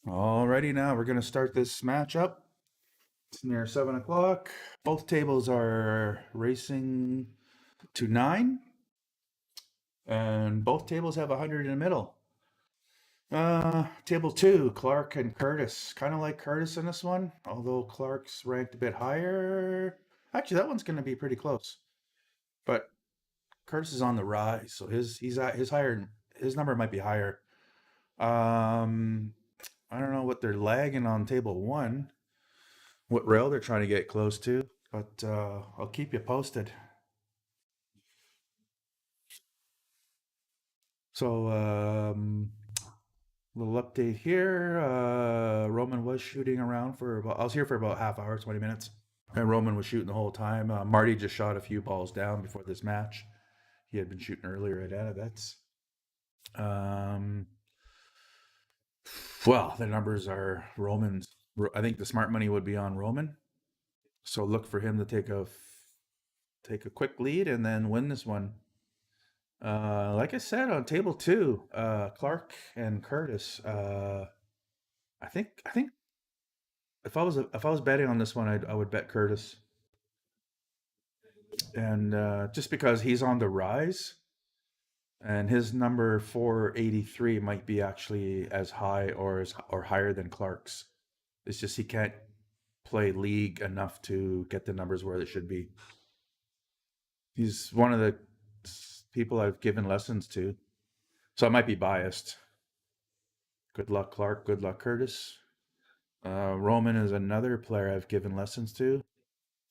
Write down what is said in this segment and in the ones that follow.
Alrighty, now we're going to start this match up. It's near 7 o'clock. Both tables are racing to 9, and both tables have 100 in the middle. Table 2, Clark and Curtis. Kind of like Curtis in this one, although Clark's ranked a bit higher. Actually, that one's going to be pretty close. But Curtis is on the rise, so his number might be higher. I don't know what they're lagging on table 1. What rail they're trying to get close to, but I'll keep you posted. So, little update here. Roman was shooting around for about, I was here for about half hour, 20 minutes. And Roman was shooting the whole time. Marty just shot a few balls down before this match. He had been shooting earlier at Annabet's. Um, well, the numbers are Roman's. I think the smart money would be on Roman. So look for him to take a quick lead and then win this one. Like I said on table 2, Clark and Curtis. I think if I was betting on this one, I would bet Curtis, and just because he's on the rise, and his number 483 might be actually as high or higher than Clark's. It's just he can't play league enough to get the numbers where they should be. He's one of the people I've given lessons to, so I might be biased. Good luck, Clark. Good luck, Curtis. Roman is another player I've given lessons to.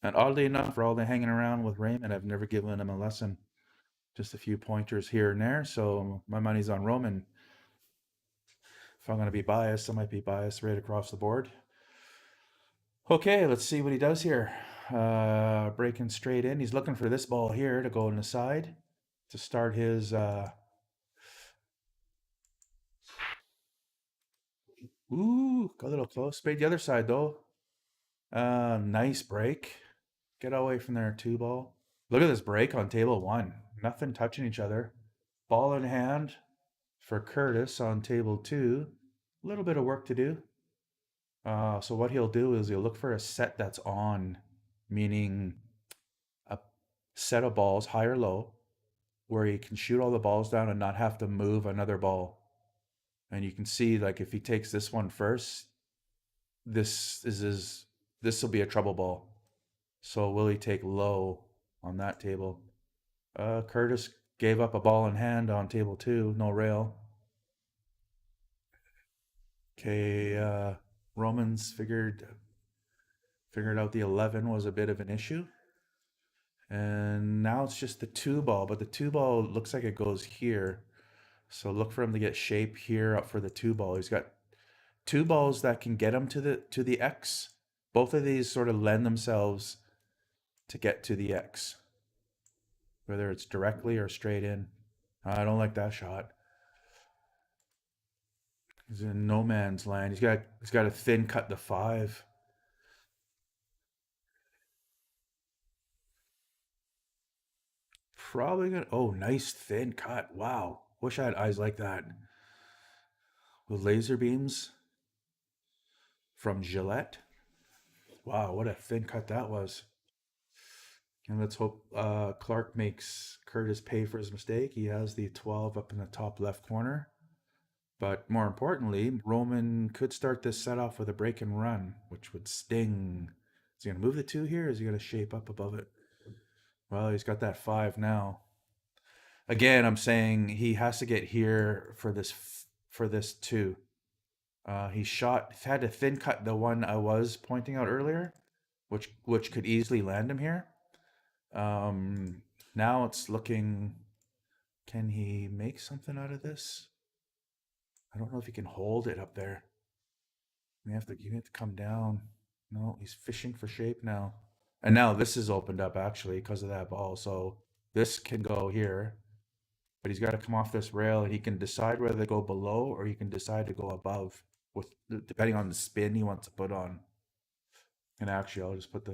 And oddly enough, for all the hanging around with Raymond, I've never given him a lesson. Just a few pointers here and there. So my money's on Roman. If I'm going to be biased, I might be biased right across the board. Okay, let's see what he does here. Breaking straight in. He's looking for this ball here to go on the side to start his. Ooh, got a little close. Spade the other side though. Nice break. Get away from there, 2 ball. Look at this break on table 1. Nothing touching each other. Ball in hand for Curtis on table 2. A little bit of work to do. So what he'll do is he'll look for a set that's on, meaning a set of balls, high or low, where he can shoot all the balls down and not have to move another ball. And you can see, like, if he takes this one first, this will be a trouble ball. So will he take low on that table? Curtis gave up a ball in hand on table 2, no rail. Okay, Romans figured out the 11 was a bit of an issue. And now it's just the 2 ball, but the 2 ball looks like it goes here. So look for him to get shape here up for the 2 ball. He's got 2 balls that can get him to the X. Both of these sort of lend themselves to get to the X, whether it's directly or straight in. I don't like that shot. He's in no man's land. He's got a thin cut to 5. Probably gonna. Oh, nice thin cut. Wow. Wish I had eyes like that. With laser beams from Gillette. Wow, what a thin cut that was. And let's hope Clark makes Curtis pay for his mistake. He has the 12 up in the top left corner. But more importantly, Roman could start this set off with a break and run, which would sting. Is he going to move the 2 here, or is he going to shape up above it? Well, he's got that 5 now. Again, I'm saying he has to get here for this 2. He had a thin cut the one I was pointing out earlier, which could easily land him here. Now it's looking. Can he make something out of this? I don't know if he can hold it up there. You have to come down. No, he's fishing for shape now. And now this is opened up actually because of that ball. So this can go here, but he's got to come off this rail and he can decide whether to go below or he can decide to go above with depending on the spin he wants to put on. And actually I'll just put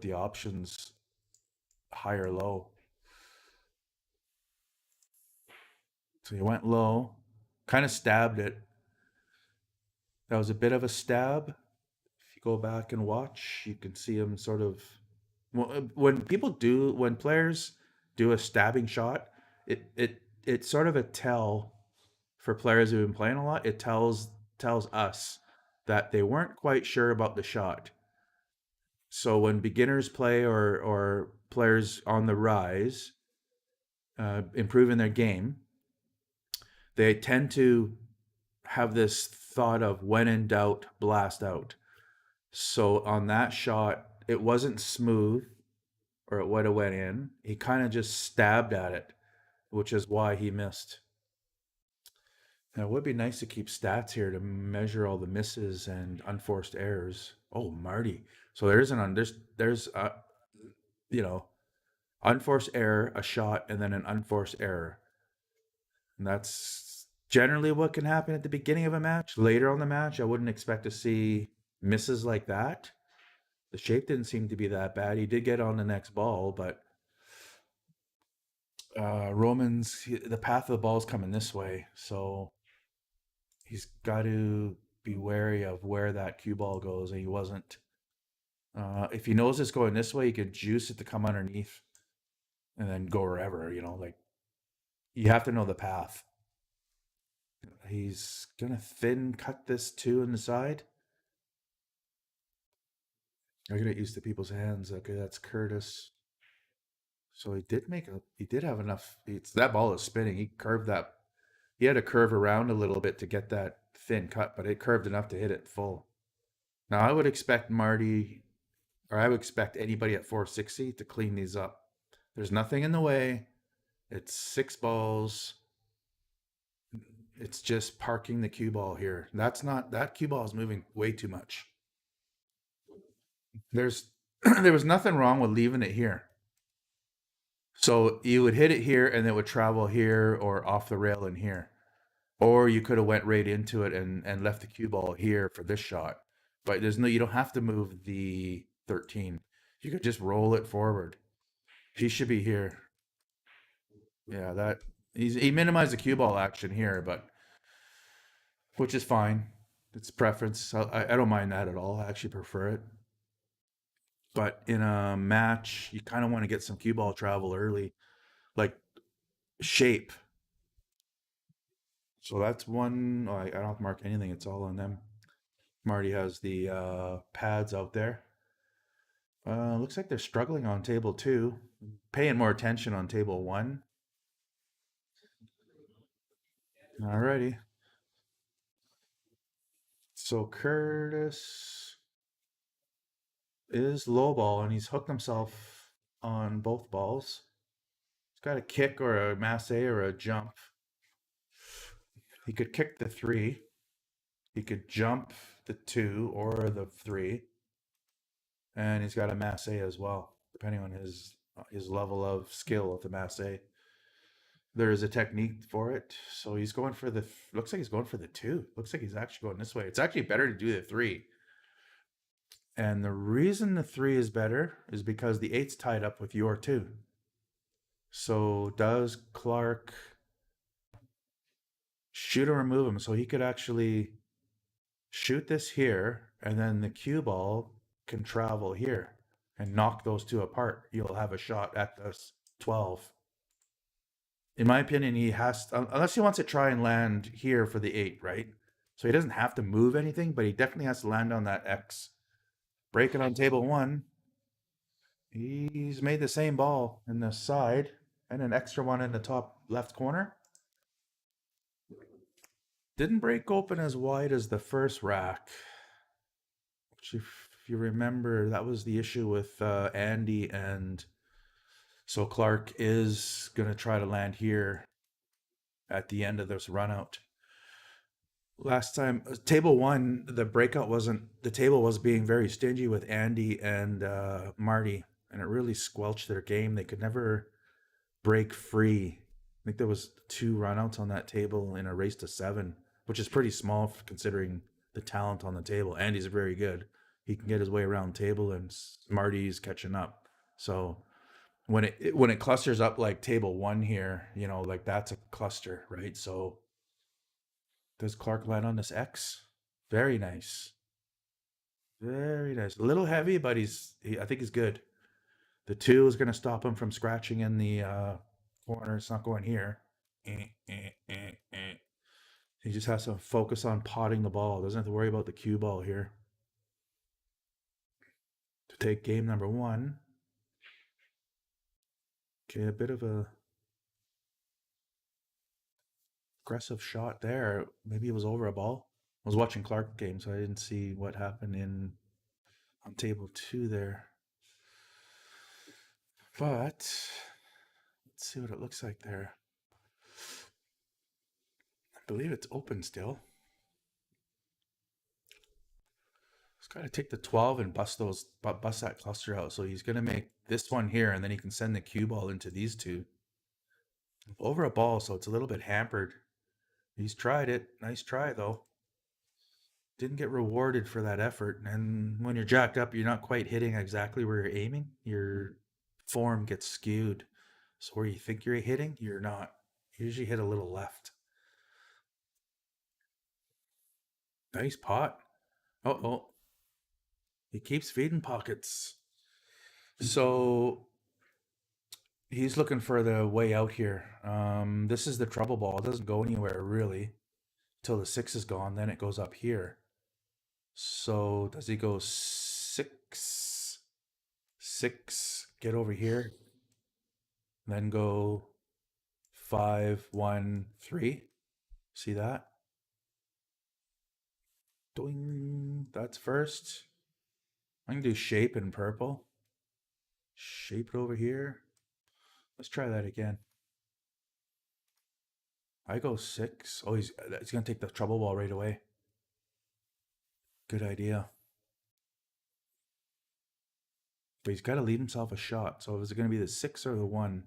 the options high or low. So he went low, kind of stabbed it. That was a bit of a stab. If you go back and watch, you can see him sort of. When when players do a stabbing shot, it's sort of a tell for players who've been playing a lot. It tells us that they weren't quite sure about the shot. So when beginners play or players on the rise, improving their game, they tend to have this thought of when in doubt, blast out. So on that shot, it wasn't smooth or it would have went in. He kind of just stabbed at it, which is why he missed. Now, it would be nice to keep stats here to measure all the misses and unforced errors. Oh, Marty. So there's you know, unforced error, a shot, and then an unforced error. And that's generally what can happen at the beginning of a match. Later on the match, I wouldn't expect to see misses like that. The shape didn't seem to be that bad. He did get on the next ball, but the path of the ball is coming this way, so he's got to be wary of where that cue ball goes. And he wasn't. If he knows it's going this way, he could juice it to come underneath and then go wherever. Like you have to know the path. He's gonna thin cut this two in the side. I get used to people's hands. Okay, that's Curtis. So he did have enough. That ball is spinning. He curved that. He had to curve around a little bit to get that thin cut, but it curved enough to hit it full. Now I would expect Marty, or I would expect anybody at 460 to clean these up. There's nothing in the way. It's six balls. It's just parking the cue ball here. That cue ball is moving way too much. There's there was nothing wrong with leaving it here. So you would hit it here and it would travel here or off the rail in here. Or you could have went right into it and left the cue ball here for this shot. But you don't have to move the 13. You could just roll it forward. He should be here. Yeah, he minimized the cue ball action here, but which is fine. It's preference. I don't mind that at all. I actually prefer it. But in a match, you kind of want to get some cue ball travel early, like shape. So that's one. Oh, I don't have to mark anything. It's all on them. Marty has the pads out there. Looks like they're struggling on table two. Paying more attention on table one. Alrighty. So Curtis is low ball and he's hooked himself on both balls. He's got a kick or a masse or a jump. He could kick the three. He could jump the two or the three. And he's got a masse as well, depending on his level of skill with the masse. There is a technique for it. So he's going for looks like he's going for the two. Looks like he's actually going this way. It's actually better to do the three. And the reason the three is better is because the eight's tied up with your two. So does Clark shoot or remove him? So he could actually shoot this here, and then the cue ball can travel here and knock those two apart. You'll have a shot at this 12. In my opinion, he has unless he wants to try and land here for the 8, right? So he doesn't have to move anything, but he definitely has to land on that X. Break it on table 1. He's made the same ball in the side and an extra one in the top left corner. Didn't break open as wide as the first rack. Which, if you remember, that was the issue with Andy, and so Clark is going to try to land here at the end of this run out. Last time, table 1, the table was being very stingy with Andy and Marty, and it really squelched their game. They could never break free. I think there was 2 runouts on that table in a race to 7, which is pretty small considering the talent on the table. Andy's very good. He can get his way around the table, and Marty's catching up. So when it clusters up like table 1 here, like that's a cluster, right? So does Clark land on this X? Very nice. Very nice. A little heavy, but I think he's good. The two is going to stop him from scratching in the corner. It's not going here. Eh, eh, eh, eh. He just has to focus on potting the ball. Doesn't have to worry about the cue ball here. To take game number one. Okay, a bit of a aggressive shot there. Maybe it was over a ball. I was watching Clark game, so I didn't see what happened in on table two there. But let's see what it looks like there. I believe it's open still. He's got to take the 12 and bust that cluster out. So he's gonna make this one here, and then he can send the cue ball into these two. Over a ball, so it's a little bit hampered. He's tried it. Nice try though. Didn't get rewarded for that effort. And when you're jacked up, you're not quite hitting exactly where you're aiming. Your form gets skewed. So where you think you're hitting, you're not. You usually hit a little left. Nice pot. Oh, he keeps feeding pockets. So he's looking for the way out here. This is the trouble ball. It doesn't go anywhere really till the six is gone. Then it goes up here. So does he go six, six, get over here, then go 5, 1, 3? See that? Doing. That's first. I can do shape in purple. Shape it over here. Let's try that again. I go six. Oh, he's gonna take the trouble ball right away. Good idea. But he's got to leave himself a shot. So is it going to be the six or the one?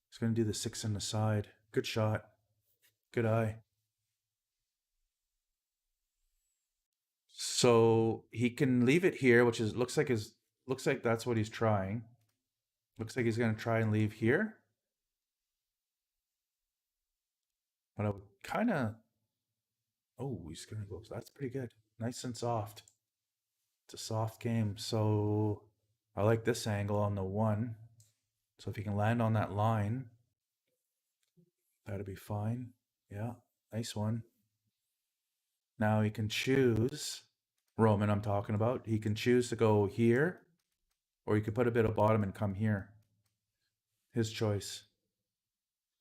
He's going to do the six on the side. Good shot. Good eye. So he can leave it here, which is looks like that's what he's trying. Looks like he's going to try and leave here. But I would kind of. Oh, he's going to go. That's pretty good. Nice and soft. It's a soft game. So I like this angle on the one. So if he can land on that line, that'd be fine. Yeah, nice one. Now he can choose, Roman I'm talking about, he can choose to go here, or he could put a bit of bottom and come here. His choice.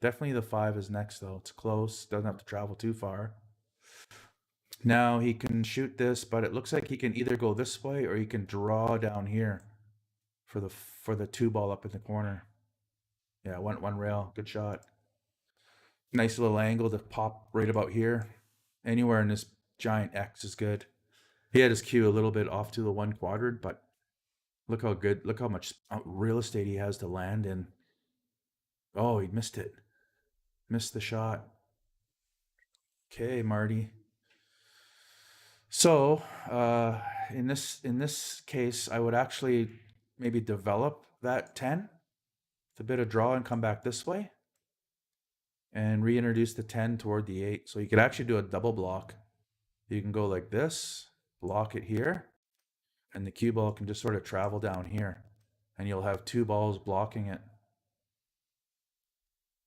Definitely the five is next though. It's close, doesn't have to travel too far. Now he can shoot this, but it looks like he can either go this way or he can draw down here for the two ball up in the corner. Yeah, one rail. Good shot. Nice little angle to pop right about here. Anywhere in this giant X is good. He had his cue a little bit off to the one quadrant, but look how good, look how much real estate he has to land in. Oh, he missed it. Missed the shot. Okay, Marty. So, in this case, I would actually maybe develop that 10 with a bit of draw and come back this way and reintroduce the 10 toward the 8. So you could actually do a double block. You can go like this, block it here, and the cue ball can just sort of travel down here, and you'll have two balls blocking it.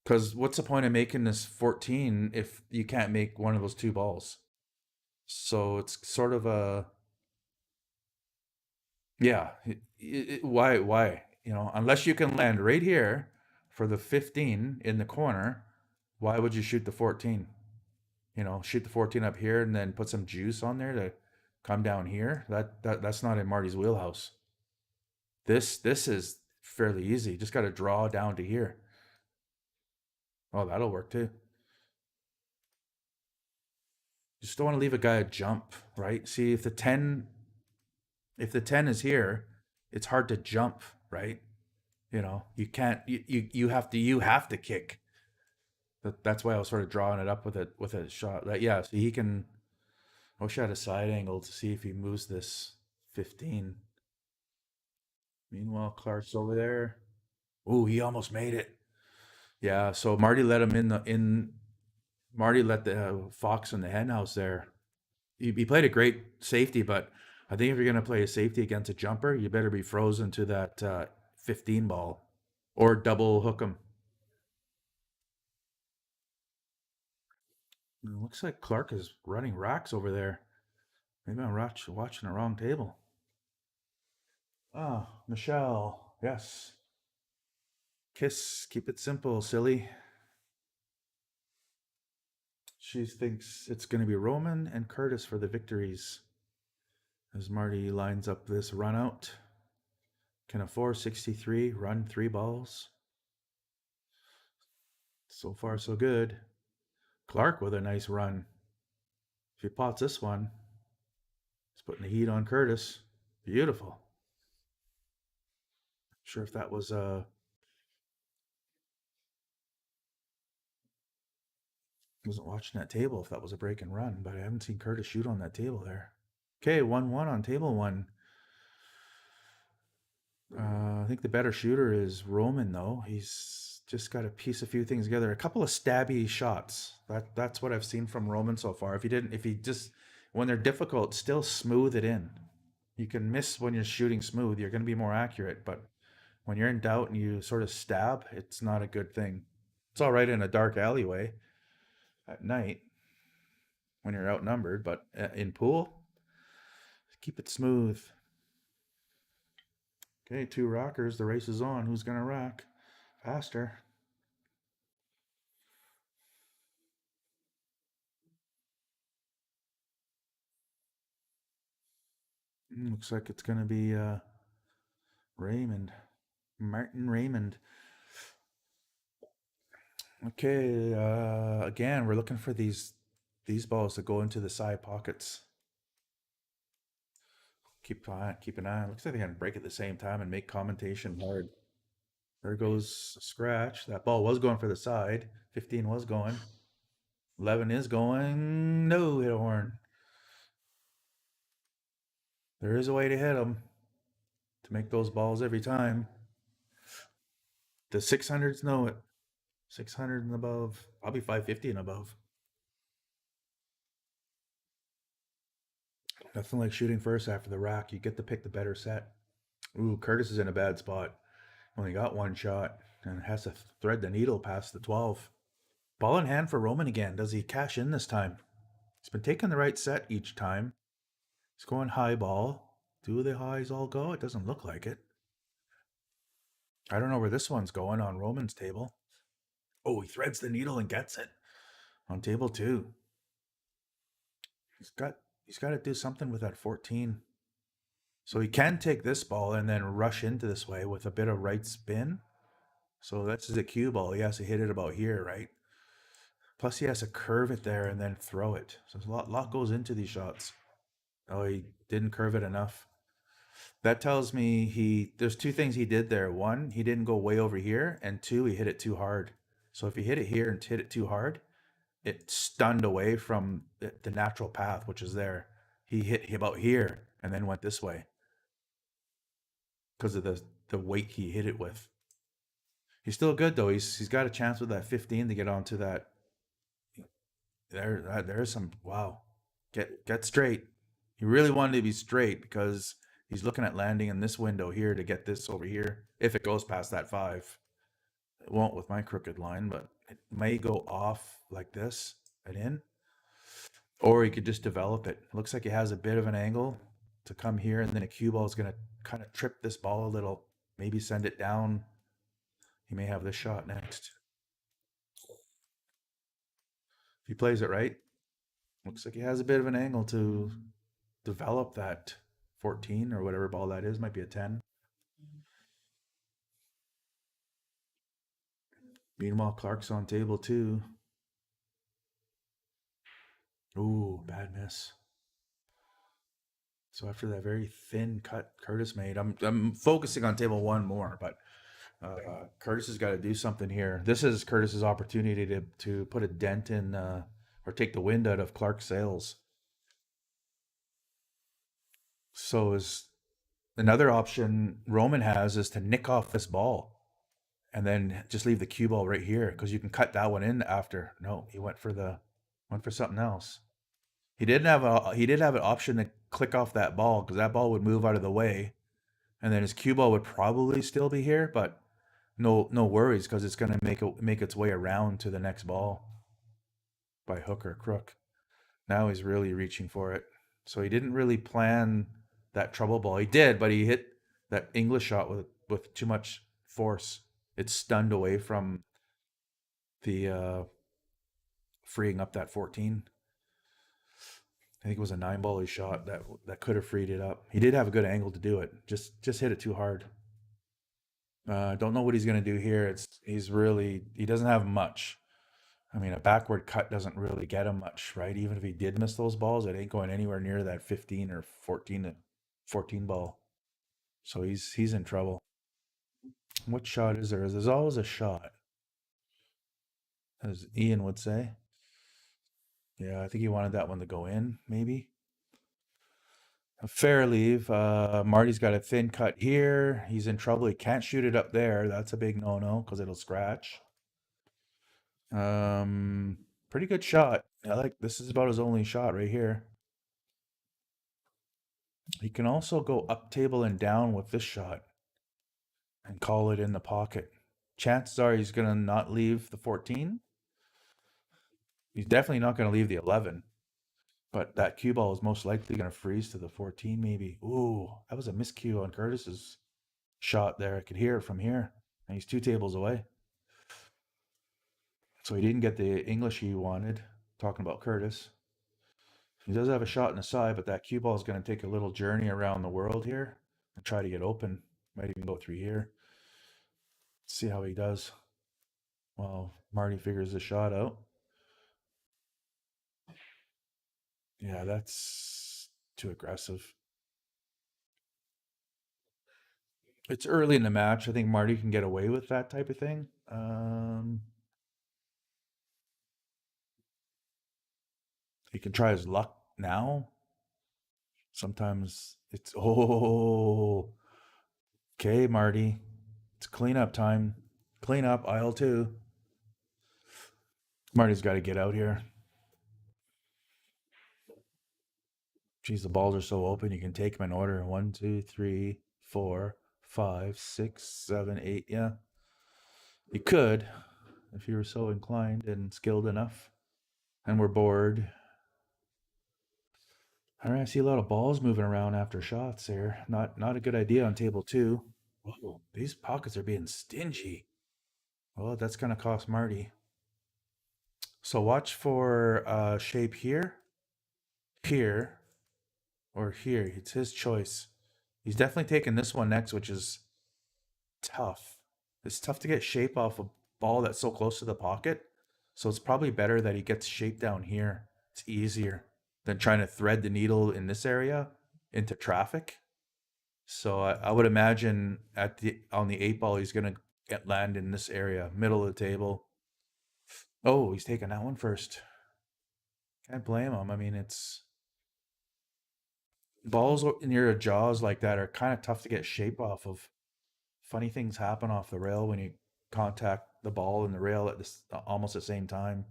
Because what's the point of making this 14 if you can't make one of those two balls? So it's sort of a, yeah. Why? Unless you can land right here for the 15 in the corner, why would you shoot the 14? Shoot the 14 up here and then put some juice on there to come down here. That's not in Marty's wheelhouse. This is fairly easy. Just got to draw down to here. Oh, that'll work too. You just don't want to leave a guy a jump, right? See, if the ten is here, it's hard to jump, right? You can't you have to kick. That's why I was sort of drawing it up with a shot. That yeah, so he can. I wish I had a side angle to see if he moves this 15. Meanwhile, Clark's over there. Oh, he almost made it. Yeah, so Marty let him in. Marty let the fox in the hen house there. he played a great safety, but I think if you're gonna play a safety against a jumper, you better be frozen to that 15 ball or double hook him. It looks like Clark is running racks over there. Maybe I'm watching the wrong table. Ah, Michelle. Yes. Kiss. Keep it simple, silly. She thinks it's going to be Roman and Curtis for the victories. As Marty lines up this run out. Can a 463 run 3 balls? So far, so good. Clark with a nice run. If he pots this one, he's putting the heat on Curtis. Beautiful. Sure if that was wasn't watching that table if that was a break and run, but I haven't seen Curtis shoot on that table there. Okay, 1-1 on table one. I think the better shooter is Roman though. He's just got to piece a few things together. A couple of stabby shots. That's what I've seen from Roman so far. If he just when they're difficult, still smooth it in. You can miss when you're shooting smooth. You're going to be more accurate, but when you're in doubt and you sort of stab, it's not a good thing. It's all right in a dark alleyway at night when you're outnumbered, but in pool, keep it smooth. Okay, 2 rockers. The race is on. Who's gonna rock faster? Looks like it's gonna be Raymond, Martin Raymond. Okay, again, we're looking for these balls to go into the side pockets. Keep an eye. Looks like they're gonna break at the same time and make commentation hard. There goes a scratch. That ball was going for the side. 15 was going. 11 is going. No, hit a horn. There is a way to hit them to make those balls every time. The 600s know it. 600 and above. Probably 550 and above. Nothing like shooting first after the rack. You get to pick the better set. Ooh, Curtis is in a bad spot. Only got one shot and has to thread the needle past the 12. Ball in hand for Roman again. Does he cash in this time? He's been taking the right set each time. He's going high ball. Do the highs all go? It doesn't look like it. I don't know where this one's going on Roman's table. Oh, he threads the needle and gets it on table 2. He's got he's got to do something with that 14. So he can take this ball and then rush into this way with a bit of right spin. So that's the cue ball. He has to hit it about here, right? Plus he has to curve it there and then throw it. So a lot goes into these shots. Oh, he didn't curve it enough. That tells me there's 2 things he did there. One, he didn't go way over here, and 2, he hit it too hard. So if he hit it here and hit it too hard, it stunned away from the natural path, which is there. He hit about here and then went this way because of the weight he hit it with. He's still good though. He's got a chance with that 15 to get onto that. There's some wow. Get straight. He really wanted to be straight because he's looking at landing in this window here to get this over here. If it goes past that 5, it won't with my crooked line, but it may go off like this and in. Or he could just develop it. It looks like he has a bit of an angle to come here, and then a cue ball is going to kind of trip this ball a little, maybe send it down. He may have this shot next. If he plays it right, looks like he has a bit of an angle to develop that 14 or whatever ball that is. Might be a 10. Meanwhile, Clark's on table 2. Ooh, bad miss. So after that very thin cut Curtis made, I'm focusing on table 1 more, but Curtis has got to do something here. This is Curtis's opportunity to put a dent in or take the wind out of Clark's sails. So is another option Roman has is to nick off this ball and then just leave the cue ball right here because you can cut that one in after. No, he went for something else. he did have an option to click off that ball because that ball would move out of the way, and then his cue ball would probably still be here, but no worries because it's gonna make its way around to the next ball by hook or crook. Now he's really reaching for it. So he didn't really plan that trouble ball. He did, but he hit that English shot with too much force. It stunned away from the freeing up that 14. I think it was a nine volley shot that could have freed it up. He did have a good angle to do it. Just hit it too hard. Don't know what he's gonna do here. He doesn't have much. I mean, a backward cut doesn't really get him much, right? Even if he did miss those balls, it ain't going anywhere near that 15 or 14 ball. So he's in trouble. What shot is there? There's always a shot, as Ian would say. Yeah, I think he wanted that one to go in, maybe. A fair leave. Marty's got a thin cut here. He's in trouble. He can't shoot it up there. That's a big no-no because it'll scratch. Um, Pretty good shot. I like this is about his only shot right here. He can also go up table and down with this shot and call it in the pocket. Chances are he's gonna not leave the 14. He's definitely not gonna leave the 11. But that cue ball is most likely gonna freeze to the 14, maybe. Ooh, that was a miscue on Curtis's shot there. I could hear it from here. And he's two tables away. So he didn't get the English he wanted. Talking about Curtis. He does have a shot in the side, but that cue ball is going to take a little journey around the world here and try to get open. Might even go through here. See how he does. Well, Marty figures the shot out. Yeah, that's too aggressive. It's early in the match. I think Marty can get away with that type of thing. He can try his luck now. Sometimes it's okay, Marty. It's cleanup time. Clean up aisle two. Marty's got to get out here. Geez, the balls are so open. You can take them in order. One, two, three, four, five, six, seven, eight. Yeah, you could if you were so inclined and skilled enough. And we're bored. All right, I see a lot of balls moving around after shots here. Not a good idea on table two. Whoa, these pockets are being stingy. Well, that's gonna cost Marty. So watch for shape here, here, or here. It's his choice. He's definitely taking this one next, which is tough. It's tough to get shape off a ball that's so close to the pocket. So it's probably better that he gets shape down here. It's easier than trying to thread the needle in this area into traffic. So I would imagine at the on the eight ball he's gonna get land in this area, middle of the table. Oh, he's taking that one first. Can't blame him. I mean, it's balls near jaws like that are kind of tough to get shape off of. Funny things happen off the rail when you contact the ball and the rail at this almost the same time.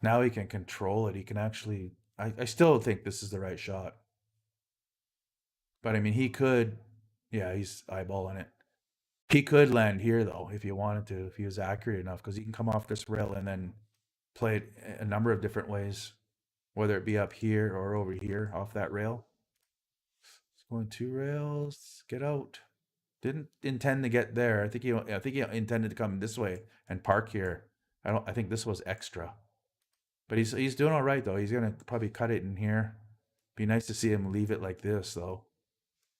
Now he can control it. He can actually. I still think this is the right shot, but I mean he could. Yeah, he's eyeballing it. He could land here though if he wanted to, if he was accurate enough, because he can come off this rail and then play it a number of different ways, whether it be up here or over here off that rail. It's going two rails. Get out. Didn't intend to get there. I think he intended to come this way and park here. I think this was extra. But he's doing all right though. He's gonna probably cut it in here. Be nice to see him leave it like this though,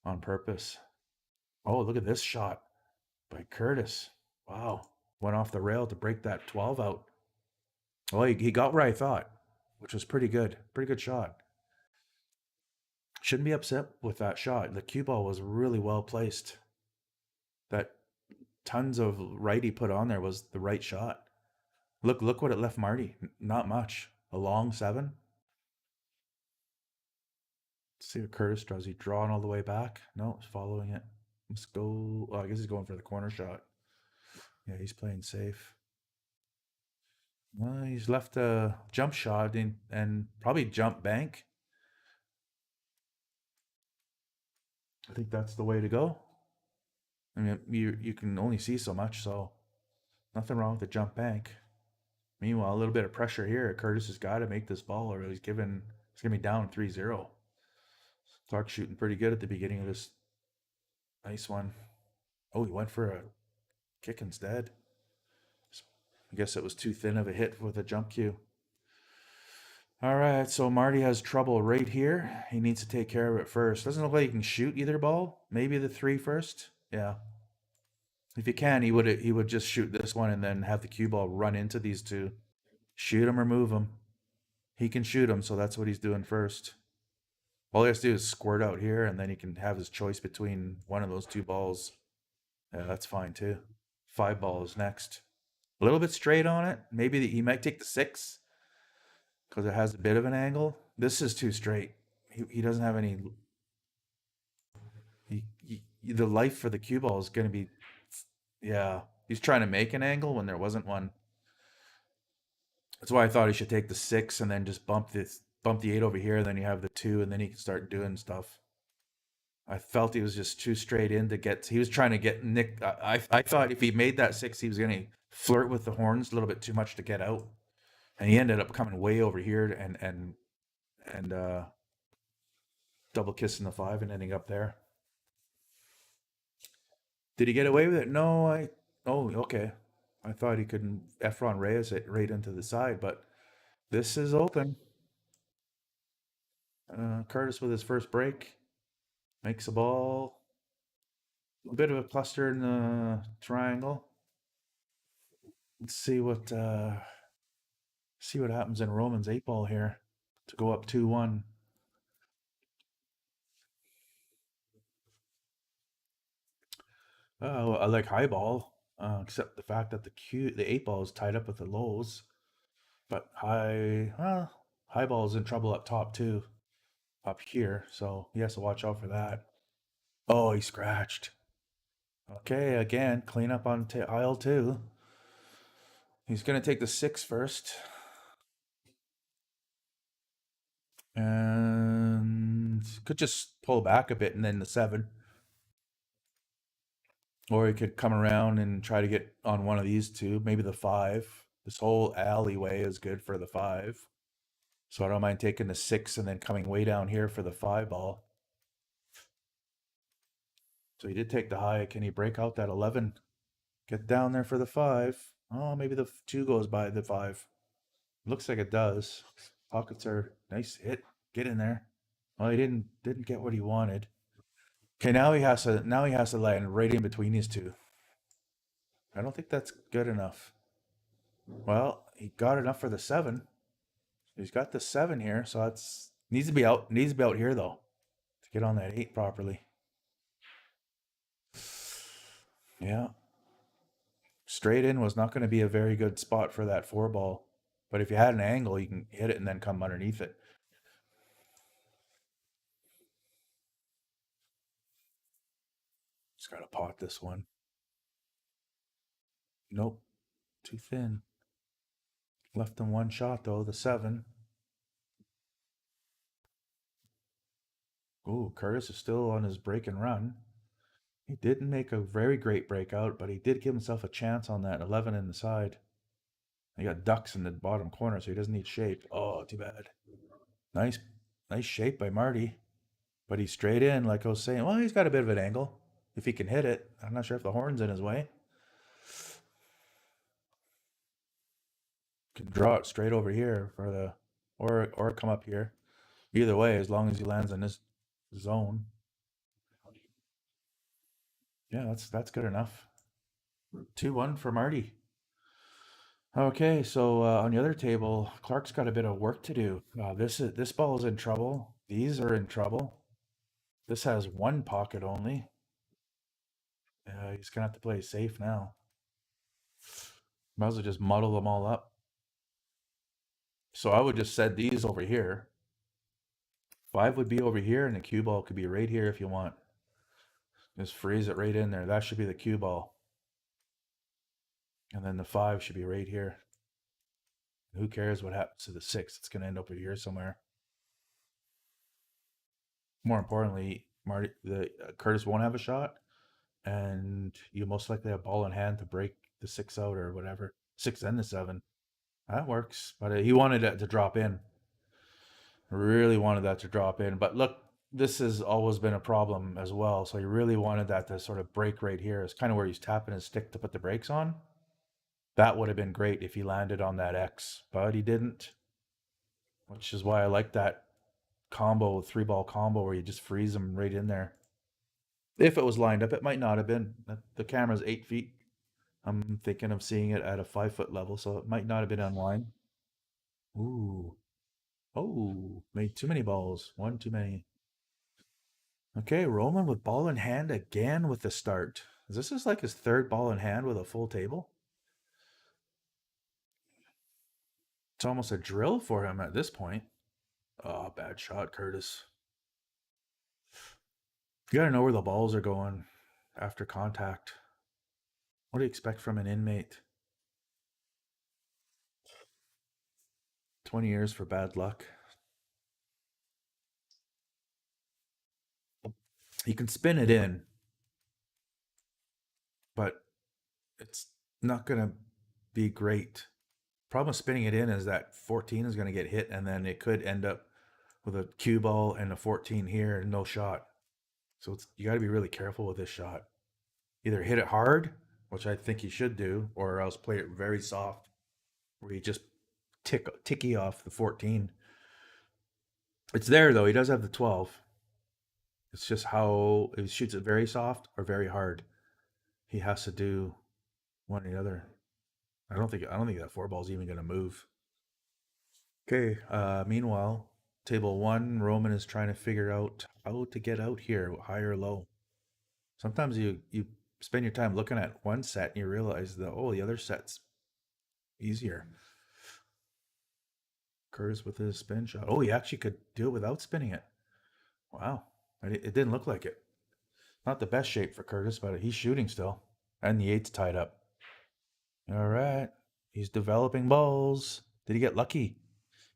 on purpose. Oh, look at this shot by Curtis. Wow. Went off the rail to break that 12 out. Well, he got where I thought, which was pretty good. Pretty good shot. Shouldn't be upset with that shot. The cue ball was really well placed. That tons of right he put on there was the right shot. Look what it left Marty. Not much. A long seven. Let's see what Curtis does. He drawing all the way back? No, he's following it. Let's go. Oh, I guess he's going for the corner shot. Yeah, he's playing safe. He's left a jump shot in, and probably jump bank. I think that's the way to go. I mean, you can only see so much, so nothing wrong with the jump bank. Meanwhile, a little bit of pressure here. Curtis has got to make this ball, or he's gonna be down 3-0. Clark shooting pretty good at the beginning of this. Nice one. Oh, he went for a kick instead. I guess it was too thin of a hit with a jump cue. All right, so Marty has trouble right here. He needs to take care of it first. Doesn't look like he can shoot either ball. Maybe the three first. Yeah. If he can, he would just shoot this one and then have the cue ball run into these two. Shoot him or move him. He can shoot him, so that's what he's doing first. All he has to do is squirt out here, and then he can have his choice between one of those two balls. Yeah, that's fine too. Five balls next. A little bit straight on it. Maybe he might take the six because it has a bit of an angle. This is too straight. He doesn't have any. The life for the cue ball is going to be. Yeah, he's trying to make an angle when there wasn't one. That's why I thought he should take the six and then just bump the eight over here. And then you have the two, and then he can start doing stuff. I felt he was just too straight in to get. He was trying to get Nick. I thought if he made that six, he was going to flirt with the horns a little bit too much to get out, and he ended up coming way over here and double kissing the five and ending up there. Did he get away with it? No, I. Oh, okay. I thought he couldn't Efron Reyes it right into the side, but this is open. Curtis with his first break makes a ball. A bit of a cluster in the triangle. Let's see what happens in Roman's eight ball here to go up 2-1. I like high ball, except the fact that the eight ball is tied up with the lows. But high ball is in trouble up top too, up here. So he has to watch out for that. Oh, he scratched. Okay, again, clean up on aisle two. He's gonna take the six first, and could just pull back a bit and then the seven. Or he could come around and try to get on one of these two, maybe the five. This whole alleyway is good for the five. So I don't mind taking the six and then coming way down here for the five ball. So he did take the high. Can he break out that 11? Get down there for the five. Oh, maybe the two goes by the five. Looks like it does. Pockets are nice hit. Get in there. Well, he didn't get what he wanted. Okay, now he has to land right in between these two. I don't think that's good enough. Well, he got enough for the seven. He's got the seven here, so that's needs to be out here though to get on that eight properly. Yeah, straight in was not going to be a very good spot for that four ball, but if you had an angle, you can hit it and then come underneath it. Just got to pot this one. Nope, too thin. Left him one shot though. The seven. Ooh, Curtis is still on his break and run. He didn't make a very great breakout, but he did give himself a chance on that 11 in the side. He got ducks in the bottom corner, so he doesn't need shape. Oh, too bad. Nice, nice shape by Marty, but he's straight in, like I was saying. Well, he's got a bit of an angle if he can hit it. I'm not sure if the horn's in his way. Can draw it straight over here for the, or come up here. Either way, as long as he lands in this zone. Yeah, that's good enough. 2-1 for Marty. Okay, so on the other table, Clark's got a bit of work to do. This ball is in trouble. These are in trouble. This has one pocket only. He's gonna have to play safe now. Might as well just muddle them all up. So I would just set these over here. Five would be over here, and the cue ball could be right here if you want. Just freeze it right in there. That should be the cue ball. And then the five should be right here. Who cares what happens to the 6? It's going to end up here somewhere. More importantly, Curtis won't have a shot, and you most likely have ball in hand to break the 6 out or whatever. 6 and the 7. That works, but he wanted it to drop in. Really wanted that to drop in. But look, this has always been a problem as well. So he really wanted that to sort of break right here. It's kind of where he's tapping his stick to put the brakes on. That would have been great if he landed on that X, but he didn't, which is why I like that combo, 3-ball combo, where you just freeze him right in there. If it was lined up, it might not have been. The camera's 8 feet. I'm thinking of seeing it at a 5-foot level, so it might not have been on line. Ooh. Oh, made too many balls. One too many. Okay, Roman with ball in hand again with the start. This is like his 3rd ball in hand with a full table. It's almost a drill for him at this point. Oh, bad shot, Curtis. You gotta know where the balls are going after contact. What do you expect from an inmate? 20 years for bad luck. You can spin it in, but it's not gonna be great. Problem with spinning it in is that 14 is gonna get hit, and then it could end up with a cue ball and a 14 here and no shot. So you got to be really careful with this shot. Either hit it hard, which I think you should do, or else play it very soft, where you just ticky off the 14. It's there though. He does have the 12. It's just how if he shoots it very soft or very hard. He has to do one or the other. I don't think that 4-ball's even gonna move. Okay. Meanwhile, table 1, Roman is trying to figure out how to get out here, high or low. Sometimes you spend your time looking at one set and you realize that, oh, the other set's easier. Curtis with his spin shot. Oh, he actually could do it without spinning it. Wow. It didn't look like it. Not the best shape for Curtis, but he's shooting still. And the 8's tied up. All right. He's developing balls. Did he get lucky?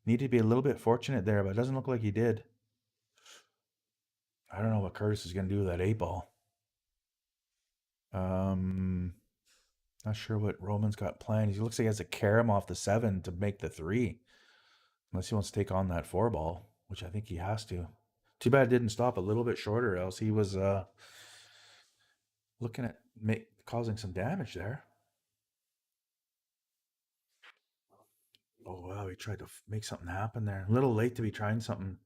Needed to be a little bit fortunate there, but it doesn't look like he did. I don't know what Curtis is going to do with that 8-ball. Not sure what Roman's got planned. He looks like he has to carry him off the 7 to make the 3. Unless he wants to take on that 4-ball, which I think he has to. Too bad it didn't stop a little bit shorter, else he was looking at causing some damage there. Oh wow, he tried to make something happen there. A little late to be trying something.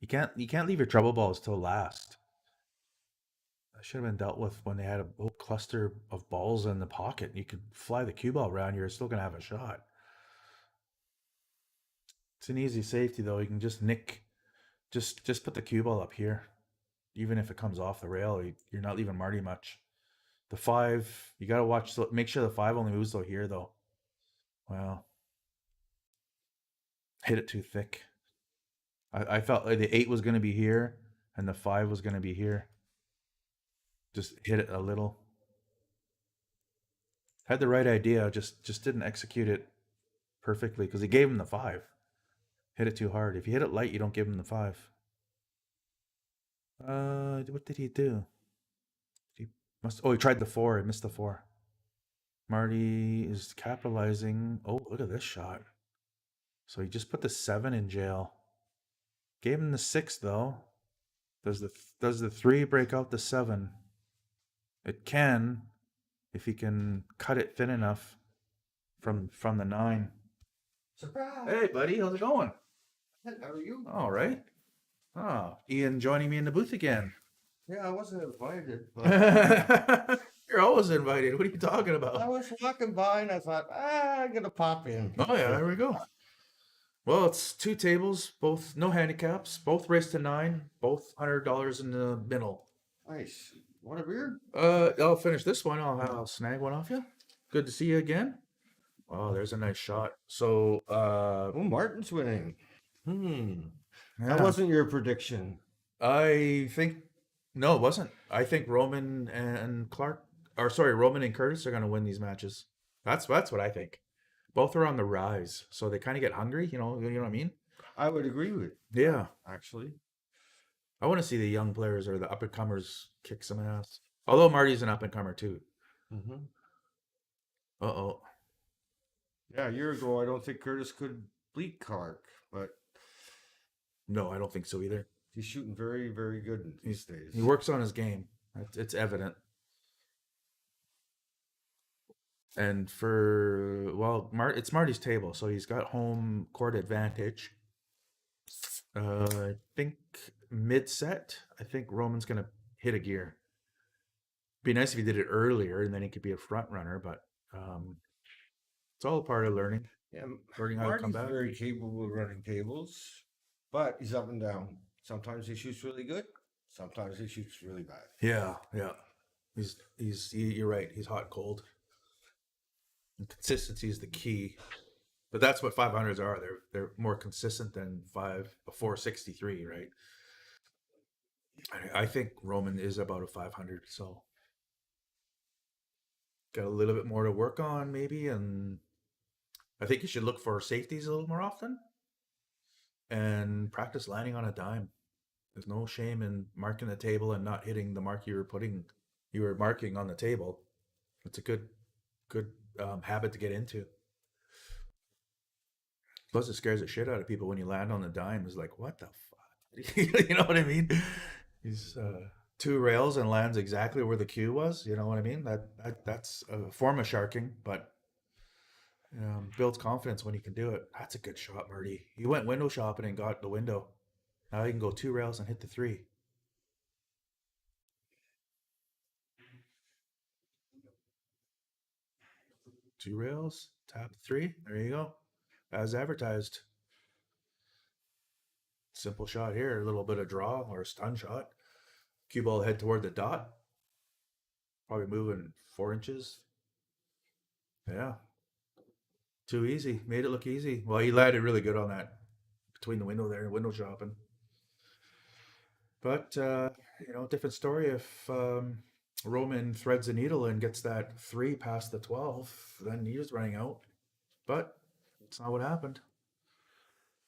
You can't leave your trouble balls till last. That should have been dealt with when they had a whole cluster of balls in the pocket. You could fly the cue ball around, you're still gonna have a shot. It's an easy safety though. You can just just put the cue ball up here. Even if it comes off the rail, you're not leaving Marty much. The 5, you gotta watch. Make sure the 5 only moves till here though. Wow. Hit it too thick. I felt like the 8 was gonna be here and the 5 was gonna be here. Just hit it a little. Had the right idea, just didn't execute it perfectly because he gave him the 5. Hit it too hard. If you hit it light, you don't give him the 5. What did he do? He tried the 4. He missed the 4. Marty is capitalizing. Oh, look at this shot. So he just put the 7 in jail. Gave him the 6 though. Does the 3 break out the 7? It can, if he can cut it thin enough from the 9. Surprise! Hey buddy, how's it going? How are you? All right. Oh, Ian joining me in the booth again. Yeah, I wasn't invited, but You're always invited. What are you talking I about? was walking by and I thought, I'm gonna pop in. Oh yeah, there we go. Well, it's 2 tables, both no handicaps, both race to 9, both $100 in the middle. Nice. Want a beer? I'll finish this one. I'll snag one off you. Good to see you again. Oh, there's a nice shot. So, Oh, Martin's winning. That yeah. wasn't your prediction. I think no, it wasn't. I think Roman and Roman and Curtis are going to win these matches. That's what I think. Both are on the rise, so they kind of get hungry. You know what I mean? I would agree with Yeah. actually. I want to see the young players or the up and comers kick some ass. Although Marty's an up and comer too. Hmm. Uh oh. Yeah, a year ago, I don't think Curtis could beat Clark, but No, I don't think so either. he's shooting very, very good these days. He works on his game. It's evident. And it's Marty's table, so he's got home court advantage. I think mid set. I think Roman's gonna hit a gear. Be nice if he did it earlier, and then he could be a front runner. But it's all part of learning. Yeah, Learning how to come Marty's back. very capable of running tables, but he's up and down. Sometimes he shoots really good. Sometimes he shoots really bad. Yeah, yeah. You're right. He's hot and cold. And consistency is the key. But that's what 500s are. They're more consistent than 463, right? I think Roman is about a 500, so got a little bit more to work on maybe, and I think you should look for safeties a little more often and practice landing on a dime. There's no shame in marking the table and not hitting the mark you were marking on the table. It's a good habit to get into. Plus, it scares the shit out of people when you land on the dime. It's like, what the fuck? You know what I mean? He's two rails and lands exactly where the cue was. You know what I mean? That's a form of sharking, but builds confidence when you can do it. That's a good shot, Marty. He went window shopping and got the window. Now he can go two rails and hit the three. Two rails, tap three. There you go. As advertised. Simple shot here. A little bit of draw or a stun shot. Cue ball head toward the dot. Probably moving 4 inches. Yeah. Too easy. Made it look easy. Well, he landed really good on that between the window there, window shopping. But different story if Roman threads the needle and gets that three past the 12, then he was running out. But it's not what happened.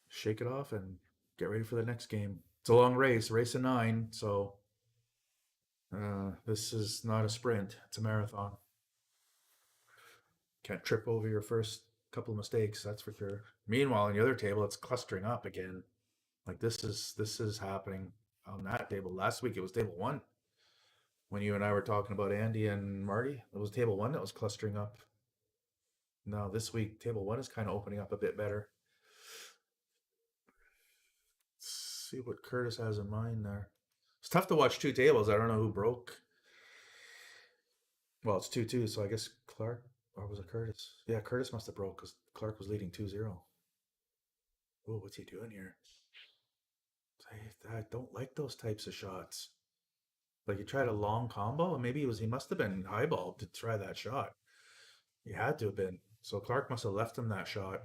Shake it off and get ready for the next game. It's a long race of 9, so this is not a sprint, it's a marathon. Can't trip over your first couple of mistakes, that's for sure. Meanwhile, on the other table, it's clustering up again. Like this is happening on that table. Last week it was table 1. When you and I were talking about Andy and Marty, it was table 1 that was clustering up. Now this week, table 1 is kind of opening up a bit better. Let's see what Curtis has in mind there. It's tough to watch two tables. I don't know who broke. Well, it's 2-2, so I guess Clark, or was it Curtis? Yeah, Curtis must have broke because Clark was leading 2-0. Oh, what's he doing here? I don't like those types of shots. Like he tried a long combo, and maybe he must have been highballed to try that shot. He had to have been. So Clark must have left him that shot,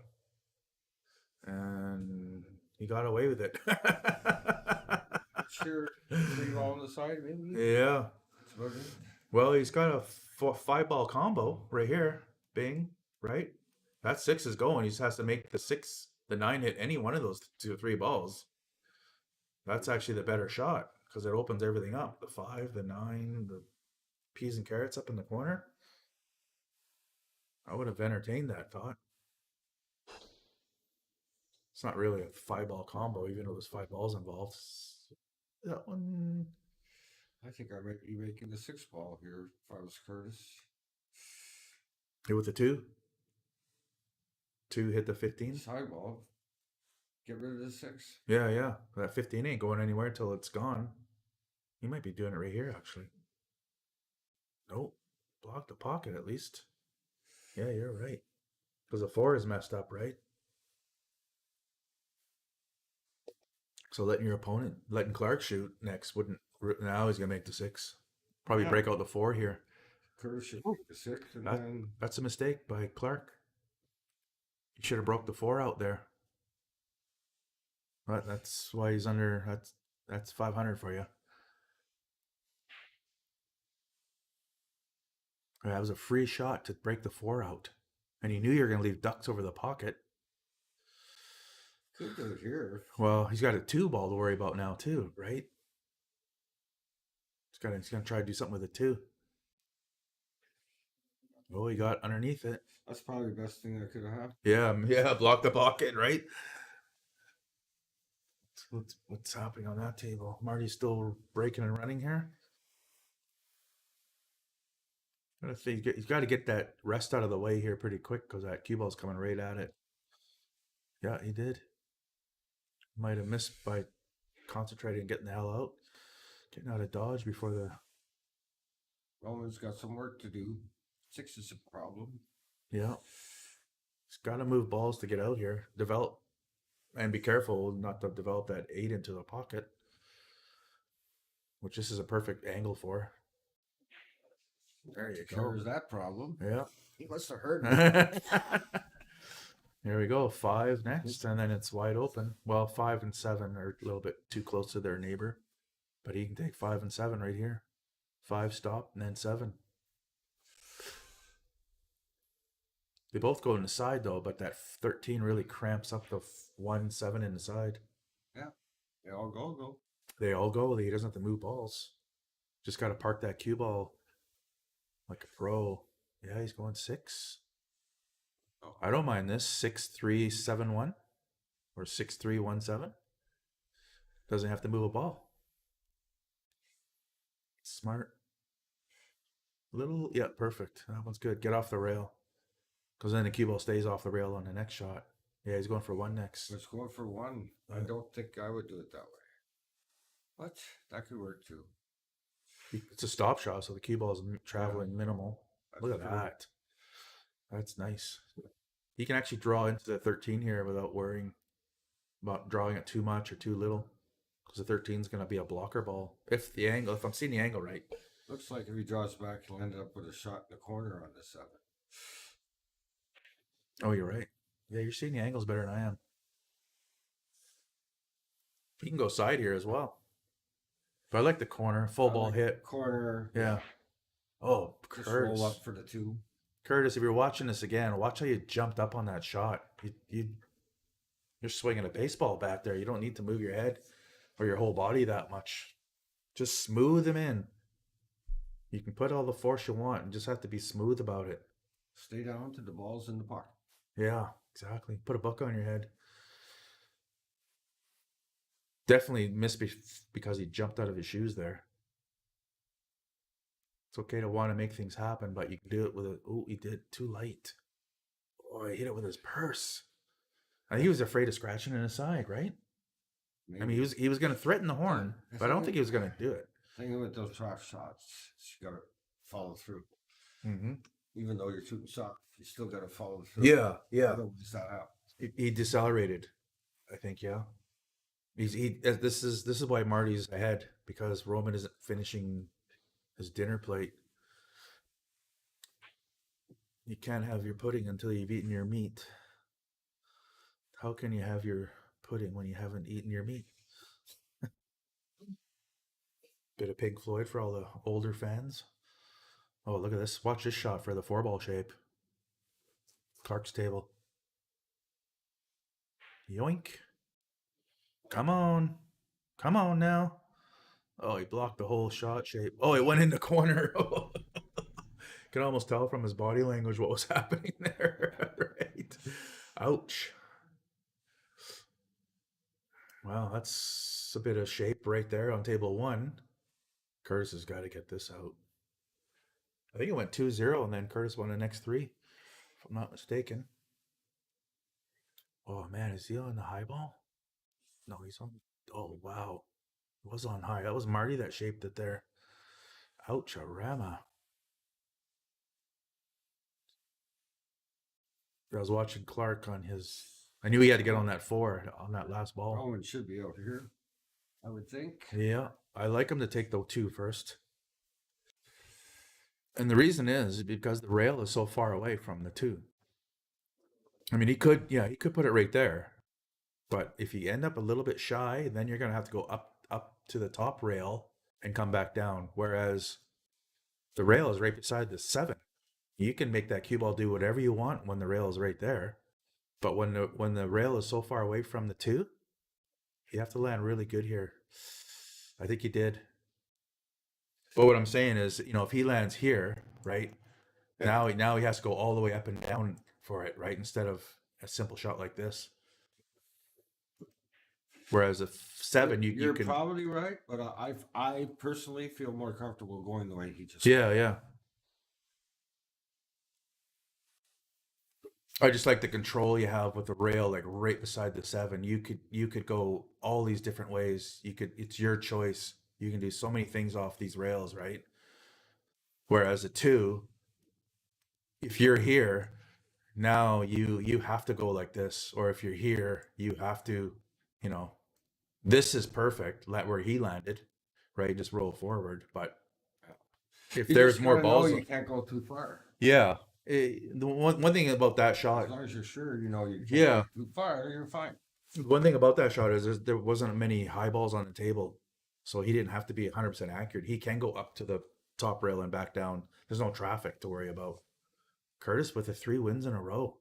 and he got away with it. Sure, 3 ball on the side, maybe. Yeah. That's about it. Well, he's got a 5-ball combo right here. Bing, right? That 6 is going. He just has to make the 9 hit any one of those 2 or 3 balls. That's actually the better shot because it opens everything up. The 5, the 9, the peas and carrots up in the corner. I would have entertained that thought. It's not really a 5-ball combo, even though there's 5 balls involved. That one. I think I might be making the 6 ball here if I was Curtis. Hit with the 2. 2 hit the 15. Side ball. Get rid of the 6. Yeah, yeah. That 15 ain't going anywhere till it's gone. He might be doing it right here, actually. Nope. Block the pocket at least. Yeah, you're right. Because the 4 is messed up, right? So letting Clark shoot next wouldn't. Now he's gonna make the 6. Probably Yeah. break out the 4 here. Curtis should make the 6, and then That's a mistake by Clark. He should have broke the 4 out there. But that's why he's under. That's 500 for you. That was a free shot to break the 4 out. And you knew you were going to leave ducks over the pocket. Could do it here. Well, he's got a 2 ball to worry about now too, right? He's gonna try to do something with it too. Oh, he got underneath it. That's probably the best thing I could have had. Yeah, block the pocket, right? What's happening on that table? Marty's still breaking and running here. I think he's got to get that rest out of the way here pretty quick because that cue ball's coming right at it. Yeah, he did. Might have missed by concentrating and getting the hell out. Getting out of dodge before the... Roman's got some work to do. 6 is a problem. Yeah. He's got to move balls to get out here. Develop. And be careful not to develop that 8 into the pocket. Which this is a perfect angle for. There you go. Cures that problem. Yeah. He must have heard me. There we go. 5 next, and then it's wide open. Well, 5 and 7 are a little bit too close to their neighbor, but he can take 5 and 7 right here. 5 stop, and then 7. They both go in the side though, but that 13 really cramps up the 1, 7 in the side. Yeah, they all go. They all go. He doesn't have to move balls. Just got to park that cue ball like a pro. Yeah, he's going 6. Oh. I don't mind this 6-3-7-1 or 6-3-1-7. Doesn't have to move a ball. Smart. Little, yeah, perfect. That one's good. Get off the rail, because then the cue ball stays off the rail on the next shot. Yeah, he's going for 1 next. Let's go for 1. I don't think I would do it that way. What? That could work too. It's a stop shot, so the cue ball is traveling minimal. Look at true. that. That's nice. He can actually draw into the 13 here without worrying about drawing it too much or too little, because the 13 is going to be a blocker ball. If I'm seeing the angle right. Looks like if he draws back, he'll end up with a shot in the corner on the 7. Oh, you're right. Yeah, you're seeing the angles better than I am. He can go side here as well. But I like the corner. Full ball hit. Corner. Yeah. Oh, Just Curtis. roll up for the 2. Curtis, if you're watching this again, watch how you jumped up on that shot. You're swinging a baseball bat there. You don't need to move your head or your whole body that much. Just smooth him in. You can put all the force you want and just have to be smooth about it. Stay down to the ball's in the pocket. Yeah, exactly. Put a book on your head. Definitely missed because he jumped out of his shoes there. It's okay to want to make things happen, but you can do it with a... Oh, he did too light. Oh, he hit it with his purse. I think he was afraid of scratching it aside, right? Maybe. I mean, he was going to threaten the horn, but I don't think he was going to do it. Thing with those trap shots, you got to follow through. Mm-hmm. Even though you're shooting soft, you still got to follow through. Yeah. Otherwise, that happens. He decelerated, I think. Yeah. This is why Marty's ahead, because Roman isn't finishing his dinner plate. You can't have your pudding until you've eaten your meat. How can you have your pudding when you haven't eaten your meat? Bit of Pink Floyd for all the older fans. Oh, look at this. Watch this shot for the 4-ball shape. Clark's table. Yoink. Come on. Come on now. Oh, he blocked the whole shot shape. Oh, it went in the corner. Can almost tell from his body language what was happening there. Right. Ouch. Wow, that's a bit of shape right there on table 1. Curtis has got to get this out. I think it went 2-0, and then Curtis won the next 3, if I'm not mistaken. Oh, man, is he on the high ball? No, he's on... Oh, wow. It was on high. That was Marty that shaped it there. Ouch-a-rama. I was watching Clark on his... I knew he had to get on that 4 on that last ball. Rowan should be out here, I would think. Yeah, I like him to take the 2 first. And the reason is because the rail is so far away from the 2. I mean, he could put it right there. But if you end up a little bit shy, then you're going to have to go up to the top rail and come back down. Whereas the rail is right beside the 7. You can make that cue ball do whatever you want when the rail is right there. But when the rail is so far away from the two, you have to land really good here. I think he did. But what I'm saying is, if he lands here, right, now he has to go all the way up and down for it, right, instead of a simple shot like this. Whereas a seven, you You're can, probably right, but I personally feel more comfortable going the way he just. yeah. I just like the control you have with the rail, like right beside the seven. You could go all these different ways. It's your choice. You can do so many things off these rails, right? Whereas a two, if you're here, now you have to go like this, or if you're here, you have to, you know, this is perfect. Let where he landed, right? Just roll forward. But if You there's just more gotta know balls, you can't go too far. yeah. The one thing about that As shot, long as you're sure you know you can't yeah, go too far, you're fine. one thing about that shot is there wasn't many high balls on the table, so he didn't have to be 100% accurate. He can go up to the top rail and back down. There's no traffic to worry about. Curtis with the 3 wins in a row,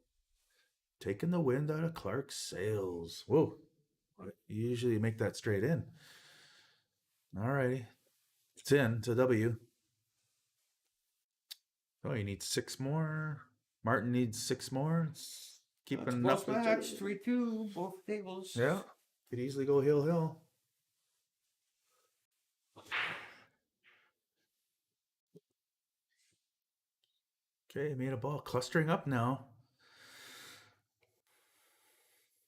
taking the wind out of Clark's sails. Whoa! You usually make that straight in. All righty, it's in. It's a W. Oh, you need 6 more. Martin needs 6 more. It's keeping Close up with match, 3-2, both tables. Yeah, could easily go hill. Okay, made a ball clustering up now.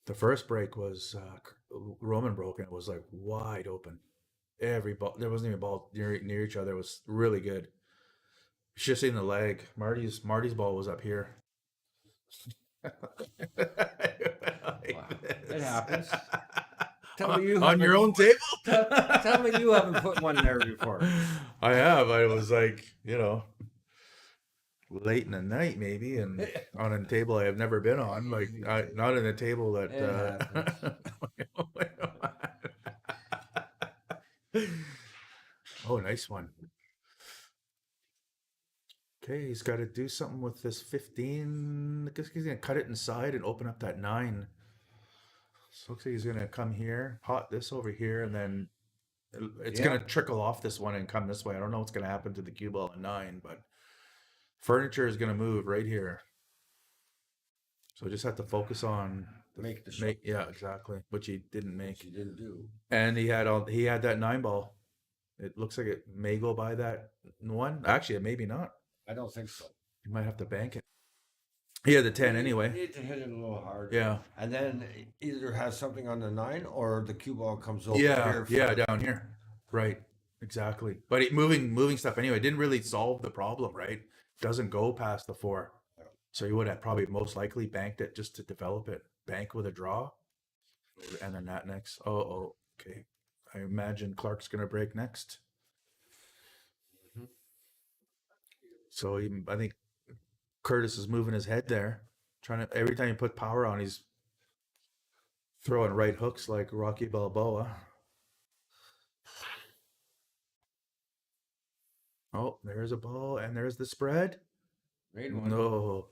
The first break was Roman broke and it was like wide open. Every ball, there wasn't even a ball near each other. It was really good. You should have seen the leg. Marty's ball was up here. Wow, it happens. Tell me you On your haven't- own table. Tell me you haven't put one there before. I have. I was like, late in the night maybe, and on a table I have never been on. Like, not in a table that. Oh, nice one. Okay, he's got to do something with this 15. I guess he's gonna cut it inside and open up that 9. So looks like he's gonna come here, pot this over here, and then it's Yeah. gonna trickle off this one and come this way. I don't know what's gonna happen to the cue ball at 9, but furniture is gonna move right here. So just have to focus on Make the shot. yeah, exactly, which he didn't make. Which you didn't do. And he had that 9 ball. It looks like it may go by that one. Actually, maybe not. I don't think so. You might have to bank it. He had the 10 You anyway. need to hit it a little hard. Yeah. And then either has something on the 9 or the cue ball comes over Yeah, here. down here. Right. Exactly. But moving stuff anyway didn't really solve the problem, right? Doesn't go past the 4. So he would have probably most likely banked it just to develop it. Bank with a draw. And then that next. Oh, okay. I imagine Clark's gonna break next. So I think Curtis is moving his head there, trying to every time you put power on, he's throwing right hooks like Rocky Balboa. Oh, there's a ball, and there's the spread. Made one. No.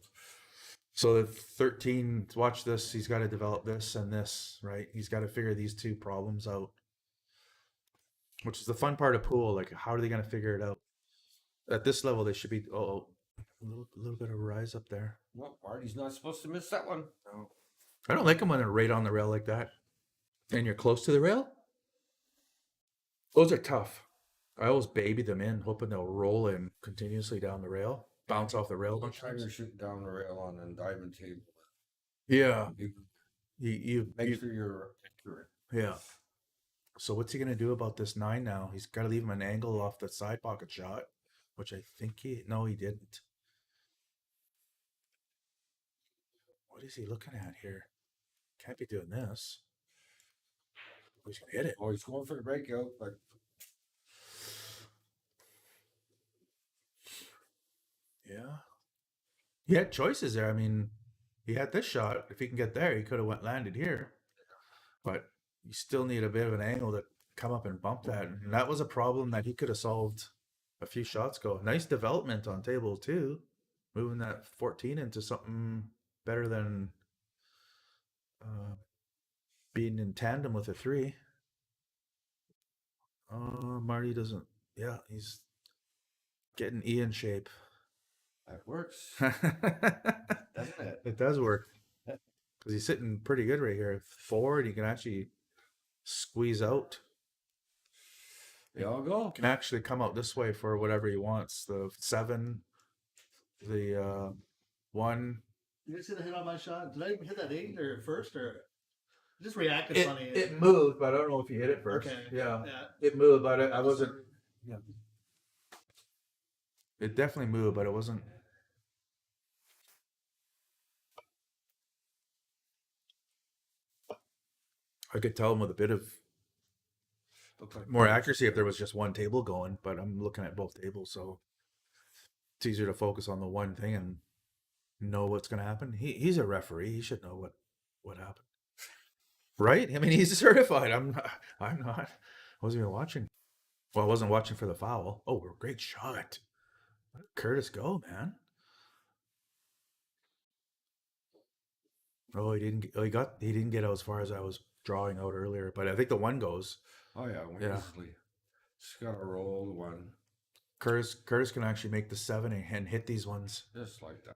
So the 13, watch this. He's got to develop this and this, right? He's got to figure these 2 problems out, which is the fun part of pool. Like, how are they going to figure it out? At this level, they should be. A little bit of a rise up there. Well, Marty's not supposed to miss that one. No. I don't like them when they're right on the rail like that, and you're close to the rail. Those are tough. I always baby them in, hoping they'll roll in continuously down the rail, bounce off the rail. You're trying to shoot down the rail on a diamond table. Yeah, You make sure you're accurate. Yeah. So what's he gonna do about this 9 now? He's got to leave him an angle off the side pocket shot, which I think he didn't. What is he looking at here? Can't be doing this. Oh, he's gonna hit it. Oh, he's going for the breakout, but Yeah. He had choices there. I mean, he had this shot. If he can get there, he could have landed here. But you still need a bit of an angle to come up and bump that. And that was a problem that he could have solved a few shots ago. Nice development on table 2. moving that 14 into something better than uh, being in tandem with a 3. Marty doesn't. Yeah, he's getting E in shape. That works, It doesn't it? does work because he's sitting pretty good right here. Forward, he can actually squeeze out. They all go. Can actually come out this way for whatever he wants. The 7, the 1. You didn't see the hit on my shot? Did I even hit that 8 or first or just reacted It, funny? it moved, but I don't know if you hit it first. Okay. Yeah, Yeah. it moved, but I wasn't. Yeah. It definitely moved, but it wasn't. I could tell him with a bit of Looked like more accuracy if there was just one table going, but I'm looking at both tables, so it's easier to focus on the one thing and know what's going to happen. He's a referee; he should know what happened, right? I mean, he's certified. I'm not. I'm not. I wasn't even watching. Well, I wasn't watching for the foul. Oh, great shot! Let Curtis go, man. Oh, he didn't. Oh, he didn't get out as far as I was drawing out earlier, but I think the one goes. Oh yeah, went Yeah. easily. Just gotta roll the one, Curtis can actually make the 7 and hit these ones. just like that.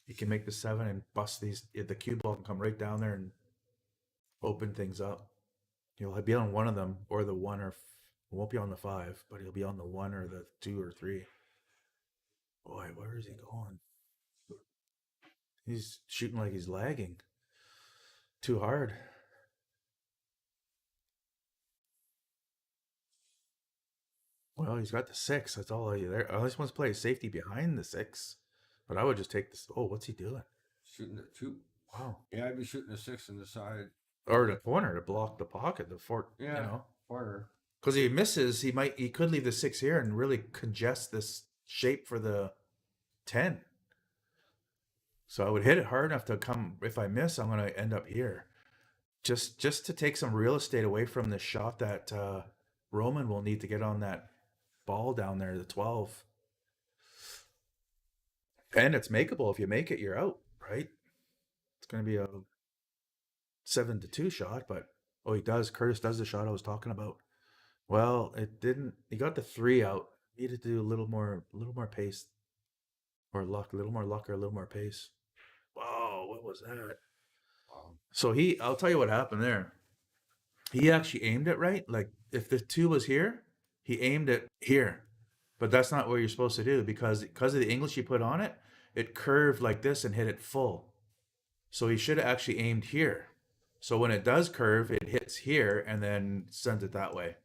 He can make the 7 and bust these. The cue ball can come right down there and open things up. He'll be on one of them or the 1 or won't be on the 5, but he'll be on the 1 or the 2 or 3. Boy, where is he going? He's shooting like he's lagging. Too hard. Well, he's got the 6. That's all there. Unless he wants to play safety behind the 6. But I would just take this. Oh, what's he doing? Shooting at 2. Wow. Yeah, I'd be shooting a 6 in the side. Or the corner to block the pocket, the fort. Yeah, You know, corner. because he misses, he could leave the 6 here and really congest this shape for the 10. So I would hit it hard enough to come. If I miss, I'm going to end up here. Just to take some real estate away from the shot that Roman will need to get on that ball down there, the 12. And it's makeable. If you make it, you're out, right? It's going to be a 7-2 shot, but he does. Curtis does the shot I was talking about. Well, it didn't. He got the 3 out. Needed to do a little more pace, or luck, a little more luck, or a little more pace. Whoa, what was that? Wow. So I'll tell you what happened there. He actually aimed it right. Like if the 2 was here, he aimed it here. But that's not what you're supposed to do because of the English you put on it, it curved like this and hit it full. So he should have actually aimed here. So when it does curve, it hits here and then sends it that way.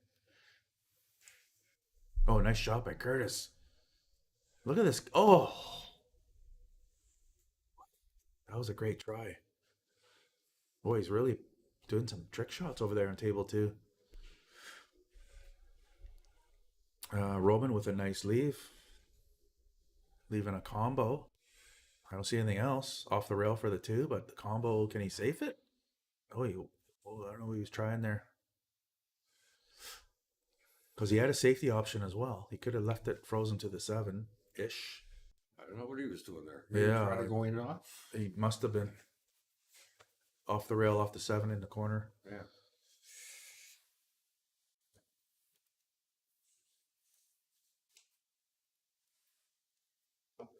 Oh, nice shot by Curtis. Look at this. Oh, that was a great try. Boy, he's really doing some trick shots over there on table 2. Roman with a nice leave. Leaving a combo. I don't see anything else off the rail for the 2, but the combo, can he safe it? I don't know what he was trying there. Because he had a safety option as well. He could have left it frozen to the 7-ish. I don't know what he was doing there. Maybe Yeah. trying to go in and off. He must have been off the rail, off the 7 in the corner. Yeah.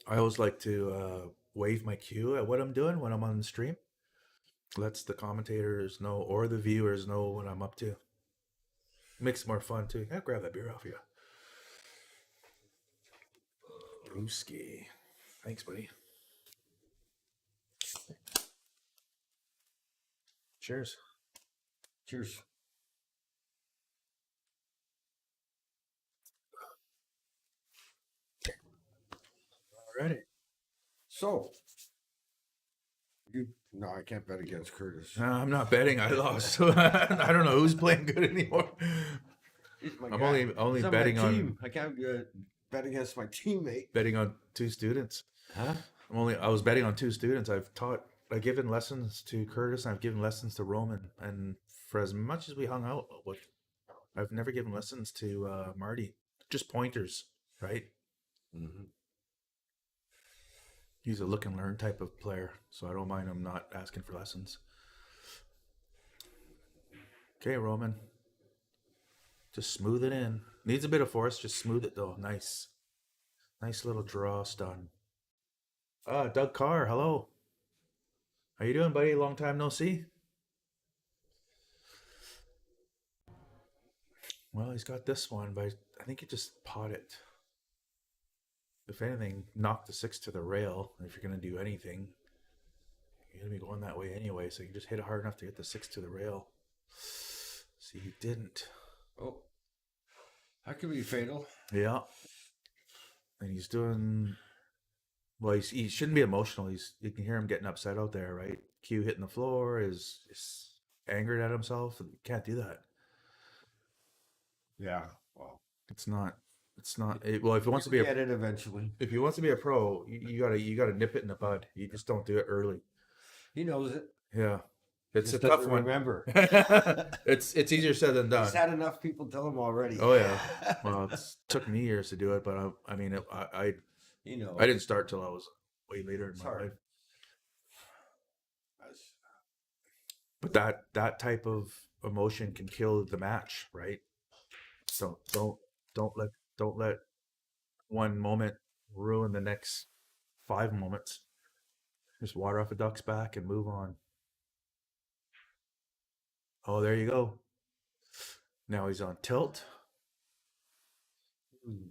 I always like to wave my cue at what I'm doing when I'm on the stream. Lets the commentators know or the viewers know what I'm up to. Makes it more fun too. Yeah, grab that beer off you. Brewski. Thanks, buddy. Cheers. Cheers. Alrighty. So, no, I can't bet against Curtis. I'm not betting. I lost. I don't know who's playing good anymore. He's my I'm guy. only He's on betting my on team. I can't bet against my teammate. betting on 2 students. Huh? I was betting on 2 students. I've given lessons to Curtis and I've given lessons to Roman. And for as much as we hung out with, I've never given lessons to Marty. Just pointers, right? Mm-hmm. He's a look and learn type of player, so I don't mind him not asking for lessons. Okay, Roman. Just smooth it in. Needs a bit of force, just smooth it though. Nice. Nice little draw stun. Doug Carr, hello. How you doing, buddy? Long time no see. Well, he's got this one, but I think he just pot it. If anything, knock the 6 to the rail. If you're going to do anything, you're going to be going that way anyway, so you just hit it hard enough to get the 6 to the rail. See, he didn't. Oh, that could be fatal. Yeah. And he's doing... Well, he shouldn't be emotional. You can hear him getting upset out there, right? Q hitting the floor, is angered at himself. You can't do that. Yeah. Well, It's not... well, if he wants to be get it eventually. if he wants to be a pro, you gotta nip it in the bud. You just don't do it early. He knows it. Yeah, it's Just a tough doesn't one. Remember, it's easier said than done. he's had enough people tell him already. Oh yeah. Well, it took me years to do it, but I You know, didn't start till I was way later in It's my hard. life. That's- But that type of emotion can kill the match, right? So don't let one moment ruin the next 5 moments. Just water off a duck's back and move on. Oh, there you go. Now he's on tilt. Hmm.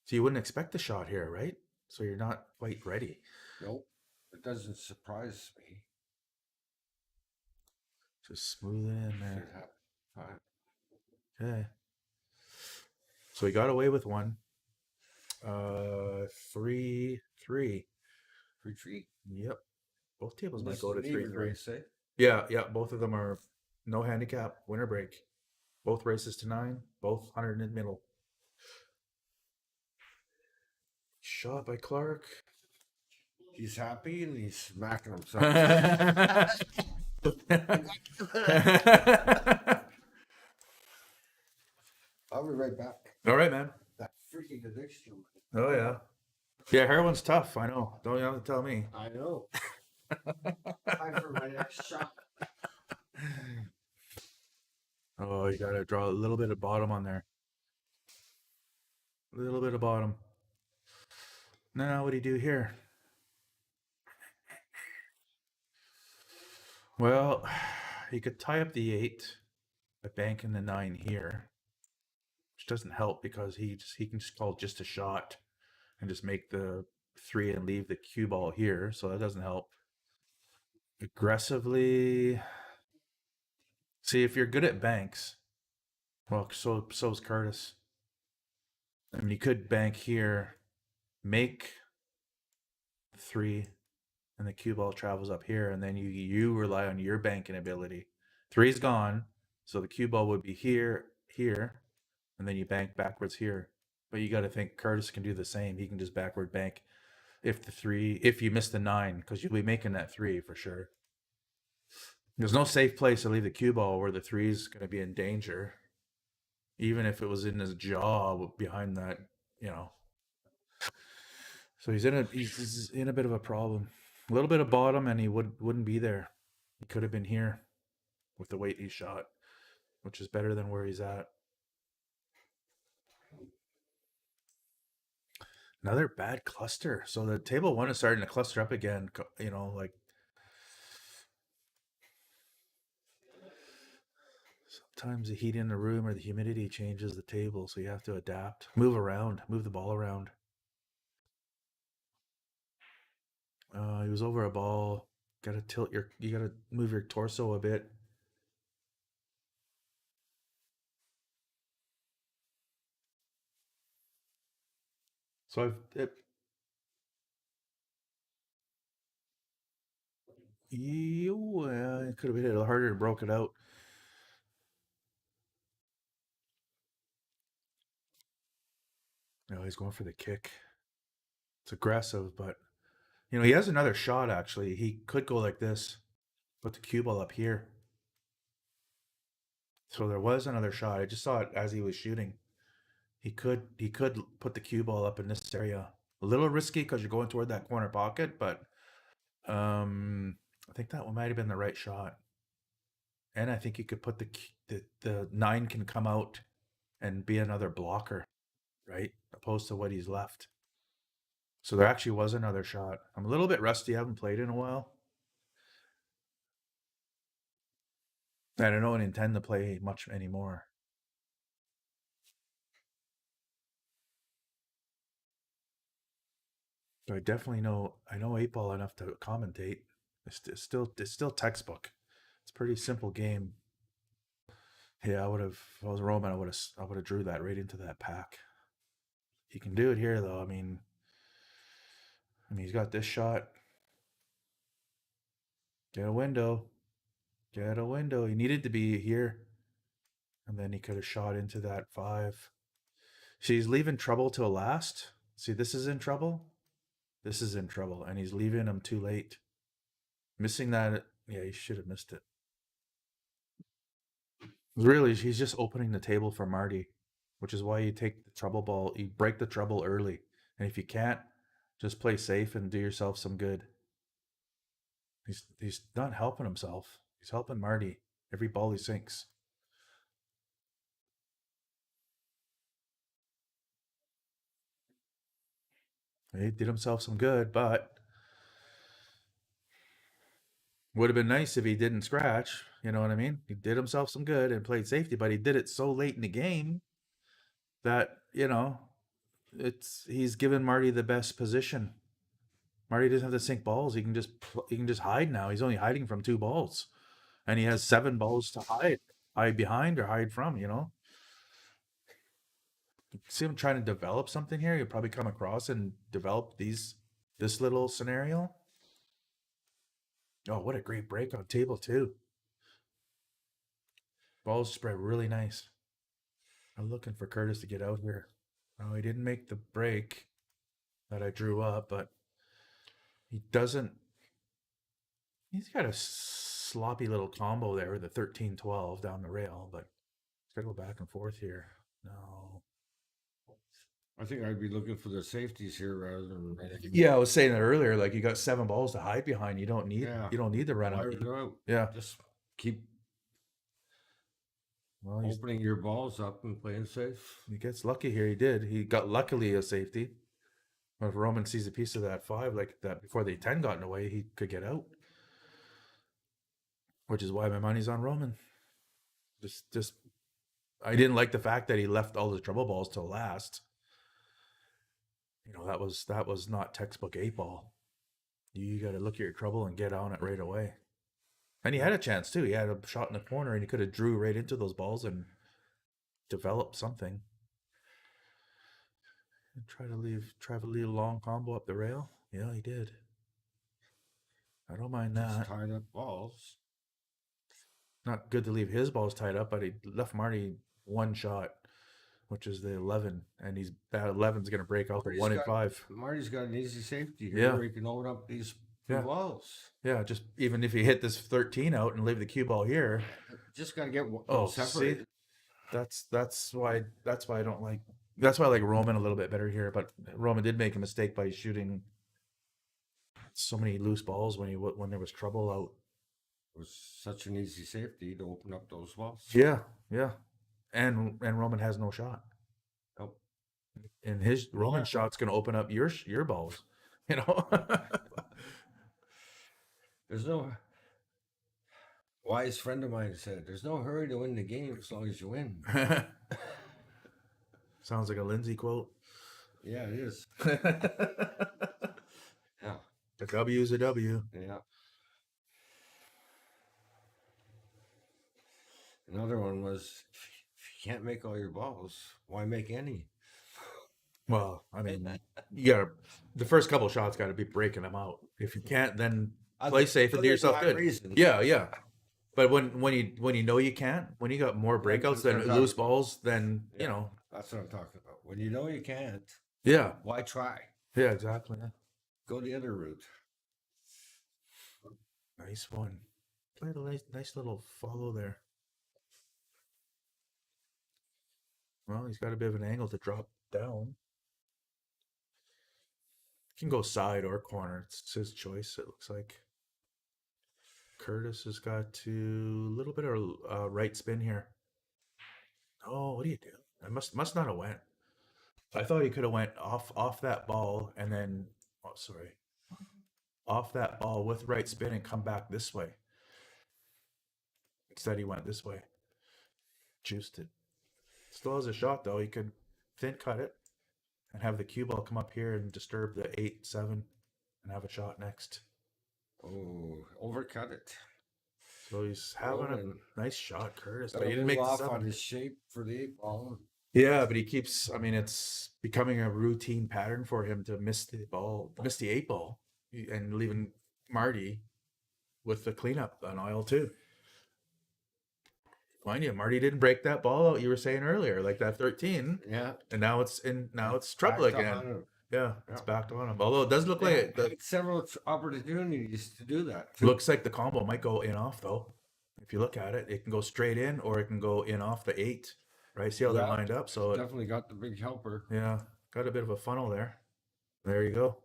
So you wouldn't expect the shot here, right? So you're not quite ready. Nope, it doesn't surprise me. Just smooth it in Should there. happen. Fine. Okay. So he got away with one. 3-3. Retreat. Yep. Both tables might This go to is an even 3-3. race, eh? Yeah. Both of them are no handicap, winner break. Both races to 9. Both 100 in the middle. Shot by Clark. He's happy and he's smacking himself. I'll be right back. All right, man. That freaking addiction. Oh yeah. Yeah, heroin's tough. I know. Don't you have to tell me. I know. Time for my next shot. Oh, you gotta draw a little bit of bottom on there. A little bit of bottom. Now, what do you do here? Well, you could tie up the 8 by banking the 9 here, which doesn't help because he can just call just a shot and just make the 3 and leave the cue ball here, so that doesn't help. Aggressively, see if you're good at banks. Well, so's Curtis. I mean, you could bank here, make 3, and the cue ball travels up here, and then you rely on your banking ability. 3's gone, so the cue ball would be here, and then you bank backwards here. But you got to think Curtis can do the same. He can just backward bank if you miss the 9, because you'll be making that 3 for sure. There's no safe place to leave the cue ball where the 3's going to be in danger, even if it was in his jaw behind that, So he's in a bit of a problem. A little bit of bottom, and he wouldn't be there. He could have been here with the weight he shot, which is better than where he's at. Another bad cluster. So the table 1 is starting to cluster up again. Sometimes the heat in the room or the humidity changes the table, so you have to adapt. Move the ball around. He was over a ball. You gotta move your torso a bit. So it could have hit it harder and broke it out. No, he's going for the kick. It's aggressive, but he has another shot actually. He could go like this, put the cue ball up here. So there was another shot. I just saw it as he was shooting. He could put the cue ball up in this area A little risky because you're going toward that corner pocket, but I think that one might have been the right shot. And I think you could put the 9 can come out and be another blocker, right? Opposed to what he's left. So there actually was another shot. I'm a little bit rusty. I haven't played in a while. And I don't intend to play much anymore. So I definitely know 8-ball enough to commentate. It's still textbook. It's a pretty simple game. Yeah, I would have. If I was Roman, I would have drew that right into that pack. He can do it here, though. I mean, he's got this shot. Get a window. Get a window. He needed to be here, and then he could have shot into that 5. See, he's leaving trouble till last. See, this is in trouble. This is in trouble, and he's leaving him too late. Missing that. Yeah, he should have missed it. Really, he's just opening the table for Marty, which is why you take the trouble ball. You break the trouble early, and if you can't, just play safe and do yourself some good. He's not helping himself. He's helping Marty. Every ball he sinks. He did himself some good, but would have been nice if he didn't scratch. You know what I mean? He did himself some good and played safety, but he did it so late in the game that, he's given Marty the best position. Marty doesn't have to sink balls. He can just hide now. He's only hiding from 2 balls, and he has 7 balls to hide behind or hide from. See him trying to develop something here. He'll probably come across and develop this little scenario. Oh, what a great break on table 2. Balls spread really nice. I'm looking for Curtis to get out here. Oh, he didn't make the break that I drew up, but he doesn't. He's got a sloppy little combo there with the 13-12 down the rail, but he's got to go back and forth here. No. I think I'd be looking for the safeties here rather than. Yeah, I was saying that earlier. Like, you got 7 balls to hide behind. You don't need. Yeah. You don't need to run out. Wire it out. Yeah. Just keep Well, opening your balls up and playing safe. he gets lucky here. He did. He got luckily a safety. But if Roman sees a piece of that 5 like that before the 10 got in the way, he could get out. Which is why my money's on Roman. Just I didn't like the fact that he left all his trouble balls till last. That was not textbook 8-ball. You got to look at your trouble and get on it right away. And he had a chance too. He had a shot in the corner, and he could have drew right into those balls and developed something. And try to leave a long combo up the rail. Yeah, he did. I don't mind that. Just tied up balls. Not good to leave his balls tied up, but he left Marty 1 shot, which is the 11, and that 11's going to break out the 1 and 5. Marty's got an easy safety here Yeah. where he can open up these balls. Yeah, just even if he hit this 13 out and leave the cue ball here. Just got to get See? separated. That's why I don't like. That's why I like Roman a little bit better here. But Roman did make a mistake by shooting so many loose balls when there was trouble out. It was such an easy safety to open up those balls. Yeah, and Roman has no shot. Nope. And his Roman shot's going to open up your balls. There's no. Wise friend of mine said, "There's no hurry to win the game as long as you win." Sounds like a Lindsay quote. Yeah, it is. Yeah. The W is a W. Yeah. Another one was, if you can't make all your balls, why make any? Well, I mean, you got the first couple shots got to be breaking them out. If you can't, then play safe and do yourself good. Reason. Yeah. But when you know you can't, when you got more breakouts than loose balls, then That's what I'm talking about. When you know you can't, yeah, why try? yeah, exactly. Go the other route. Nice one. Played a nice little follow there. Well, he's got a bit of an angle to drop down. Can go side or corner. It's his choice. It looks like Curtis has got to a little bit of right spin here. Oh, what do you do? I must not have went. I thought he could have went off that ball and then off that ball with right spin and come back this way. Instead, he went this way. Juiced it. Still has a shot though. He could thin cut it and have the cue ball come up here and disturb the 8-7 and have a shot next. Oh, overcut it. So he's having a nice shot, Curtis. But he didn't Move make the off 7. on his shape for the 8-ball. Yeah, but he keeps. I mean, it's becoming a routine pattern for him to miss the 8-ball, and leaving Marty with the cleanup on aisle 2. Mind you, Marty didn't break that ball out you were saying earlier, like that 13. Yeah. And now it's trouble Backed again. on him. Yeah, it's Yeah. backed on him. Although it does look like it Had several opportunities to do that. Too. looks like the combo might go in off though. If you look at it, it can go straight in or it can go in off the 8. Right? See how they're Yeah, lined up. So definitely got the big helper. yeah, got a bit of a funnel there. There you go.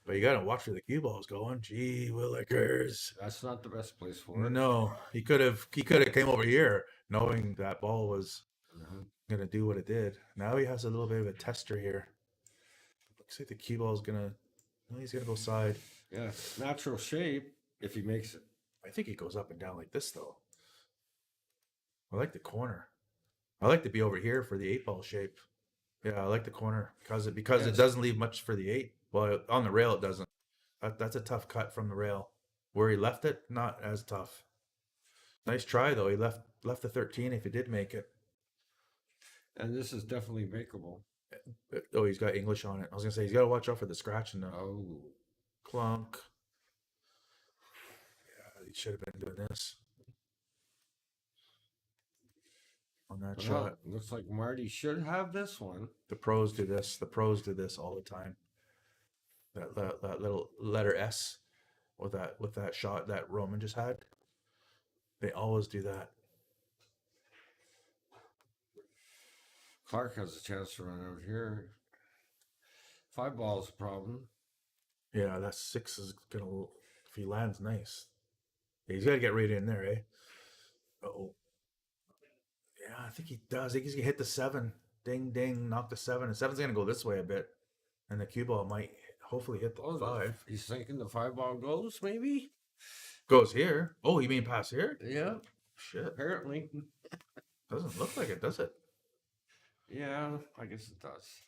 But you got to watch where the cue ball's going. Gee willikers. That's not the best place for it. No, he could have came over here knowing that ball was Mhm. gonna do what it did. Now he has a little bit of a tester here. Looks like the cue ball's gonna. No, he's gonna go side. Yeah, natural shape if he makes it. I think he goes up and down like this though. I like the corner. I like to be over here for the 8-ball shape. Yeah, I like the corner because it Yes. doesn't leave much for the 8. Well, on the rail it doesn't. That's a tough cut from the rail. Where he left it, not as tough. Nice try though. He left the 13 if he did make it. And this is definitely makeable. Oh, he's got English on it. I was gonna say he's got to watch out for the scratch and the Oh. clunk. Yeah, he should have been doing this on that Well, shot. looks like Marty should have this one. The pros do this. The pros do this all the time. That little letter S with that shot that Roman just had. They always do that. Clark has a chance to run out here. 5-ball's a problem. Yeah, that 6 is gonna. If he lands nice, yeah, he's got to get right in there, eh? Oh, yeah, I think he does. I think he's gonna hit the 7. Ding, ding, knock the 7. The 7's gonna go this way a bit, and the cue ball might hopefully hit the 5. He's thinking the 5-ball goes, maybe? Goes here. Oh, you mean pass here? Yeah, Shit, apparently. doesn't look like it, does it? Yeah, I guess it does.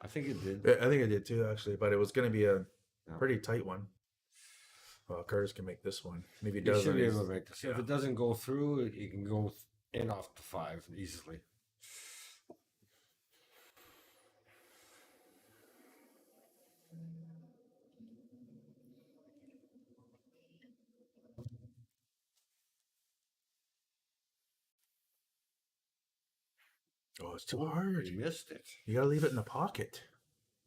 I think it did. I think it did too, actually, but it was gonna be a Yeah. pretty tight one. Well, Curtis can make this one. Maybe he He does. should and be he's- able to make this. If yeah. it doesn't go through, he can go in off the 5 easily. Oh, it's too hard. He missed it. You gotta leave it in the pocket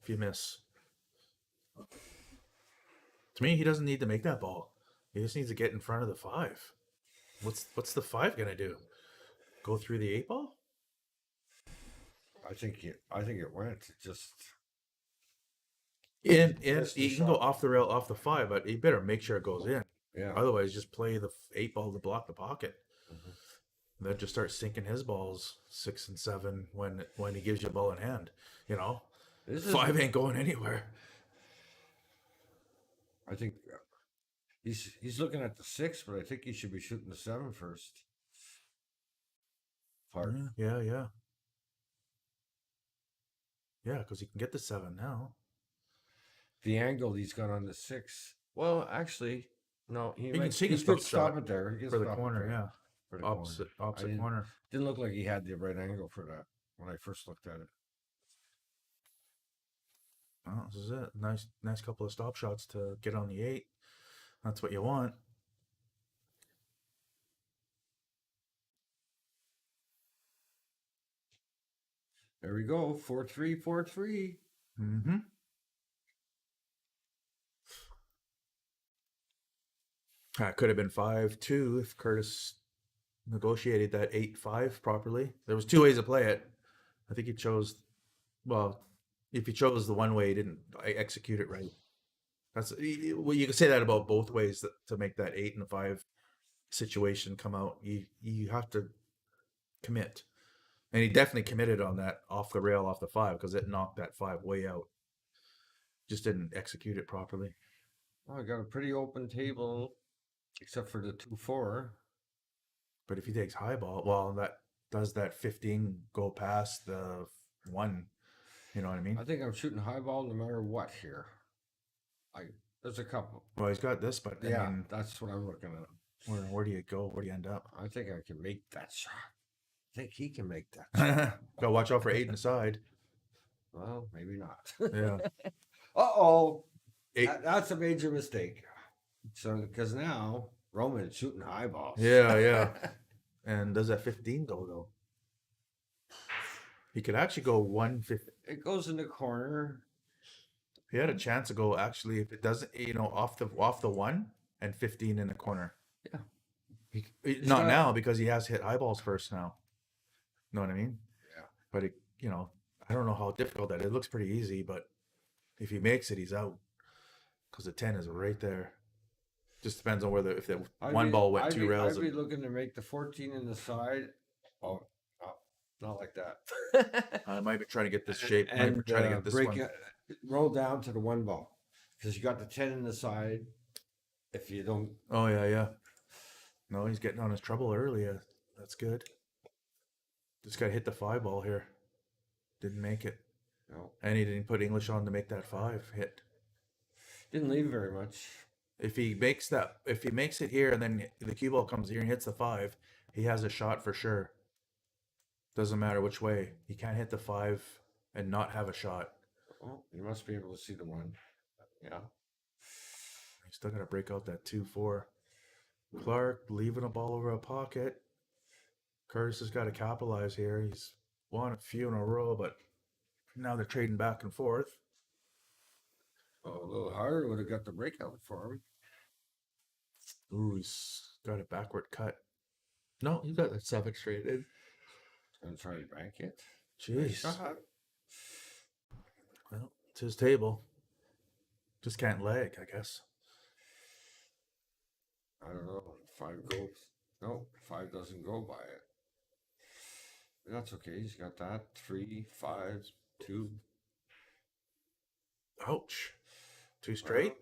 if you miss. To me, he doesn't need to make that ball. He just needs to get in front of the 5. What's the 5 gonna do? Go through the 8-ball? I think it went. It just And Missed the he can go shot. off the rail, off the 5, but he better make sure it goes in. yeah. Otherwise, just play the 8-ball to block the pocket. Mhm. And then just start sinking his balls 6 and 7 when he gives you a ball in hand. You know, This is 5 ain't going anywhere. I think he's looking at the 6, but I think he should be shooting the 7 first. Clark. Yeah. Yeah, because he can get the 7 now. The angle he's got on the 6. Well, actually, no. He can might, see he the could stop stop it there. He could For the stop it corner, there yeah. for the corner. Opposite I didn't- corner. Didn't look like he had the right angle for that when I first looked at it. Oh, this is it. Nice couple of stop shots to get on the 8. That's what you want. There we go. 4-3, 4-3. Mm-hmm. That could have been 5-2 if Curtis negotiated that 8-5 properly. There was 2 ways to play it. I think he chose, well, If he chose the one way, he didn't execute it right. That's well, you can say that about both ways to make that 8 and 5 situation come out. You have to commit, and he definitely committed on that off the rail off the 5 because it knocked that 5 way out. Just didn't execute it properly. Oh, I got a pretty open table, except for the 2-4. But if he takes high ball, well, that does that 15 go past the 1. You know what I mean? I think I'm shooting high ball no matter what here. There's a couple. Well, he's got this, but Yeah, I mean, that's what I'm looking at. where do you go? Where do you end up? I think I can make that shot. I think he can make that shot. Gotta watch out for 8 inside. Well, maybe not. Yeah. Uh-oh. Eight. That's a major mistake. So, because now Roman's shooting high balls. Yeah. And does that 15 go though? He could actually go 150. It goes in the corner. He had a chance to go actually if it doesn't, off the 1 and 15 in the corner. Yeah. Not now because he has hit eyeballs first now. Know what I mean? Yeah. But I don't know how difficult that is. It looks pretty easy, but if he makes it, he's out because the 10 is right there. Just depends on whether if the ball went 2 rails. I'd be looking to make the 14 in the side. Oh, not like that. I might be trying to get this shape. I might be trying to get this break one. it, roll down to the 1 ball because you got the 10 in the side. If you don't, Oh yeah. No, he's getting on his trouble early. That's good. Just got to hit the 5 ball here. Didn't make it. no, And he didn't put English on to make that 5 hit. didn't leave very much. If he makes it here and then the cue ball comes here and hits the 5, he has a shot for sure. Doesn't matter which way. He can't hit the 5 and not have a shot. Oh, you must be able to see the 1. Yeah. He's still got to break out that 2-4. Clark leaving a ball over a pocket. Curtis has got to capitalize here. He's won a few in a row, but now they're trading back and forth. Oh, a little harder would have got the breakout for him. Ooh, he's got a backward cut. No, he's got that 7 straight in. Gonna try to bank it. Jeez. Shot. Well, it's his table. Just can't lag, I guess. I don't know. 5 goes. No, 5 doesn't go by it. But that's okay. He's got that. 3, 5, 2. Ouch. 2 straight?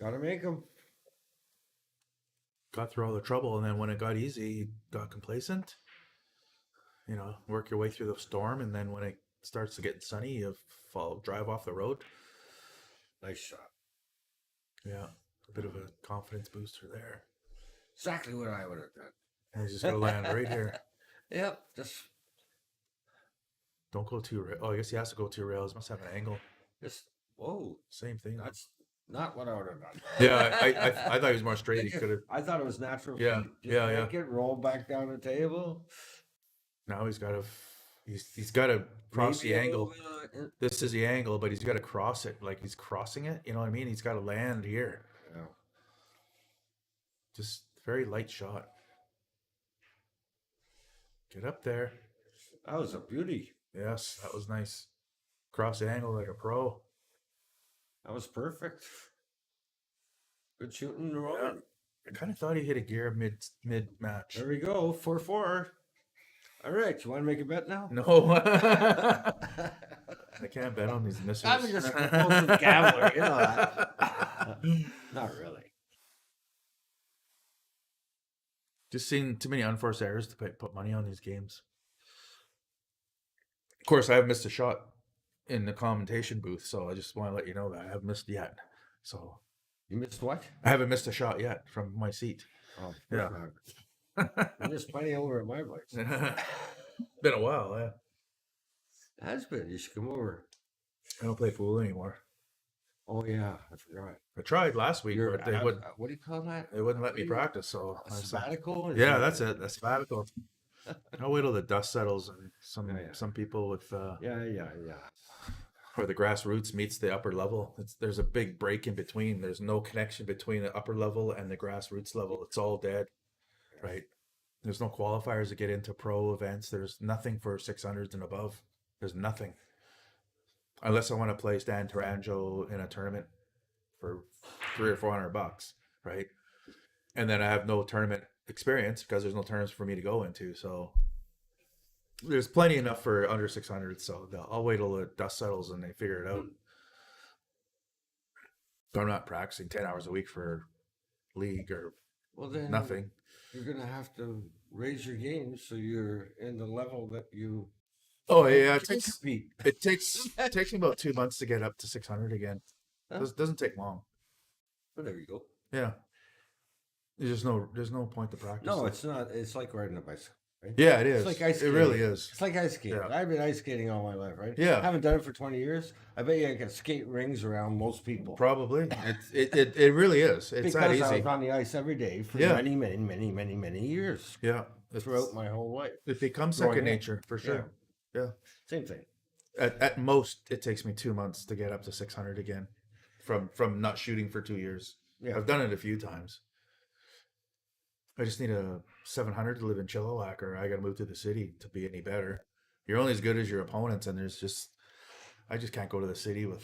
Gotta make him. Got through all the trouble, and then when it got easy, he got complacent. Work your way through the storm, and then when it starts to get sunny, you drive off the road. Nice shot. Yeah, a bit of a confidence booster there. Exactly what I would have done. And he's just gonna land right here. Yep. Just Don't go 2 Oh, I guess he has to go 2 rails. Must have an angle. whoa. Same thing. That's not what I would have done. Yeah, I thought he was more straight. He could have. I thought it was natural. Yeah, yeah. Make it roll back down the table. Now he's got to. He's got to cross Maybe the a angle. little bit This is the angle, but he's got to cross it. Like he's crossing it. You know what I mean? He's got to land here. yeah. Just very light shot. Get up there. That was a beauty. Yes, that was nice. Cross the angle like a pro. That was perfect. Good shooting, Roman. I kind of thought he hit a gear mid match. There we go. 4-4. All right. You want to make a bet now? No, I can't bet on these misses. I'm just a compulsive gambler. You know that. Not really. Just seen too many unforced errors to put money on these games. Of course, I haven't missed a shot in the commentation booth, so I just want to let you know that I haven't missed yet. So You missed what? I haven't missed a shot yet from my seat. Oh, Yeah. There's plenty over at my place. Been a while, yeah. That's good. You should come over. I don't play pool anymore. Oh yeah, I forgot. I tried last week, but they wouldn't. What do you call that? They wouldn't let me practice. So A I said, sabbatical? Is yeah, that- that's it. That's sabbatical. I'll wait till the dust settles and Yeah. some people with Yeah. where the grassroots meets the upper level. There's a big break in between. There's no connection between the upper level and the grassroots level. It's all dead, right? There's no qualifiers to get into pro events. There's nothing for 600s and above. There's nothing. Unless I want to play Stan Tarangelo in a tournament for $300 or $400, right? And then I have no tournament experience because there's no tournaments for me to go into. So there's plenty enough for under 600. So I'll wait till the dust settles and they figure it out. But I'm not practicing 10 hours a week for league or Well, then nothing. you're gonna have to raise your game so you're in the level that you. Oh yeah, can compete. it takes me about 2 months to get up to 600 again. Huh? Doesn't take long. Well, there you go. Yeah, there's no point to practice. No, it's not. It's like riding a bicycle. Right? Yeah, it is. It's like ice It skating. really is. It's like ice skating. Yeah. I've been ice skating all my life, right? Yeah. I haven't done it for 20 years. I bet you I can skate rings around most people. Probably. It really is. It's Because that I easy. was on the ice every day for Yeah. many years Yeah. throughout my whole life. It becomes growing second up. nature for sure. Yeah. Same thing. At most, it takes me 2 months to get up to 600 again, from not shooting for 2 years. Yeah. I've done it a few times. I just need a 700 to live in Chilliwack, or I got to move to the city to be any better. You're only as good as your opponents, and I just can't go to the city with,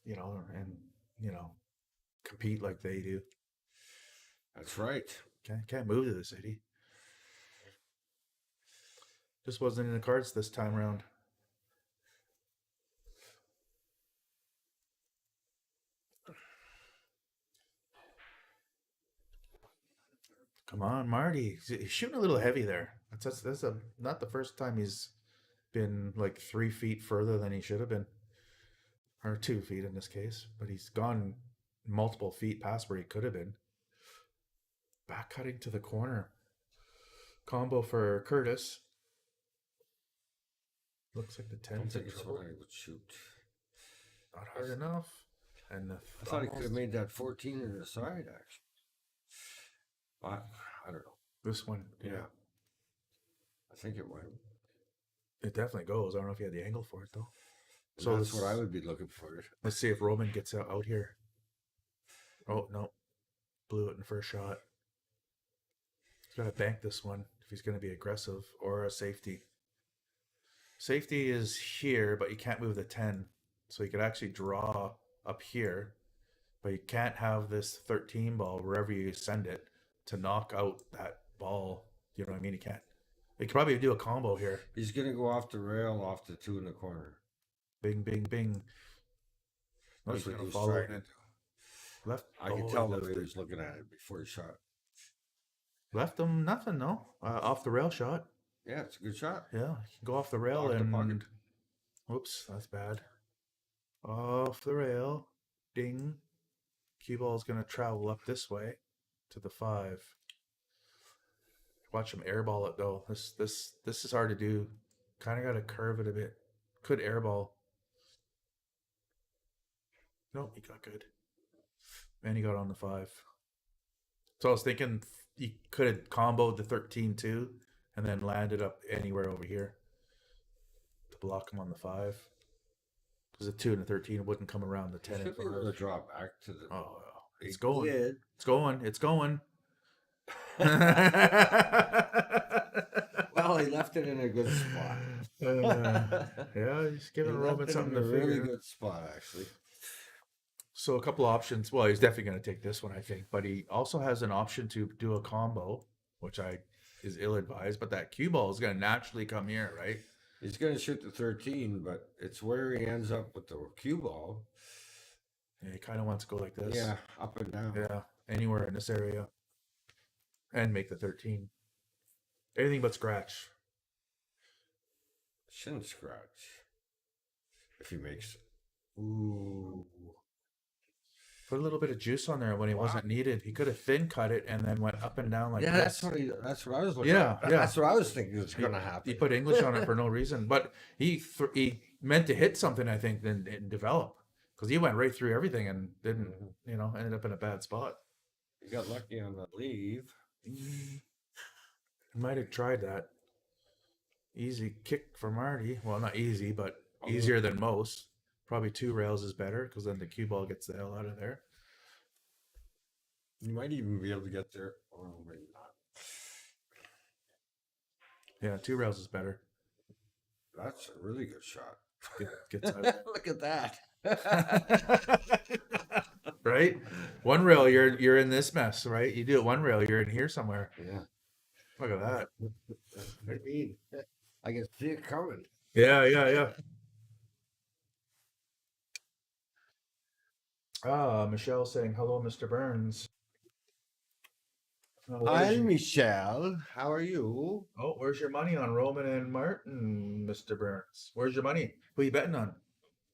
and compete like they do. That's right. Can't move to the city. Just wasn't in the cards this time around. Come on, Marty. He's shooting a little heavy there. That's not the first time he's been like 3 feet further than he should have been. Or 2 feet in this case. But he's gone multiple feet past where he could have been. Back cutting to the corner. Combo for Curtis. Looks like the I don't 10's in think it's trouble. what I would shoot. Not hard enough. And I thought he could have made that 14 in the side, actually. I don't know. this one. Yeah. I think it went. It definitely goes. I don't know if he had the angle for it though. So that's what I would be looking for. Let's see if Roman gets out here. Oh no, blew it in the first shot. He's got to bank this one if he's going to be aggressive, or a safety. Safety is here, but you can't move the 10, so you could actually draw up here, but you can't have this 13 ball wherever you send it to knock out that ball. You know what I mean? You can't. You could probably do a combo here. He's going to go off the rail, off the 2 in the corner. Bing, bing, bing. No, That's he's what gonna he was follow trying it. to do. Left. I could oh, tell the left way he it. was looking at it before he shot. Left him nothing, no. Off the rail shot. Yeah, it's a good shot. Yeah, you can go off the rail Block the and. pocket. Whoops, that's bad. Off the rail. Ding. Cue ball's going to travel up this way to the 5. Watch him airball it though. This is hard to do. Kind of got to curve it a bit. Could airball. Nope, he got good. And he got on the 5. So I was thinking he could have comboed the 13 too, and then landed up anywhere over here to block him on the 5. Because the 2 and the 13 wouldn't come around the 10 and Should be able to 5. draw back to the. Oh, it's He going. did. It's going. It's going. Well, he left it in a good spot. Yeah, he's giving He Roman left it something in to a figure. really good spot, actually. So a couple options. Well, he's definitely going to take this one, I think. But he also has an option to do a combo, which is ill-advised. But that cue ball is going to naturally come here, right? He's going to shoot the 13, but it's where he ends up with the cue ball. Yeah, he kind of wants to go like this. Yeah, up and down. Yeah, anywhere in this area. And make the 13. Anything but scratch. Shouldn't scratch. If he makes it. Ooh. Put a little bit of juice on there when he wasn't needed. He could have thin cut it and then went up and down like Yeah, this. that's what I was looking Yeah, at. yeah. That's what I was thinking was going to happen. He put English on it for no reason, but he meant to hit something, I think, then develop, because he went right through everything and didn't, ended up in a bad spot. He got lucky on the leave. He might have tried that. Easy kick for Marty. Well, not easy, but easier than most. Probably 2 rails is better, because then the cue ball gets the hell out of there. You might even be able to get there. Oh, maybe not. Yeah, 2 rails is better. That's a really good shot. Gets out. Look at that. Right? One rail, you're in this mess, right? You do it one rail, you're in here somewhere. Yeah. Look at that. That's what I mean. I can see it coming. Yeah, yeah, yeah. Michelle saying hello, Mr. Burns. Oh, Hi, where's, Michelle. How are you? where's your money on Roman and Martin, Mr. Burns? Where's your money? Who you betting on?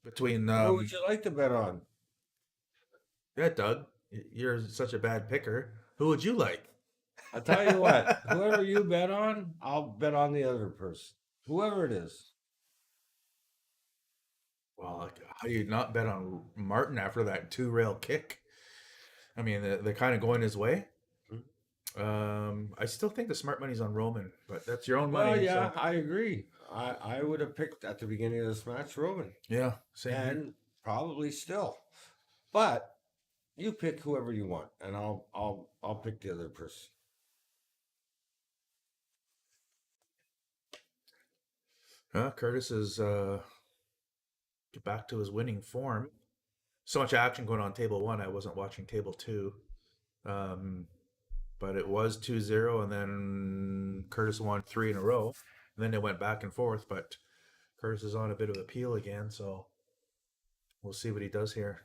Between What would you like to bet on? yeah, Doug, you're such a bad picker. Who would you like? I'll tell you what. Whoever you bet on, I'll bet on the other person. Whoever it is. Well, like, how do you not bet on Martin after that 2 rail kick? I mean, they're kind of going his way. I still think the smart money's on Roman, but that's your own money. Well, yeah, so- I agree. I would have picked at the beginning of this match Roman, yeah, same here. and probably still. But you pick whoever you want, and I'll pick the other person. Curtis is get back to his winning form. So much action going on table 1. I wasn't watching table 2. But it was 2-0, and then Curtis won 3 in a row. And then they went back and forth, but Curtis is on a bit of appeal again, so we'll see what he does here.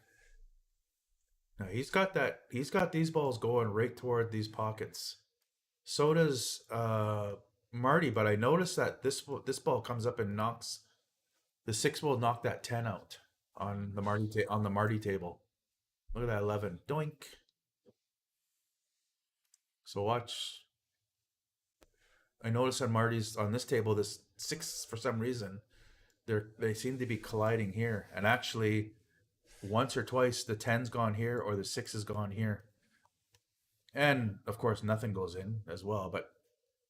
Now he's got these balls going right toward these pockets. So does Marty, but I noticed that this ball comes up and knocks the 6 will knock that 10 out on the Marty table. Look at that 11. Doink. So watch. I noticed on this table, this 6 for some reason, they seem to be colliding here, and actually, once or twice the 10's gone here or the 6 has gone here, and of course nothing goes in as well. But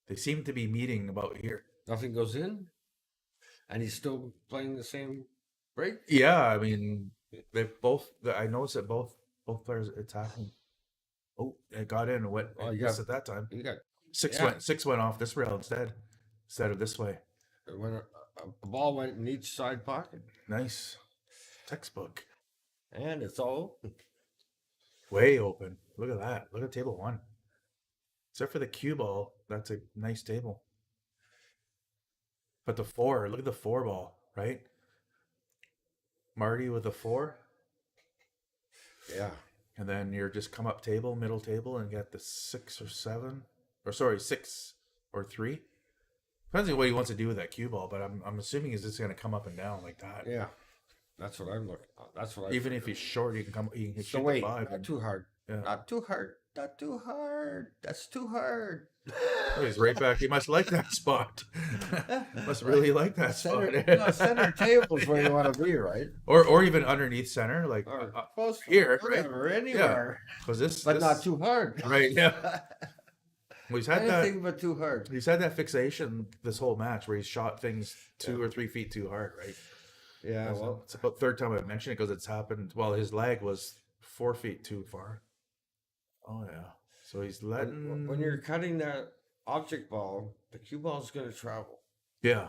they seem to be meeting about here. Nothing goes in, and he's still playing the same break. Yeah, I mean they both. I noticed that both players attacking. Oh, it got in and went. Well, you missed got- at that time. You got 6 yeah. went off this rail instead of this way. when a ball went in each side pocket, Nice. Textbook. and it's all open. Way open. Look at that. Look at table 1. Except for the cue ball, that's a nice table. But the 4, look at the 4 ball, right? Marty with the 4, Yeah. and then you're just come up table, middle table, and get the 6 or 7, or sorry, 6 or 3. Depends on what he wants to do with that cue ball, but I'm assuming he's just going to come up and down like that. Yeah. That's what I'm looking at. That's what I Even if he's short, he can So shoot wait, the 5. not and- too hard. Yeah. Not too hard. Not too hard. That's too hard. Oh, he's right back. He must like that spot. Must really like that spot. Center table's where you want to be, right? or even underneath center, like Or close here, wherever, anywhere. because this, But this- not too hard. right. Yeah, well, he's had that. Anything but too hard. He's had that fixation this whole match where he's shot things 2 or 3 feet too hard, right? Yeah, So well, it's about third time I've mentioned it because it's happened. Well, his leg was 4 feet too far. Oh yeah, so he's letting. when you're cutting that object ball, the cue ball is going to travel. Yeah.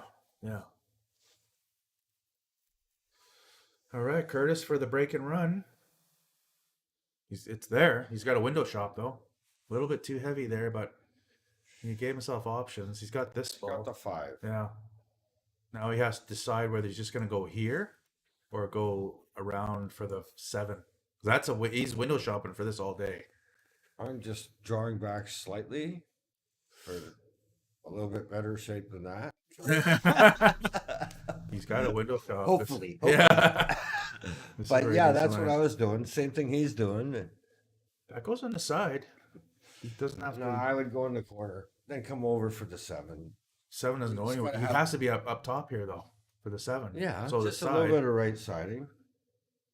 All right, Curtis for the break and run. It's there. He's got a window shop though. A little bit too heavy there, but he gave himself options. He's got this ball. Got the 5. Yeah. Now he has to decide whether he's just going to go here or go around for the 7. He's window shopping for this all day. I'm just drawing back slightly for a little bit better shape than that. He's got a window shop. Hopefully. Yeah. This is But where he yeah, needs to that's what learn. I was doing. Same thing he's doing. That goes on the side. He doesn't have No, to. I would go in the corner, then come over for the 7. 7 doesn't go He's anywhere. gotta He have- has to be up top here though for the 7. Yeah, So just the a side. little bit of right siding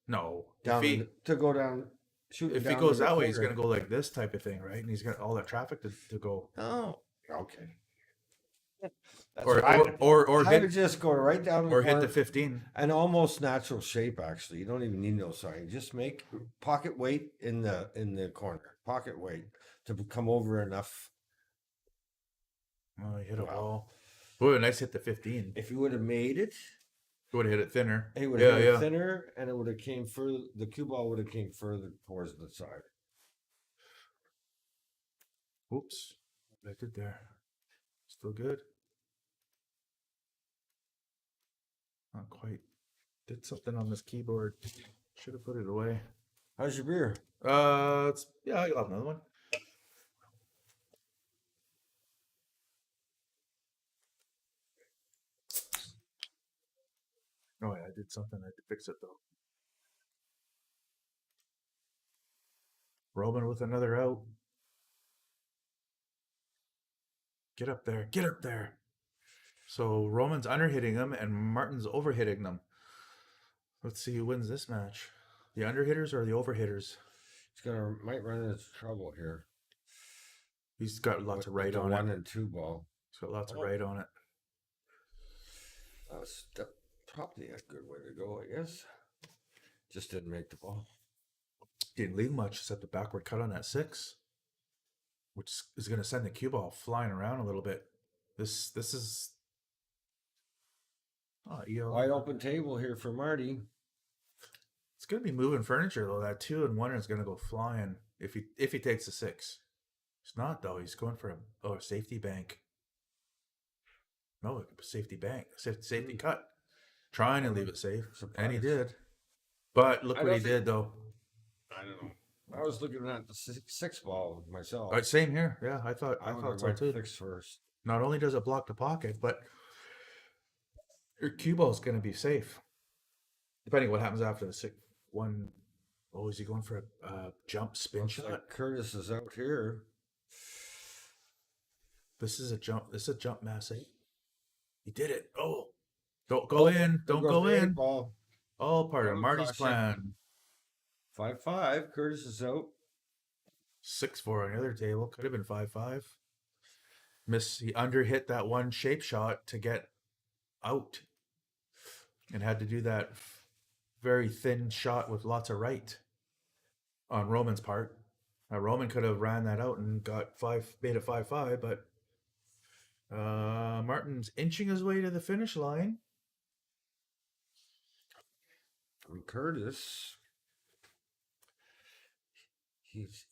No. down If he, to go down. Shoot if he down goes to the that way, he's corner. going to go like this type of thing, right? And he's got all that traffic to go. Oh, okay. That's Or what I would, or I would hit just go right down the or hit corner. the 15. An almost natural shape, actually. You don't even need no siding. Just make pocket weight in the corner. Pocket weight to come over enough. Oh, he hit a Wow. wall. Oh, a nice hit to 15. If he would have made it, Would have hit it thinner. he would Yeah, have hit it yeah. thinner, and it would have came further. The cue ball would have came further towards the side. Oops. What I did there. Still good. Not quite. Did something on this keyboard. Should have put it away. How's your beer? Yeah, I'll have another one. Oh yeah, I did something. I had to fix it though. Roman with another out. Get up there. Get up there. So Roman's underhitting him and Martin's overhitting them. Let's see who wins this match. The underhitters or the overhitters? Might run into trouble here. He's got lots of right the on 1 it. and 2 ball. He's got lots of right on it. That probably a good way to go, I guess. Just didn't make the ball. Didn't leave much except the backward cut on that 6, which is going to send the cue ball flying around a little bit. This is Wide open table here for Marty. It's going to be moving furniture though. That 2 and 1 is going to go flying if he takes the 6. It's not though. He's going for a safety bank. No, safety bank, safety cut. Trying to leave it safe, and he did. But look what he did though. I don't know. I was looking at the 6 ball myself. Same here. Yeah, I thought so too. 6 first. Not only does it block the pocket, but your cue ball is going to be safe. Depending what happens after the 6-1. Oh, is he going for a jump spin shot? Like Curtis is out here. This is a jump. This is a jump mass 8. He did it. Oh, don't go in. Don't go in. Ball. All part of Marty's plan. 5-5. Curtis is out. 6-4 on the other table. Could have been 5-5. He underhit that one shape shot to get out, and had to do that very thin shot with lots of right on Roman's part. Roman could have ran that out and made it 5-5, but Martin's inching his way to the finish line. And Curtis, he's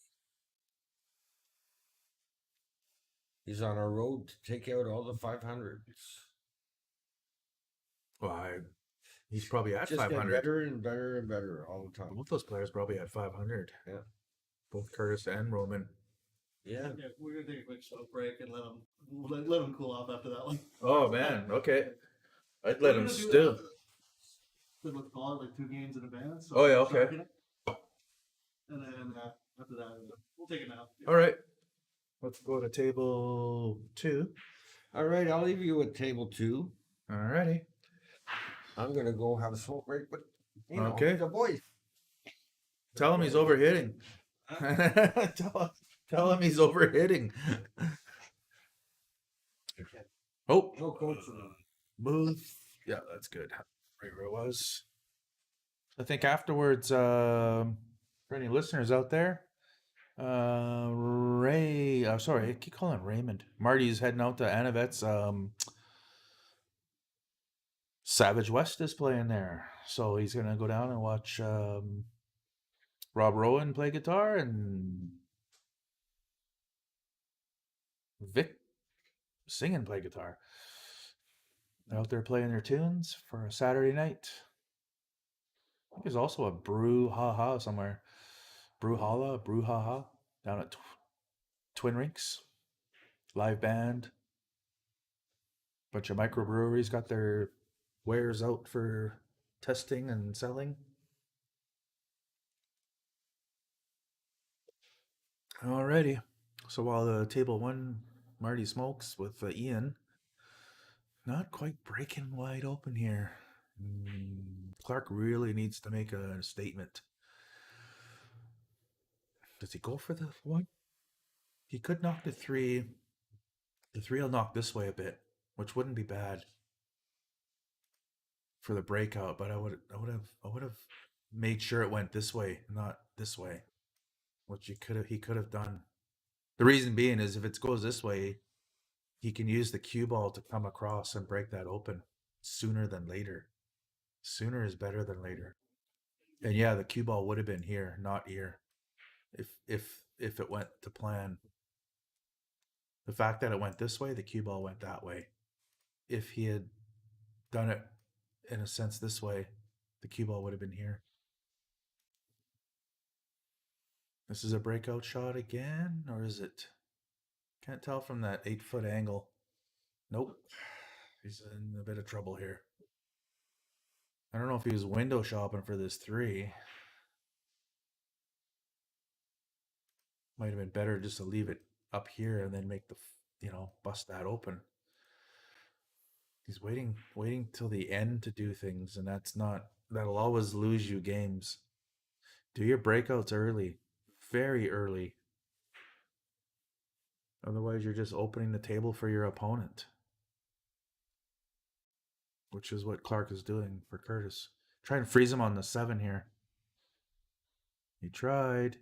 on a road to take out all the 500s. Well, he's probably at Just 500. get better and better and better all the time. Both those players probably at 500. Yeah. Both Curtis and Roman. Yeah. We're gonna take a quick smoke break and let him cool off after that one. Oh man, okay. I'd let him stew. Let's call it like 2 games in advance. So Oh yeah, okay. And then after that, we'll take it now. All right. Let's go to table 2. All right, I'll leave you with table 2. Alrighty. I'm gonna go have a smoke break, but Okay. the boys. Tell him he's overhitting. Tell him he's overhitting. Oh, No coach. move. Yeah, that's good. Right where it was. I think afterwards, for any listeners out there, sorry, I keep calling him Raymond. Marty's heading out to Anavet's. Savage West is playing there, so he's gonna go down and watch Rob Rowan play guitar and Vic sing and play guitar. They're out there playing their tunes for a Saturday night. I think there's also a brouhaha somewhere. Brouhaha down at Twin Rinks. Live band. Bunch of microbreweries got their wares out for testing and selling. Alrighty. So while the table 1 Marty smokes with Ian, not quite breaking wide open here. Clark really needs to make a statement. Does he go for the 1? He could knock the 3. The 3 will knock this way a bit, which wouldn't be bad for the breakout, but I would have made sure it went this way, not this way, which he could have done. The reason being is if it goes this way, he can use the cue ball to come across and break that open sooner than later. Sooner is better than later. And yeah, the cue ball would have been here, not here, if it went to plan. The fact that it went this way, the cue ball went that way. If he had done it in a sense this way, the cue ball would have been here. This is a breakout shot again, or is it? Can't tell from that 8-foot angle. Nope. He's in a bit of trouble here. I don't know if he was window shopping for this 3. Might have been better just to leave it up here and then make the, bust that open. He's waiting till the end to do things, and that'll always lose you games. Do your breakouts early, very early. Otherwise, you're just opening the table for your opponent, which is what Clark is doing for Curtis. Try and freeze him on the 7 here. He tried,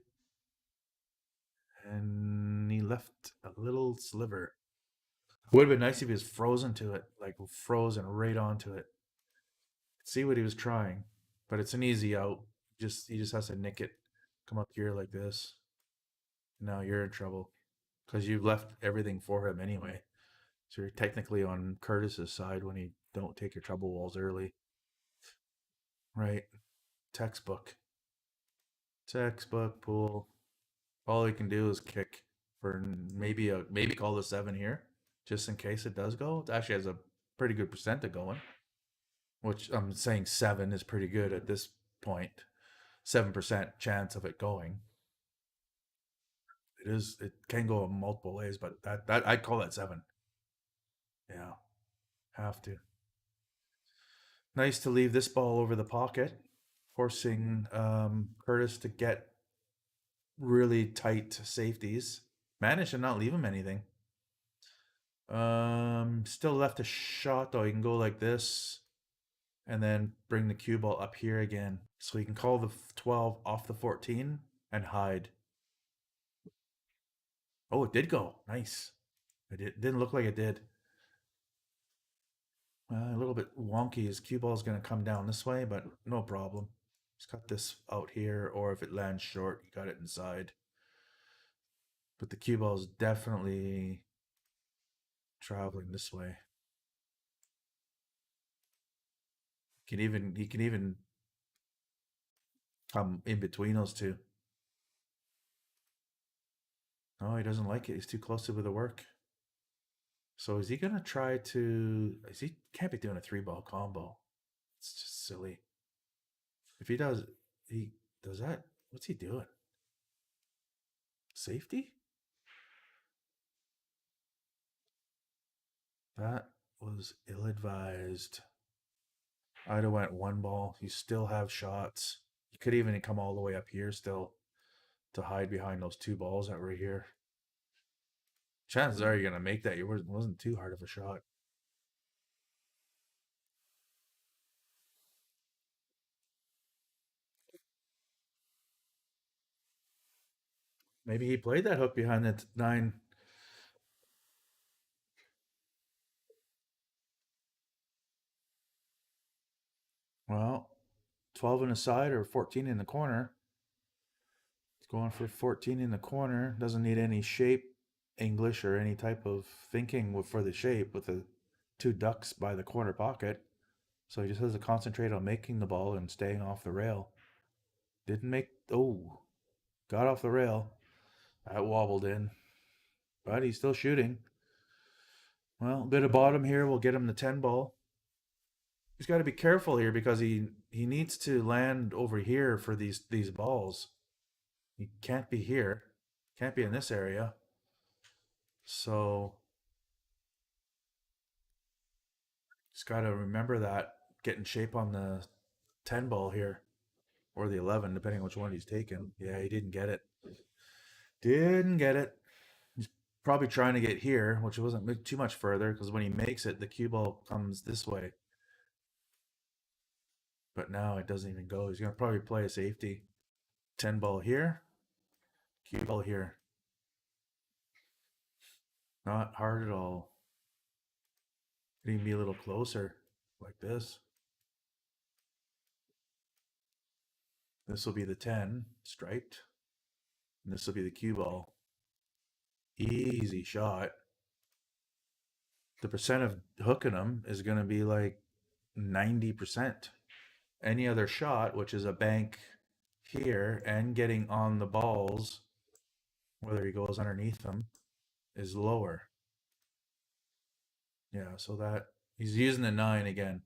and he left a little sliver. Would have been nice if he was frozen to it, like frozen right onto it. See what he was trying, but it's an easy out. He just has to nick it, come up here like this. Now you're in trouble because you left everything for him anyway. So you're technically on Curtis's side when you don't take your trouble walls early. Right. Textbook pool. All he can do is kick for maybe call the 7 here, just in case it does go. It actually has a pretty good percent of going, which I'm saying 7 is pretty good at this point. 7% chance of it going. It can go multiple ways, but that I'd call that 7. Yeah, have to. Nice to leave this ball over the pocket, forcing Curtis to get really tight safeties. Managed to not leave him anything. Still left a shot though. You can go like this and then bring the cue ball up here again. So you can call the 12 off the 14 and hide. Oh, it did go. Nice. It didn't look like it did. A little bit wonky. His cue ball is going to come down this way, but no problem. Just cut this out here, or if it lands short, you got it inside. But the cue ball is definitely traveling this way. He can even come in between those two. No, he doesn't like it. He's too close to the work. So is he gonna try to? Can't be doing a 3-ball combo. It's just silly. If he does that. What's he doing? Safety? That was ill-advised. I'd have went 1 ball. You still have shots. You could even come all the way up here still to hide behind those 2 balls that were here. Chances are you're going to make that. It wasn't too hard of a shot. Maybe he played that hook behind the 9. Well, 12 in the side or 14 in the corner. It's going for 14 in the corner. Doesn't need any shape English or any type of thinking for the shape with the 2 ducks by the corner pocket. So he just has to concentrate on making the ball and staying off the rail. Got off the rail. That wobbled in. But he's still shooting. Well, a bit of bottom here will get him the 10 ball. He's got to be careful here because he needs to land over here for these balls. He can't be here. Can't be in this area. So just got to remember that. Get in shape on the 10 ball here. Or the 11, depending on which one he's taking. Yeah, he didn't get it. Didn't get it. He's probably trying to get here, which wasn't too much further, because when he makes it, the cue ball comes this way. But now it doesn't even go. He's going to probably play a safety. 10 ball here. Cue ball here. Not hard at all. Could even be a little closer, like this. This will be the 10 striped. And this will be the cue ball. Easy shot. The percent of hooking them is going to be like 90%. Any other shot, which is a bank here and getting on the balls, whether he goes underneath them, is lower. Yeah, so that he's using the 9 again.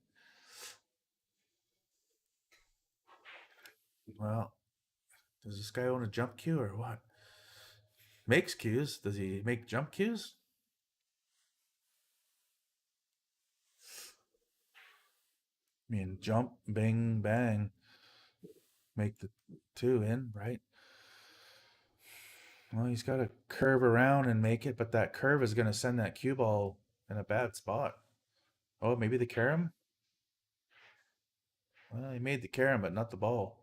Well, does this guy own a jump cue or what? Makes cues. Does he make jump cues? I mean, jump, bing, bang. Make the 2 in, right? Well, he's got to curve around and make it, but that curve is going to send that cue ball in a bad spot. Oh, maybe the carom? Well, he made the carom, but not the ball.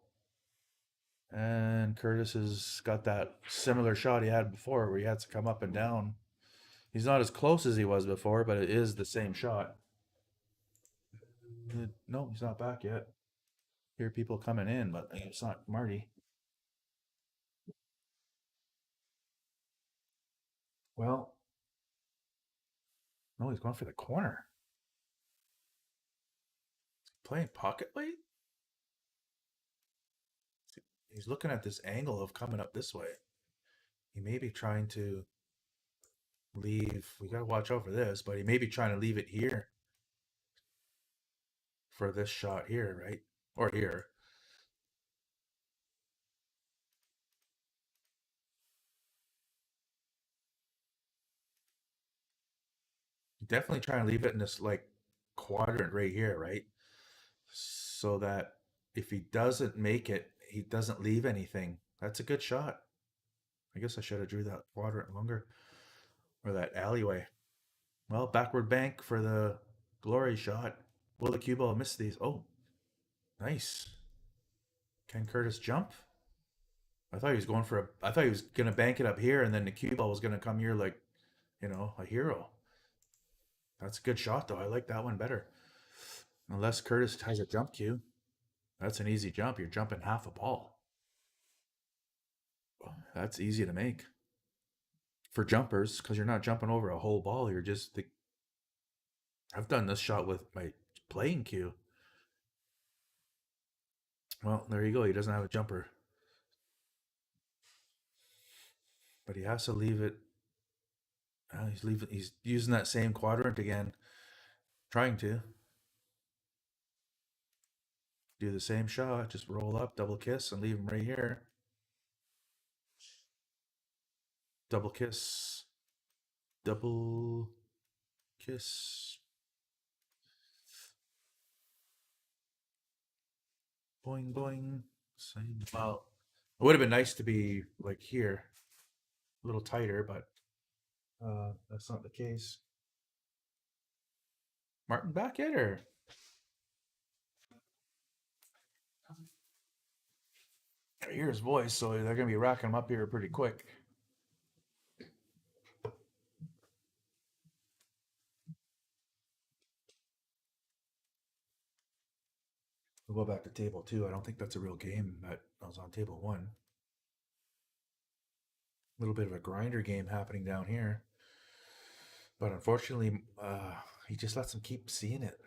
And Curtis has got that similar shot he had before where he had to come up and down. He's not as close as he was before, but it is the same shot. No, he's not back yet. Hear people coming in, but it's not Marty. Well, no, he's going for the corner. Playing pocket late? He's looking at this angle of coming up this way. He may be trying to leave. We got to watch out for this, but he may be trying to leave it here for this shot here, right? Or here. Definitely trying to leave it in this like quadrant right here, right? So that if he doesn't make it, he doesn't leave anything. That's a good shot. I guess I should have drew that quadrant longer. Or that alleyway. Well, backward bank for the glory shot. Will the cue ball miss these? Oh, nice. Can Curtis jump? I thought he was going for a. I thought he was gonna bank it up here, and then the cue ball was gonna come here like, a hero. That's a good shot though. I like that one better. Unless Curtis has a jump cue, that's an easy jump. You're jumping half a ball. That's easy to make for jumpers because you're not jumping over a whole ball. You're just. I've done this shot with my playing cue. Well, there you go. He doesn't have a jumper. But he has to leave it. He's using that same quadrant again. Trying to do the same shot. Just roll up, double kiss, and leave him right here. Double kiss. Double kiss. Boing boing. Same. Well, it would have been nice to be like here, a little tighter, but that's not the case. Martin back yet, or I hear his voice, so they're gonna be racking him up here pretty quick. We'll go back to table 2. I don't think that's a real game that was on table 1. A little bit of a grinder game happening down here. But unfortunately, he just lets him keep seeing it.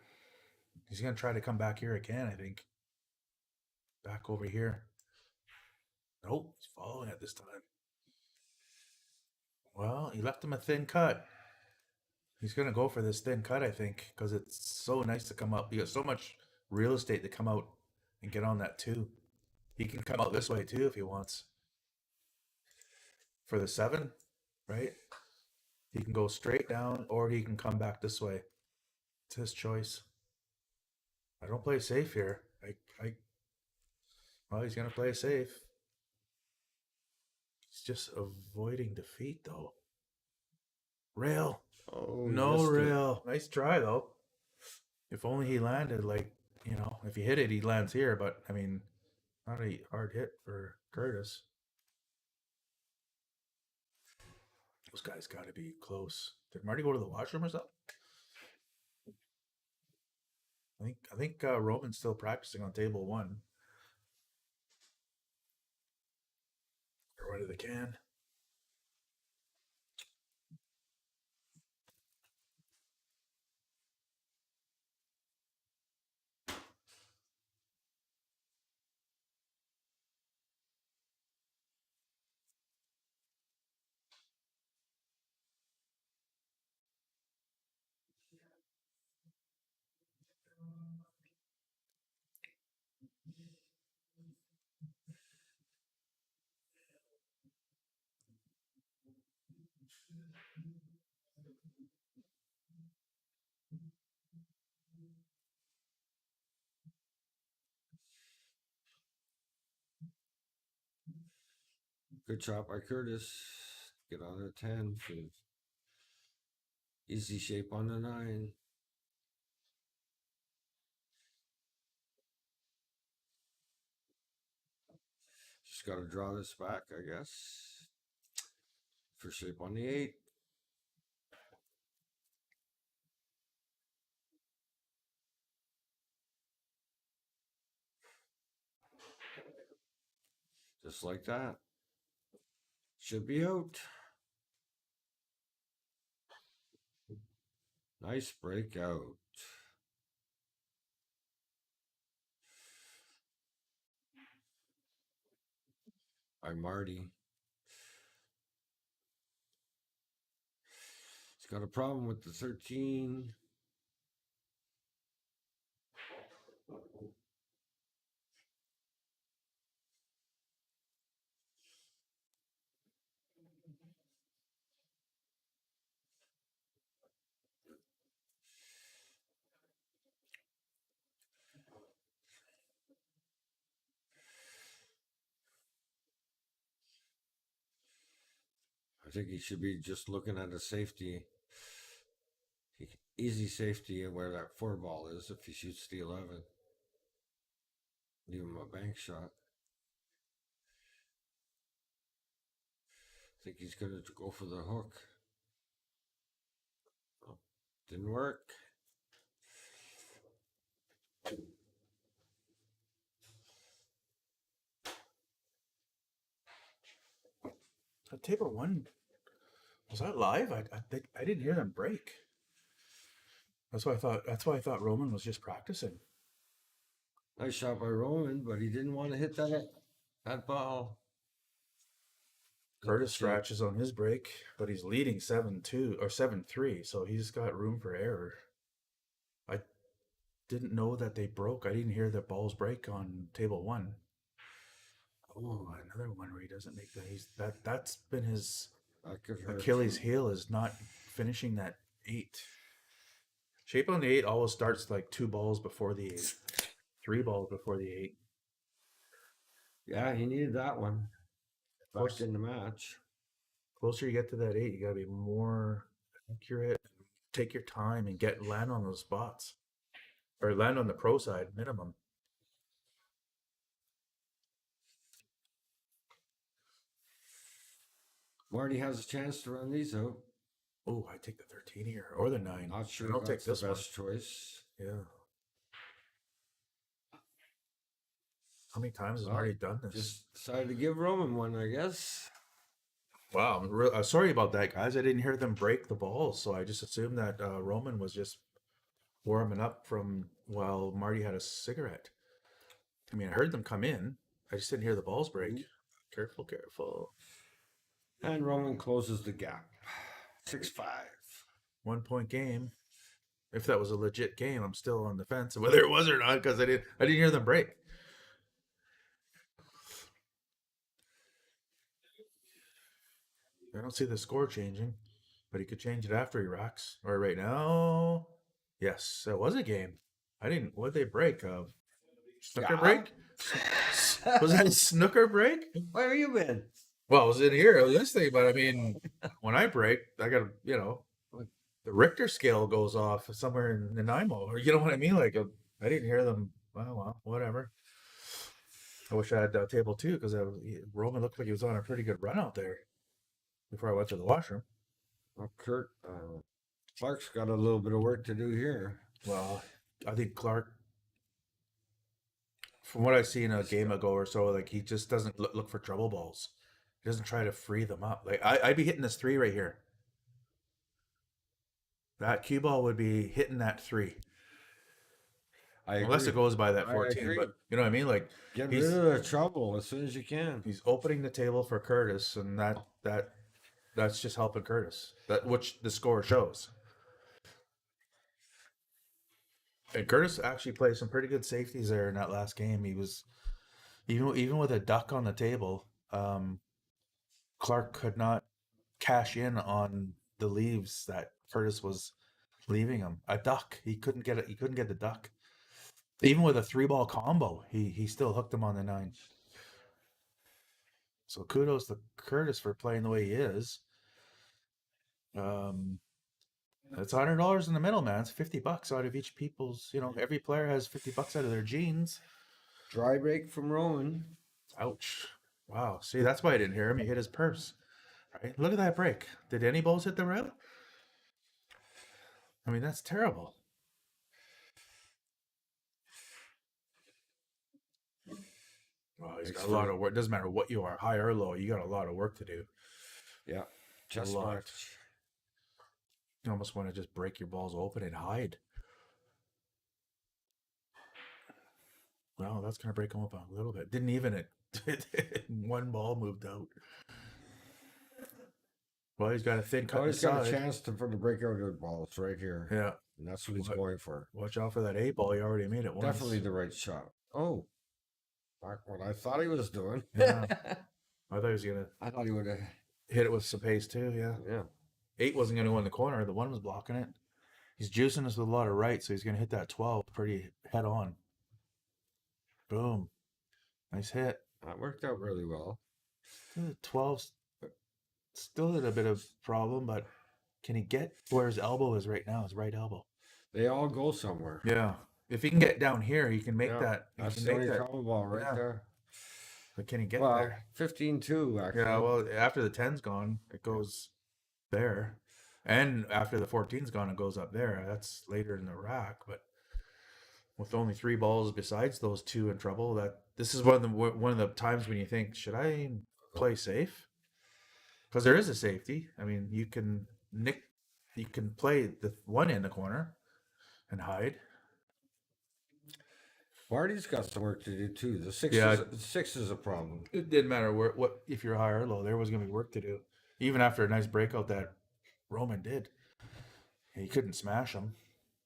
He's going to try to come back here again, I think. Back over here. Nope, he's following it this time. Well, he left him a thin cut. He's going to go for this thin cut, I think, because it's so nice to come up. He got so much real estate to come out and get on that 2. He can come out this way too if he wants. For the 7, right? He can go straight down or he can come back this way. It's his choice. I don't play safe here. Well, he's gonna play safe. He's just avoiding defeat though. Rail. Oh, No missed it. rail. Nice try though. If only he landed like, if he hit it, he lands here, but I mean, not a hard hit for Curtis. Those guys gotta be close. Did Marty go to the washroom or something? I think Roman's still practicing on table 1. Throw into the can. Good shot by Curtis. Get on a 10 for easy shape on the 9. Just got to draw this back, I guess. For shape on the 8. Just like that. Should be out. Nice breakout. By Marty. He's got a problem with the 13. I think he should be just looking at a safety. Easy safety where that 4 ball is if he shoots the 11. Leave him a bank shot. I think he's going to go for the hook. Oh, didn't work. Table 1, was that live? I didn't hear them break. That's why I thought Roman was just practicing. Nice shot by Roman, but he didn't want to hit that ball. Curtis scratches on his break, but he's leading 7-2 or 7-3, so he's got room for error. I didn't know that they broke. I didn't hear the balls break on table 1. Oh, another one where he doesn't make that's been his Achilles heel, is not finishing that 8. Shape on the 8 always starts like 2 balls before the 8. 3 balls before the 8. Yeah, he needed that one. Back in the match. Closer you get to that 8, you gotta be more accurate. Take your time and land on those spots. Or land on the pro side, minimum. Marty has a chance to run these out. Oh, I take the 13 here or the 9. Not sure I'll if take that's this the best choice. Yeah. How many times has Marty done this? Just decided to give Roman one, I guess. Wow, I'm sorry about that, guys. I didn't hear them break the balls, so I just assumed that Roman was just warming up from while Marty had a cigarette. I mean, I heard them come in. I just didn't hear the balls break. Careful, careful. And Roman closes the gap. 6-5. 1 point game. If that was a legit game, I'm still on the fence whether it was or not because I didn't hear them break. I don't see the score changing, but he could change it after he rocks. Or right now, yes, it was a game. I didn't. What did they break? Snooker break? Was that a snooker break? Where have you been? Well, I was in here listening, but I mean, when I break, I got to, the Richter scale goes off somewhere in Nanaimo, or you know what I mean? Like, I didn't hear them. Well, whatever. I wish I had table 2 because Roman looked like he was on a pretty good run out there before I went to the washroom. Well, Clark's got a little bit of work to do here. Well, I think Clark, from what I seen a game ago or so, like he just doesn't look for trouble balls. He doesn't try to free them up. Like I'd be hitting this 3 right here. That cue ball would be hitting that 3. I Unless agree. it goes by that I 14. agree. But you know what I mean? Like Get he's rid of the trouble as soon as you can. he's opening the table for Curtis, and that's just helping Curtis. That which the score shows. And Curtis actually played some pretty good safeties there in that last game. He was even with a duck on the table. Clark could not cash in on the leaves that Curtis was leaving him. A duck. He couldn't get it. He couldn't get the duck. Even with a 3-ball combo, he still hooked him on the 9. So kudos to Curtis for playing the way he is. It's $100 in the middle, man. It's $50 out of each people's. Every player has $50 out of their jeans. Dry break from Rowan. Ouch! Wow. See, that's why I didn't hear him. He hit his purse. Right? Look at that break. Did any balls hit the rail? I mean, that's terrible. Well, he's got a lot of work. Doesn't matter what you are, high or low. You got a lot of work to do. Yeah, just lot. much. You almost want to just break your balls open and hide. Well, that's going to break him up a little bit. Didn't even one ball moved out. Well, he's got a thin cut. Oh, he's got inside. a chance to break out good balls right here. Yeah, and that's what he's going for. Watch out for that 8 ball. He already made it once. Definitely the right shot. Oh, back what I thought he was doing. Yeah, I thought he was gonna. I thought he would have hit it with some pace too. Yeah. Yeah. 8 wasn't gonna go in the corner. The 1 was blocking it. He's juicing us with a lot of right, so he's gonna hit that 12 pretty head on. Boom. Nice hit. That worked out really well. 12's still at a bit of problem, but can he get where his elbow is right now? His right elbow. They all go somewhere. Yeah. If he can get down here, he can make that. That's he the can only make that. trouble ball right there. But can he get Well, there? 15-2 actually. Yeah, well, after the 10's gone, it goes there. And after the 14's gone, it goes up there. That's later in the rack. But with only 3 balls besides those 2 in trouble, this is one of the times when you think, should I play safe? Because there is a safety. I mean, you can play the 1 in the corner and hide. Marty's got some work to do too. The 6 is a problem. It didn't matter what if you're high or low. There was going to be work to do, even after a nice breakout that Roman did. He couldn't smash them,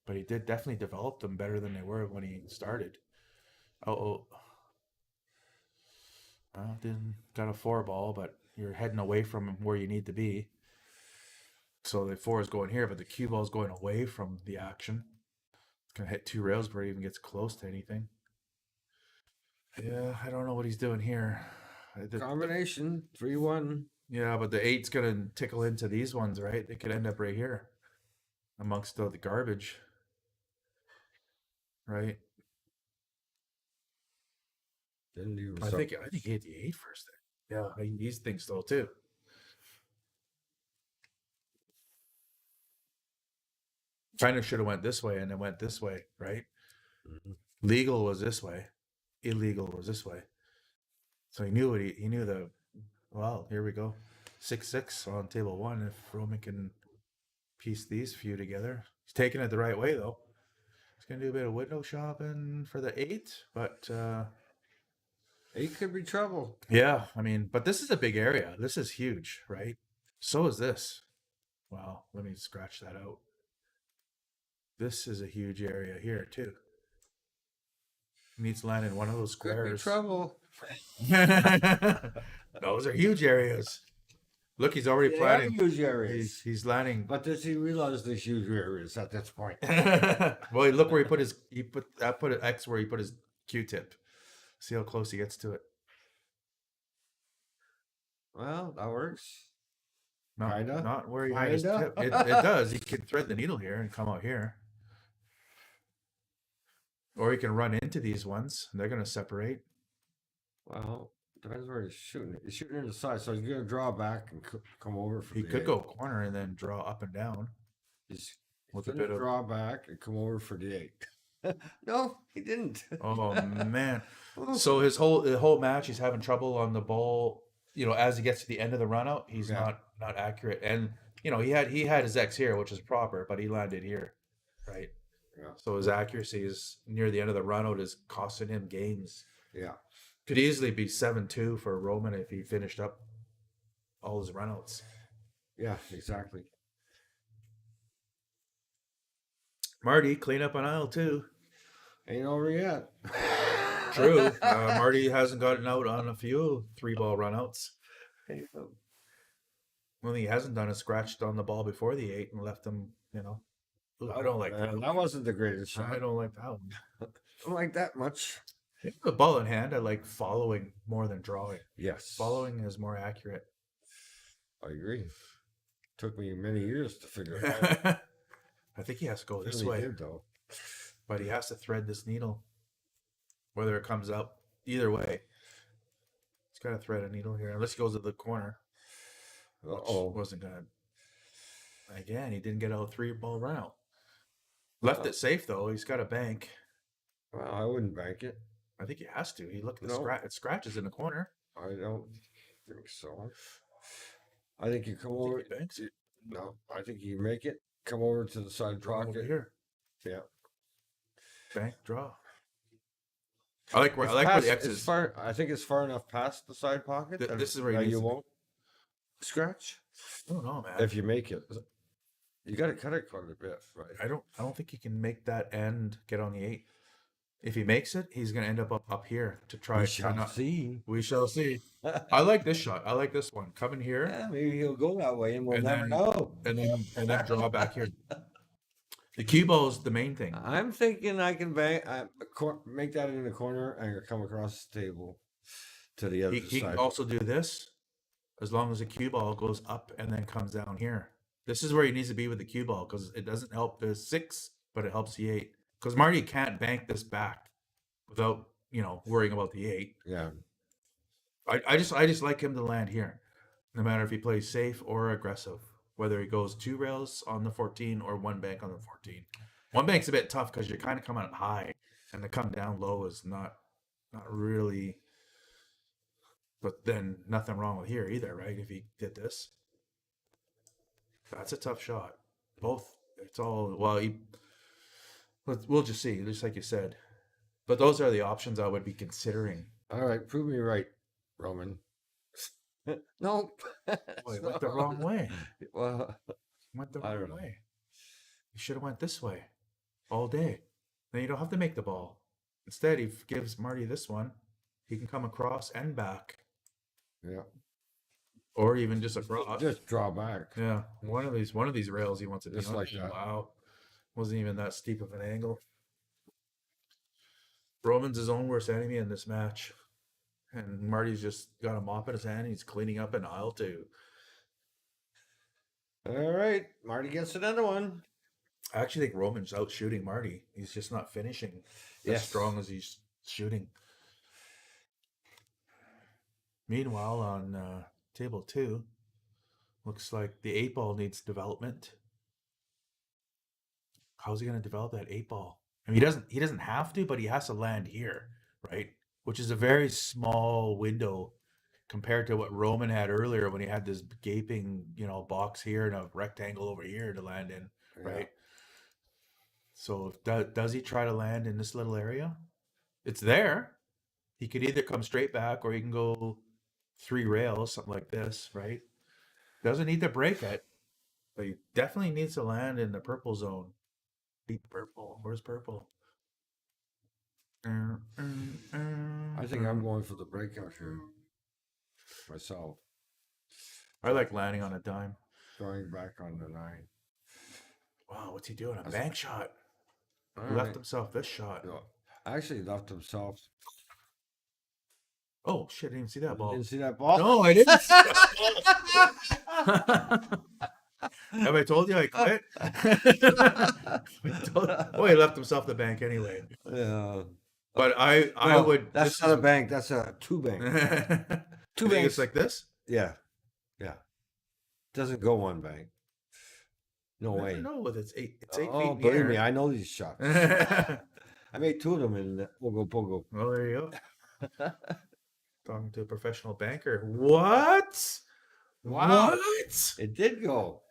but he did definitely develop them better than they were when he started. Well, didn't got a 4 ball, but you're heading away from where you need to be. So the 4 is going here, but the cue ball is going away from the action. It's gonna hit 2 rails before it even gets close to anything. Yeah, I don't know what he's doing here. Combination 3-1. Yeah, but the 8's gonna tickle into these ones, right? They could end up right here, amongst all the garbage, right? Didn't do. I think he hit the 8 first there. Yeah, he thinks so too. Kind of should have went this way and then went this way, right? Mm-hmm. Legal was this way, illegal was this way. So he knew he knew the. Well, here we go, 6-6 on table 1. If Roman can piece these few together, he's taking it the right way though. He's gonna do a bit of window shopping for the 8, but 8 could be trouble. Yeah, I mean, but this is a big area. This is huge, right? So is this. Wow, let me scratch that out. This is a huge area here too. He needs to land in one of those squares. Could be trouble. Those are huge areas. Look, he's already planning. Huge areas. He's landing. But does he realize there's huge areas at this point? Well, look where I put an X where he put his Q-tip. See how close he gets to it. Well, that works. Not where he had his tip. It does. He can thread the needle here and come out here. Or he can run into these ones. They're going to separate. Well, depends where he's shooting. He's shooting in the side, so he's going to draw back and come over for He could go corner and then draw up and down. He's with going a bit to of draw back and come over for the 8. No, he didn't. Oh man! So the whole match, he's having trouble on the ball. You know, as he gets to the end of the run out, he's Yeah. not accurate. And you know, he had his X here, which is proper, but he landed here, right? Yeah. So his accuracy is near the end of the run out is costing him games. Yeah. Could easily be 7-2 for Roman if he finished up all his runouts. Yeah, exactly. Marty, clean up on aisle 2. Ain't over yet. True. Marty hasn't gotten out on a few 3-ball runouts. One thing he hasn't done is scratched on the ball before the 8 and left him, you know. Ooh, I don't like that. That wasn't the greatest shot. I don't like that one. Don't like that much. The ball in hand, I like following more than drawing. Yes. Following is more accurate. I agree. Took me many years to figure it out. I think he has to go this Really way, did, though. but he has to thread this needle. Whether it comes up, either way. He's got to thread a needle here, unless he goes to the corner. Uh-oh. Wasn't gonna. Again, he didn't get out a 3-ball run out. Left it safe though. He's got a bank. Well, I wouldn't bank it. I think he has to. He looked at No. it scratches in the corner. I don't think so. I think you come over. He banks. No, I think you make it. Come over to the side Draw over pocket. here. Yeah. Bank draw. I like where Past- the X it's is. far. I think it's far enough past the side pocket. that This is where he that needs you to be. won't scratch I don't know, man. if you make it. You got to cut it quite a bit, right? I don't think he can make that end get on the 8. If he makes it, he's gonna end up here to try. We to shall not- see. We shall see. I like this shot. I like this one. Coming here Yeah, maybe he'll go that way, and we'll And never then- know. and then draw back here. The cue ball is the main thing. I'm thinking I can make that in the corner and come across the table to the other He side. can also do this as long as the cue ball goes up and then comes down here. This is where he needs to be with the cue ball because it doesn't help the 6, but it helps the 8. Because Marty can't bank this back without worrying about the 8. Yeah. I just like him to land here, no matter if he plays safe or aggressive. Whether he goes 2 rails on the 14 or 1 bank on the 14. 1 bank's a bit tough because you're kind of coming up high, and to come down low is not really. But then nothing wrong with here either, right? If he did this, that's a tough shot. Both, it's all we'll just see, just like you said. But those are the options I would be considering. All right, prove me right, Roman. Nope. Boy, it went the wrong way. Well, Went the I wrong don't know. way. You should have went this way all day. Then you don't have to make the ball. Instead, he gives Marty this one. He can come across and back, yeah. or even just across. Just draw back. Yeah, one of these rails he wants to be Just on. like that. Wow, wasn't even that steep of an angle. Roman's his own worst enemy in this match, and Marty's just got a mop in his hand. He's cleaning up in aisle 2. All right, Marty gets another one. I actually think Roman's out shooting Marty. He's just not finishing as Yes. strong as he's shooting. Meanwhile, on table 2, looks like the 8-ball needs development. How's he going to develop that 8-ball? I mean, he doesn't have to, but he has to land here, right? Which is a very small window compared to what Roman had earlier when he had this gaping, box here and a rectangle over here to land in, right? So does he try to land in this little area? It's there. He could either come straight back or he can go 3 rails, something like this, right? Doesn't need to break it, but he definitely needs to land in the purple zone. Deep purple. Where's purple? I think I'm going for the breakout here myself. I like landing on a dime. Going back on the 9. Wow, what's he doing? A bank shot. All He left right. himself this shot. No, actually left himself. Oh shit! I didn't even see that ball. Didn't see that ball? No, I didn't. See that ball. Have I told you I quit? Oh, he left himself the bank anyway. Yeah. But I Well, would. That's not a bank. That's a 2 bank. Two banks. It's like this. Yeah. Yeah. Doesn't go 1 bank. No way. No, it's 8 feet. Oh, in the believe air. me, I know these shots. I made 2 of them in the Ogo Pogo. Well, there you go. Talking to a professional banker. What? Wow. What? It did go.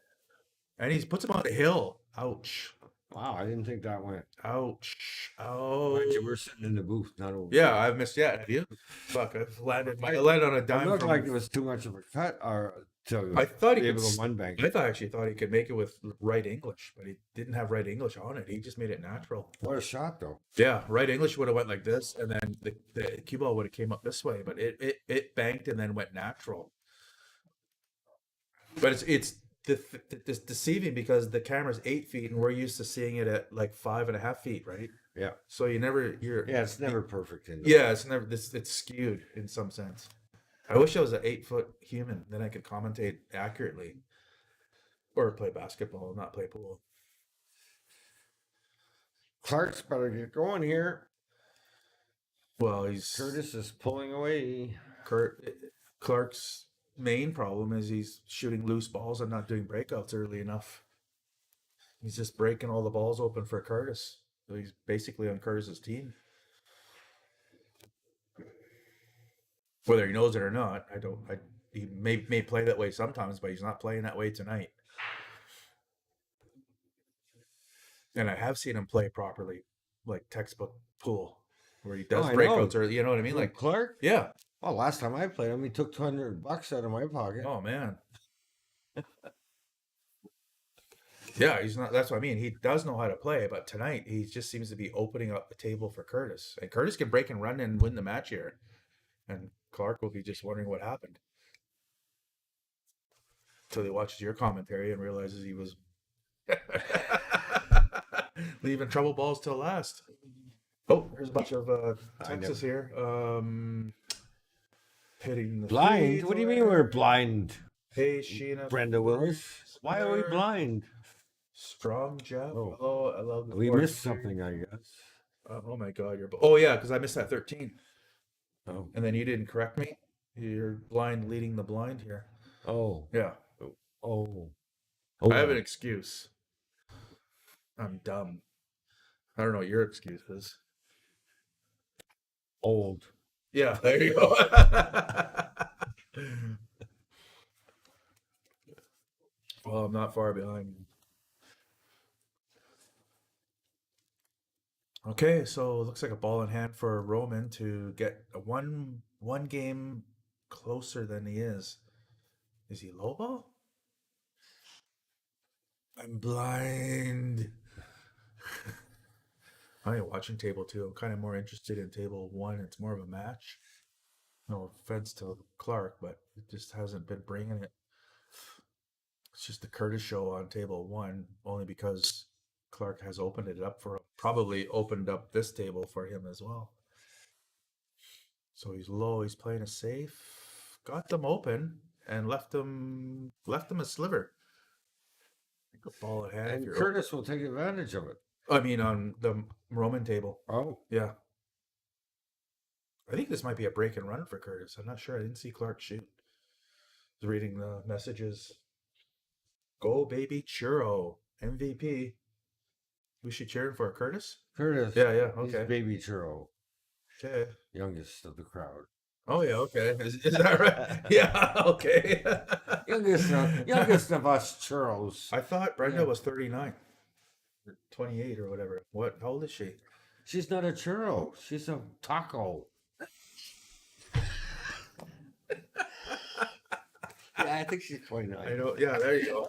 And he puts him on the hill. Ouch. Wow, I didn't think that went. Ouch. Mind Oh. you, we're sitting in the booth, not over. Yeah, I've missed. Yeah, have you? Fuck, I landed on a It dime looked from. like it was too much of a cut, or to I thought he be could. able to one bank. I actually thought he could make it with right English, but he didn't have right English on it. He just made it natural. What a shot, though. Yeah, right English would have went like this, and then the cue ball would have came up this way, but it banked and then went natural. But it's deceiving because the camera's 8 feet and we're used to seeing it at like 5.5 feet, right? Yeah. So you're Yeah, it's never perfect. yeah, it's skewed in some sense. I wish I was an 8-foot human, then I could commentate accurately, or play basketball, not play pool. Clark's better get going here. Well, he's Curtis is pulling away. Clark's main problem is he's shooting loose balls and not doing breakouts early enough. He's just breaking all the balls open for Curtis. So he's basically on Curtis's team. Whether he knows it or not, he may play that way sometimes, but he's not playing that way tonight. And I have seen him play properly, like textbook pool, where he does breakouts, or you know what I mean? Like Clark? Yeah. Oh, last time I played him, he took $200 out of my pocket. Oh man. Yeah, he's not. That's what I mean. He does know how to play, but tonight he just seems to be opening up the table for Curtis. And Curtis can break and run and win the match here, and Clark will be just wondering what happened until he watches your commentary and realizes he was leaving trouble balls till last. Oh, there's a bunch of Texas here. Hitting the blind? What do you mean we're blind? Hey, Sheena. Brenda Willis. Why are we blind? Strong Jeff. Oh. Hello, I love the We fourth. missed something, I guess. Oh my God, oh yeah, because I missed that 13. Oh. And then you didn't correct me. You're blind leading the blind here. Oh. Yeah. Oh. I have an excuse. I'm dumb. I don't know what your excuse is. Old. Yeah, there you go. Well, I'm not far behind. Okay, so it looks like a ball in hand for Roman to get a one game closer than he is. Is he low ball? I'm blind. I'm watching table 2. I'm kind of more interested in table 1. It's more of a match. No offense to Clark, but it just hasn't been bringing it. It's just the Curtis show on table 1, only because Clark has opened it up for him. Probably opened up this table for him as well. So he's low. He's playing a safe. Got them open and left them a sliver. A ball at hand. And Curtis will take advantage of it. I mean, on the Roman table. Oh. Yeah. I think this might be a break and run for Curtis. I'm not sure. I didn't see Clark shoot. I was reading the messages. Go, baby, churro. MVP. We should cheer for Curtis? Curtis. Yeah, okay. He's baby churro. Okay. Youngest of the crowd. Oh, yeah, okay. Is that right? Yeah, okay. youngest of us churros. I thought Brenda was 39. Or 28 or whatever. How old is she? She's not a churro. She's a taco. Yeah, I think she's 29. I know. Yeah, there you go.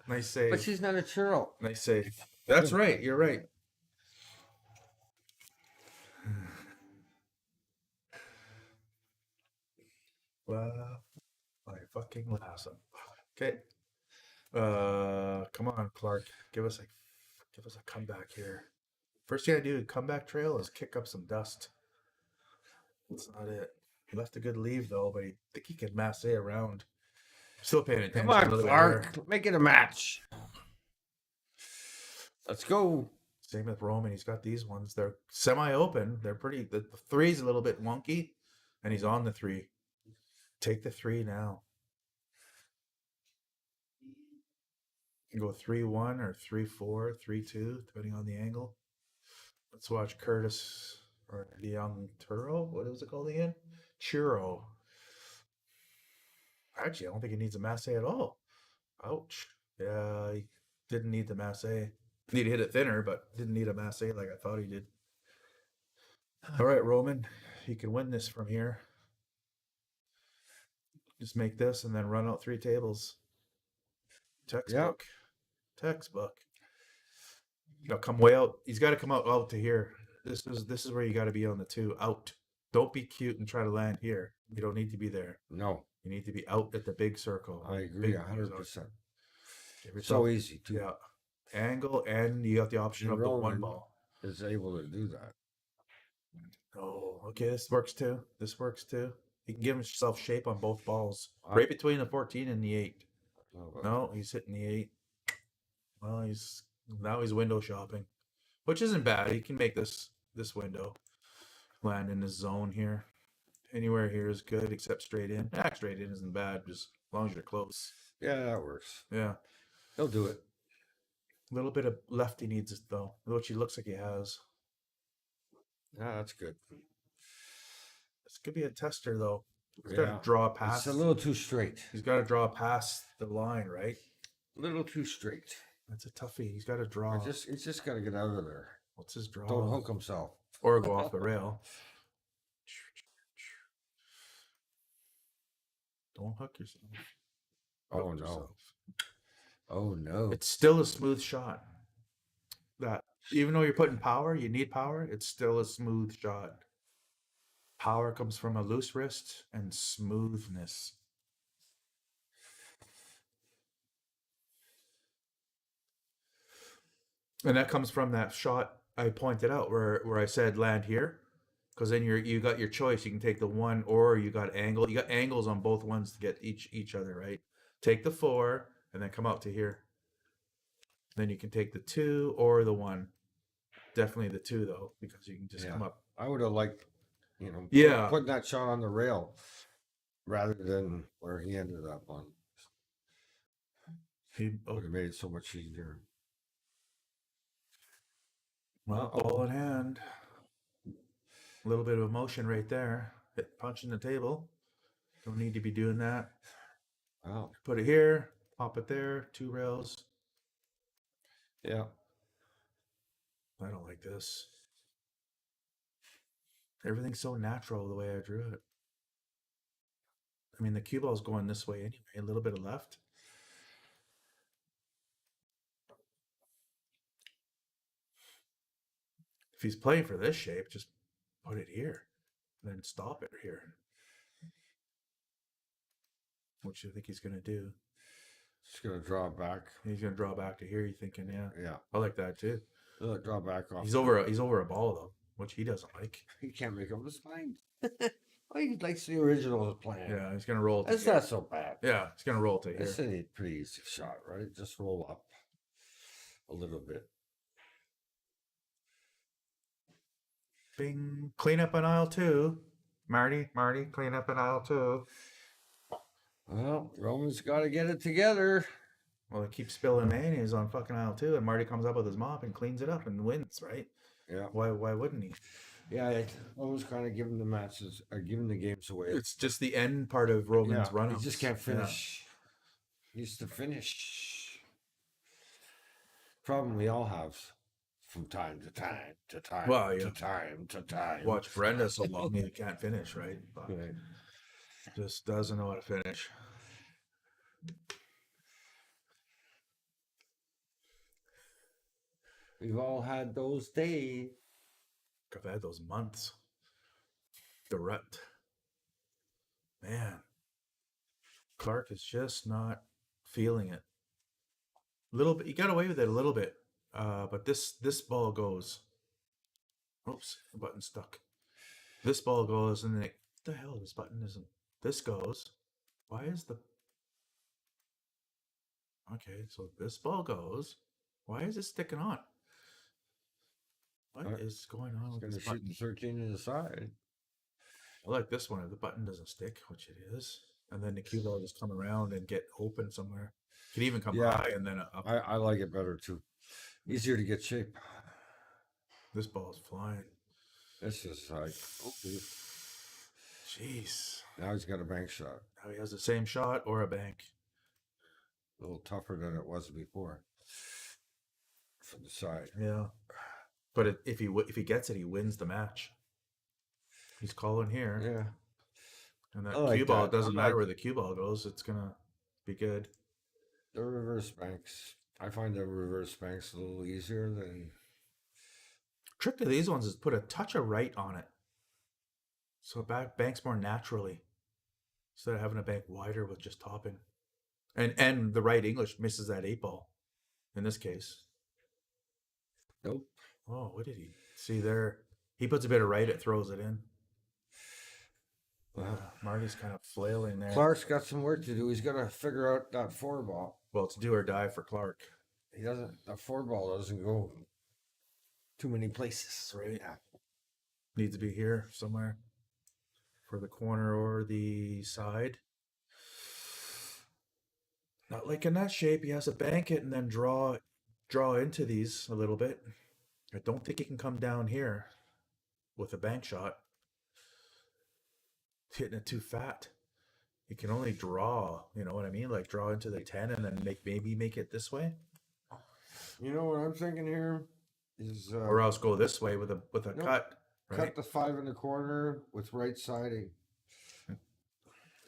Nice save. But she's not a churro. Nice save. That's right. You're right. Well, I fucking lasso. Okay. Come on, Clark. Give us a comeback here. First thing I do, comeback trail, is kick up some dust. That's not it. He left a good leave though, but I think he can masse around. Still paying attention. Come on, Clark. Make it a match. Let's go. Same with Roman. He's got these ones. They're semi-open. They're pretty. The 3's a little bit wonky, and he's on the 3. Take the 3 now. You can go 3-1 or 3-4, 3-2, depending on the angle. Let's watch Curtis or the young Turo. What was it called again? Churro. Actually, I don't think he needs a masse at all. Ouch. Yeah, he didn't need the masse. Need to hit it thinner, but didn't need a masse like I thought he did. All right, Roman, you can win this from here. Just make this and then run out 3 tables. Textbook. Textbook. Come way out. He's got to come out to here. This is where you got to be on the 2 out. Don't be cute and try to land here. You don't need to be there. No, You need to be out at the big circle. I agree Big 100%. Give yourself- So easy too. Yeah. Angle, and you got the option of the Roman 1 ball. is able to do that. Oh, okay. This works too. This works too. He can give himself shape on both balls. Wow. Right between the 14 and the 8. Oh, well. No, he's hitting the 8. Well, now he's window shopping, which isn't bad. He can make this window land in his zone here. Anywhere here is good except straight in. Straight in isn't bad, just as long as you're close. Yeah, that works. Yeah. He'll do it. A little bit of left he needs though, which he looks like he has. Yeah, that's good. This could be a tester though. He's Yeah. got to draw past. It's a little too straight. He's got to draw past the line, right? A little too straight. That's a toughie. He's got to draw. He's just got to get out of there. What's his draw? Don't hook himself. Or go off the rail. Don't hook yourself. Oh Hook no. yourself. Oh no. It's still a smooth shot. That even though you're putting power, you need power. It's still a smooth shot. Power comes from a loose wrist and smoothness. And that comes from that shot I pointed out where I said land here. Because then you got your choice. You can take the 1 or you got angle. You got angles on both ones to get each other, right? Take the 4 and then come out to here. Then you can take the 2 or the 1. Definitely the 2 though, because you can just come up. I would have liked, Yeah. putting that shot on the rail rather than where he ended up on. Would have made it so much easier. Well, all in hand. A little bit of emotion right there. Hit punching the table. Don't need to be doing that. Wow. Put it here, pop it there, 2 rails. Yeah. I don't like this. Everything's so natural the way I drew it. I mean, the cue ball's going this way anyway, a little bit of left. If he's playing for this shape, just put it here, then stop it here. What do you think he's going to do? Just gonna draw back. He's going to draw back to here, you thinking, yeah. Yeah. I like that too. Draw back off. He's over a ball though, which he doesn't like. He can't make up his mind. Oh, he likes the original plan. Yeah, he's going to roll to That's here. not so bad. Yeah, he's going to roll to here. It's a pretty easy shot, right? Just roll up a little bit. Bing. Clean up in aisle 2. Marty, clean up in aisle 2. Well, Roman's got to get it together. Well, it keeps spilling mayonnaise on fucking aisle 2, and Marty comes up with his mop and cleans it up and wins, right? Yeah. Why wouldn't he? Yeah, I was kind of giving the matches, or giving the games away. It's just the end part of Roman's run. He just can't finish. He needs to finish. Problem we all have from time to time to time Well, yeah. to time to time. Watch Brenda so long he can't finish, right? But Right. just doesn't know how to finish. We've all had those days. I've had those months. The rut. Man. Clark is just not feeling it. A little bit. He got away with it a little bit. But this ball goes. Oops, the button stuck. This ball goes, and then what the hell? This button isn't. This goes. Why is the? Okay, so this ball goes. Why is it sticking on? What is going on It's with going to this shoot button? the 13 to the side. I like this one. If the button doesn't stick, which it is, and then the cue ball just come around and get open somewhere. Could even come Yeah. high and then up. I like it better too. Easier to get shape. This ball's flying. It's just like, okay. Jeez. Now he's got a bank shot. Now he has the same shot or a bank. A little tougher than it was before. From the side. Yeah. But if he gets it, he wins the match. He's calling here. Yeah. And that I like cue ball, that. it doesn't I matter like- where the cue ball goes. It's going to be good. The reverse banks. I find the reverse banks a little easier than. Trick to these ones is put a touch of right on it. So it banks more naturally. Instead of having a bank wider with just topping. And the right English misses that 8 ball. In this case. Nope. Oh, what did he see there? He puts a bit of right, it throws it in. Well, Marty's kind of flailing there. Clark's got some work to do. He's got to figure out that 4-ball. Well, it's do or die for Clark. He doesn't. That 4-ball doesn't go too many places. Right. Needs to be here somewhere. For the corner or the side. Not like in that shape. He has to bank it and then draw into these a little bit. I don't think he can come down here with a bank shot. Hitting it too fat. He can only draw, you know what I mean? Like draw into the 10 and then maybe make it this way. You know what I'm thinking here is Or else go this way with a Nope. cut. Right? cut the 5 in the corner with right siding.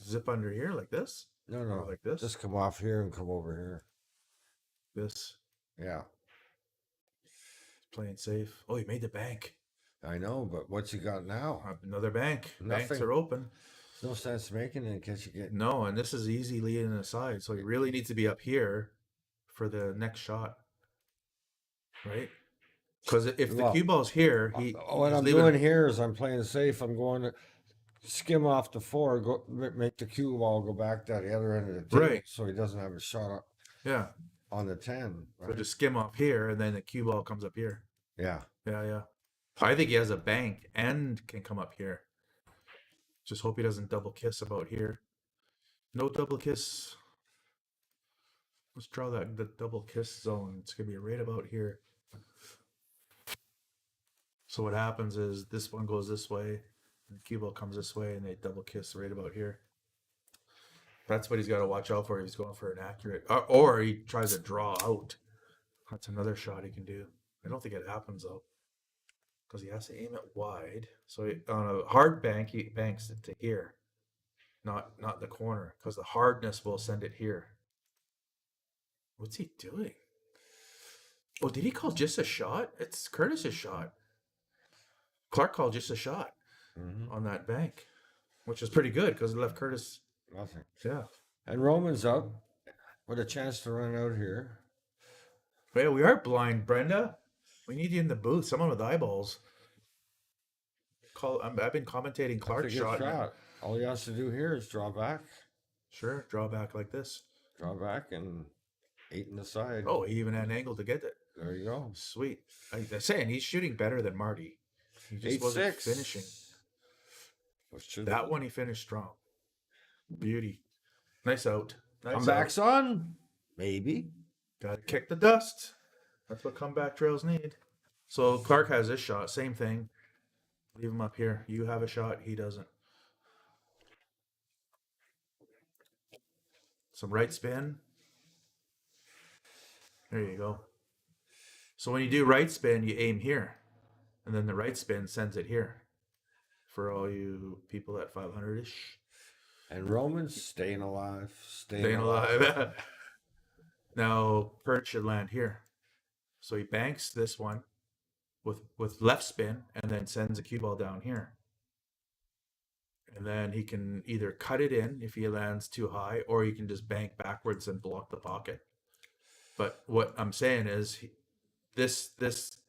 Zip under here like this. No, Or like this. Just come off here and come over here. This. Yeah, Playing safe. Oh, he made the bank. I know, but what's he got now? Another bank. Banks Nothing. are open. No sense making it in case you get. No, and this is easily in the side, so he really needs to be up here for the next shot, right? Because if the Well, cue ball's here, What he's I'm leaving- doing here is I'm playing safe. I'm going to skim off the 4, make the cue ball go back to the other end of the table, Right. so he doesn't have a shot Yeah, on the 10. so Right? just skim off here, and then the cue ball comes up here. Yeah. Yeah. I think he has a bank and can come up here. Just hope he doesn't double kiss about here. No double kiss. Let's draw the double kiss zone. It's gonna be right about here. So what happens is this one goes this way, and the cue ball comes this way, and they double kiss right about here. That's what he's got to watch out for. He's going for an accurate, or he tries to draw out. That's another shot he can do. I don't think it happens though, because he has to aim it wide. So on a hard bank, he banks it to here, not the corner, because the hardness will send it here. What's he doing? Oh, did he call just a shot? It's Curtis's shot. Clark called just a shot Mm-hmm. on that bank, which is pretty good because it left Curtis. Nothing. Yeah. And Roman's up with a chance to run out here. Well, we are blind, Brenda. We need you in the booth. Someone with eyeballs. I've been commentating That's a Clark's good shot. shot. All he has to do here is draw back, Sure, draw back like this. and 8 in the side. Oh, he even had an angle to get it. There you go. Sweet. I'm saying he's shooting better than Marty. He just 8-6. wasn't finishing. What should That one he finished strong. Beauty. Nice out. Nice out. comebacks on? Maybe. Got to kick the dust. That's what comeback drills need. So Clark has this shot. Same thing. Leave him up here. You have a shot. He doesn't. Some right spin. There you go. So when you do right spin, you aim here. And then the right spin sends it here. For all you people at 500-ish. And Roman's staying alive. Staying alive. Now, Perch should land here. So he banks this one with left spin and then sends a cue ball down here. And then he can either cut it in if he lands too high, or he can just bank backwards and block the pocket. But what I'm saying is this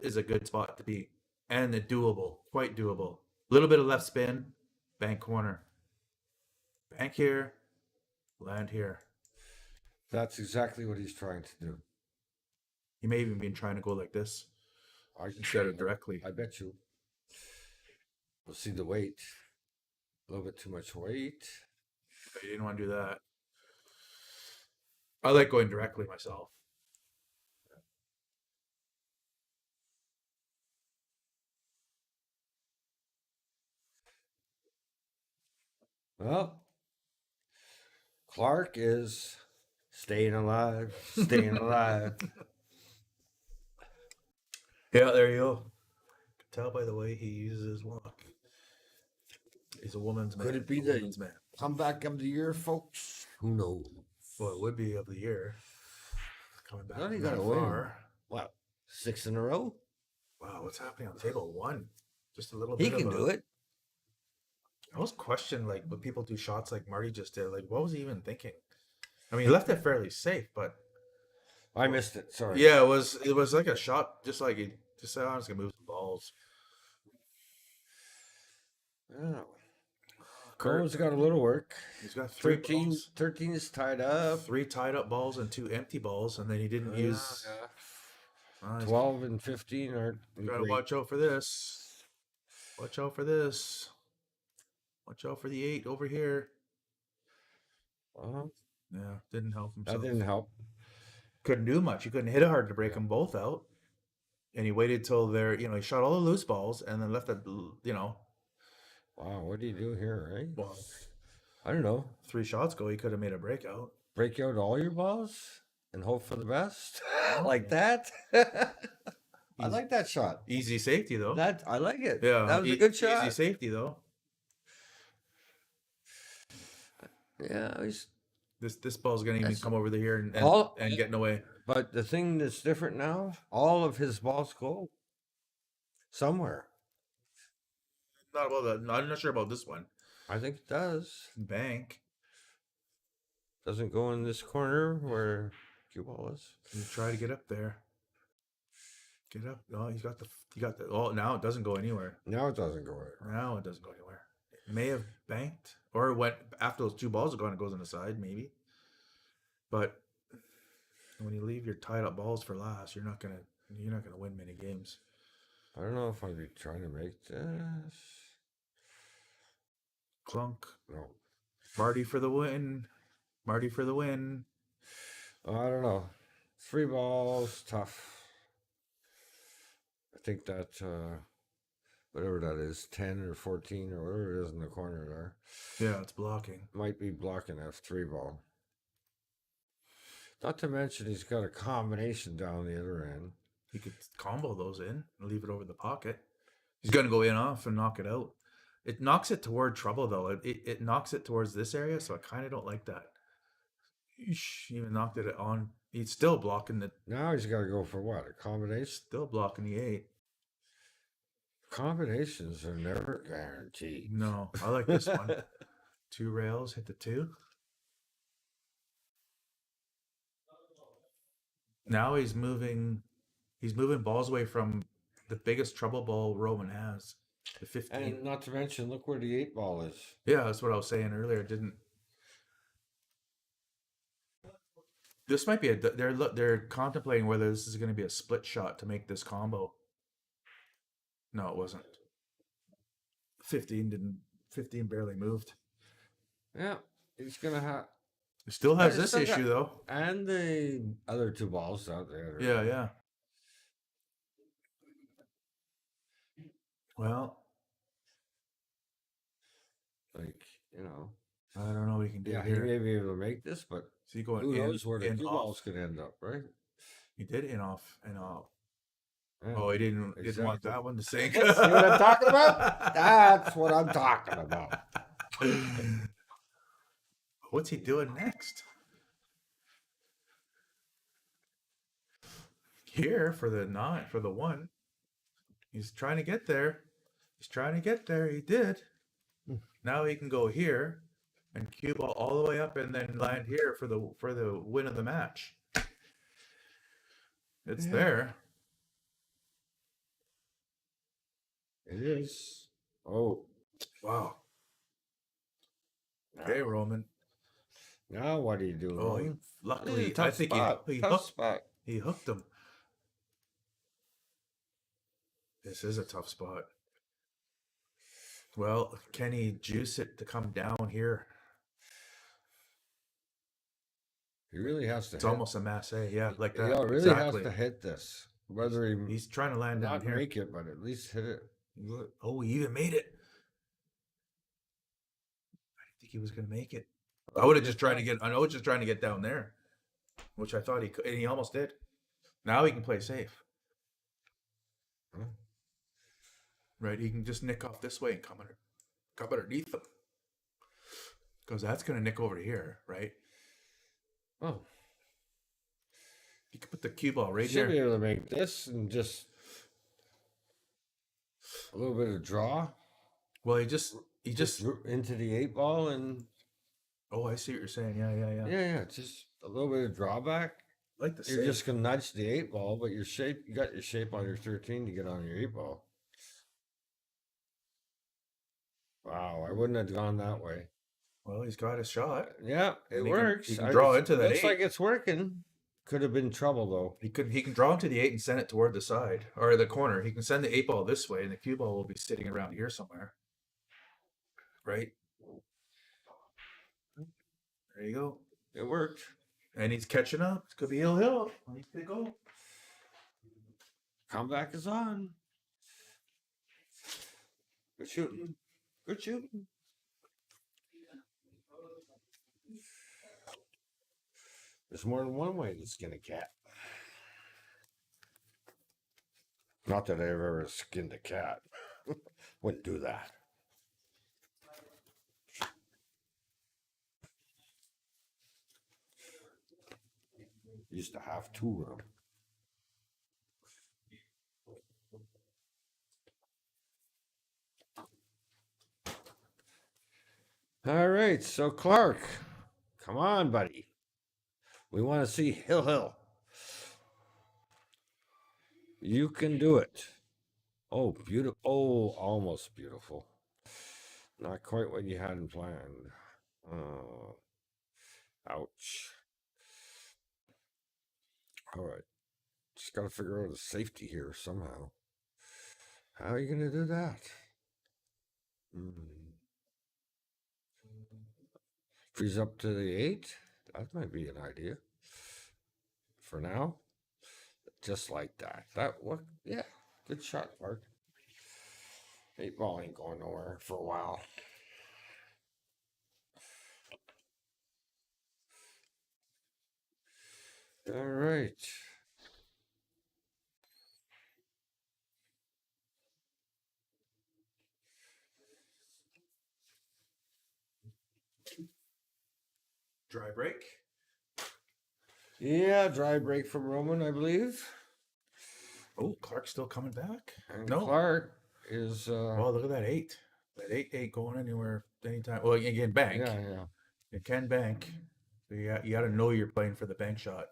is a good spot to be. And it's doable, quite doable. A little bit of left spin, bank corner. Bank here, land here. That's exactly what he's trying to do. He may even be trying to go like this I instead of directly. I bet you. We'll see the weight. A little bit too much weight. But you didn't want to do that. I like going directly myself. Well, Clark is staying alive, staying alive. Yeah, there you go. Tell by the way he uses his walk. He's a woman's man. Could it be a the woman's man? comeback of the year, folks? Who knows? Well, it would be of the year. Coming back Now he from got that a win. far. What? 6 in a row? Wow, what's happening on table one? Just a little He bit can of do it. I always question like when people do shots like Marty just did. Like, what was he even thinking? I mean, he left it fairly safe, but I missed it. Sorry. yeah, it was like a shot, just like he just said, I'm just gonna move some balls. Yeah. Kurt, Cole's got a little work. he's got 3 13, balls, 13 is tied up. 3 tied up balls and 2 empty balls, and then he didn't use. He's 12 and 15 aren't gotta great. watch out for this. Watch out for this. Watch out for the 8 over here. Well, Yeah, didn't help himself. that didn't help. Couldn't do much. He couldn't hit it hard to break them both out. And he waited till he shot all the loose balls and then left it, Wow, what do you do here, right? well, I don't know. 3 shots ago, he could have made a breakout. Break out all your balls and hope for the best? Like that? I like that shot. Easy safety, though. I like it. Yeah. That was a good shot. Easy safety, though. Yeah, This ball's going to even That's- come over here and getting away. but the thing that's different now, all of his balls go somewhere. Not about that. I'm not sure about this one. I think it does. Bank. Doesn't go in this corner where cue ball is. You try to get up there. Get up. Oh, he got the. Oh, now it doesn't go anywhere. Now it doesn't go anywhere. Now it doesn't go anywhere. It may have banked, or it went after those 2 balls are gone. It goes on the side, maybe. But when you leave your tied up balls for last, you're not gonna win many games. I don't know if I'd be trying to make this. Clunk. No. Marty for the win. Marty for the win. I don't know. 3 balls, tough. I think that, whatever that is, 10 or 14 or whatever it is in the corner there, Yeah, it's blocking. might be blocking that 3 ball. Not to mention he's got a combination down the other end. He could combo those in and leave it over the pocket. He's gonna go in off and knock it out. It knocks it toward trouble though. It knocks it towards this area, so I kind of don't like that. Eesh, he even knocked it on. He's still blocking the. Now he's got to go for what? A combination? Still blocking the 8. Combinations are never guaranteed. No, I like this one. 2 rails, hit the 2. Now he's moving balls away from the biggest trouble ball Roman has. The 15. And not to mention, look where the 8 ball is. Yeah, that's what I was saying earlier. It didn't. This might be they're contemplating whether this is going to be a split shot to make this combo. No, it wasn't. 15 barely moved. Yeah, he's going to have. It still has Yeah, this it's still issue though. And the other 2 balls out there. Yeah, yeah. Well, Like, I don't know what he can do yeah, he here. may be able to make this, but Is he going who in, knows where the in, cue off? balls could end up, right? He did in off and off. Yeah. Oh, he didn't want Exactly. that one to sink. See what I'm talking about? That's what I'm talking about. What's he doing next? Here for the 9, for the 1. He's trying to get there. He did. Now he can go here and cue ball all the way up and then land here for the win of the match. It's Yeah. there. It is. Oh, Wow. Okay, Roman. now what are you doing? Oh, Roman? luckily, This is a tough I think spot. he Tough hooked. spot. He hooked him. This is a tough spot. Well, can he juice it to come down here? He really has to. It's hit. almost a masse, yeah, like that. Yeah, really exactly. has to hit this. Whether he He's trying to land down not here. make it, but at least hit it. Oh, he even made it. I think he was going to make it. I would have just tried to get. I was just trying to get down there, which I thought he could, and he almost did. Now he can play safe. Right, he can just nick off this way and come underneath them, because that's going to nick over here, right? Oh, You could put the cue ball right should be there. able to make this and just a little bit of draw. Well, he just Into the 8 ball and Oh, I see what you're saying. Yeah. yeah, just a little bit of drawback. I like the You're save. just gonna nudge the 8 ball, but you got your shape on your 13 to get on your 8 ball. Wow, I wouldn't have gone that way. Well, he's got his shot. Yeah, it And he can- works. he can draw into that Looks 8. like it's working. Could have been trouble though. He can draw into the 8 and send it toward the side or the corner. He can send the 8 ball this way, and the cue ball will be sitting around here somewhere. Right. There you go. It worked. And he's catching up. It could be hill. He could go. Comeback is on. Good shooting. Good shooting. There's more than one way to skin a cat. Not that I've ever skinned a cat. Wouldn't do that. Used to have 2 of them. All right, so Clark, come on, buddy. We want to see Hill. You can do it. Oh, beautiful. Oh, almost beautiful. Not quite what you had planned. Oh, ouch. All right. Just got to figure out a safety here somehow. How are you going to do that? Freeze up to the 8. That might be an idea. For now, just like that. That what? Yeah, good shot, Clark. 8 ball ain't going nowhere for a while. All right. Dry break. Yeah, dry break from Roman, I believe. Oh, Clark's still coming back. And No. Clark is. Oh, look at that 8. That 8 ain't going anywhere anytime. Well, again, bank. Yeah. It can bank. So you got to know you're playing for the bank shot,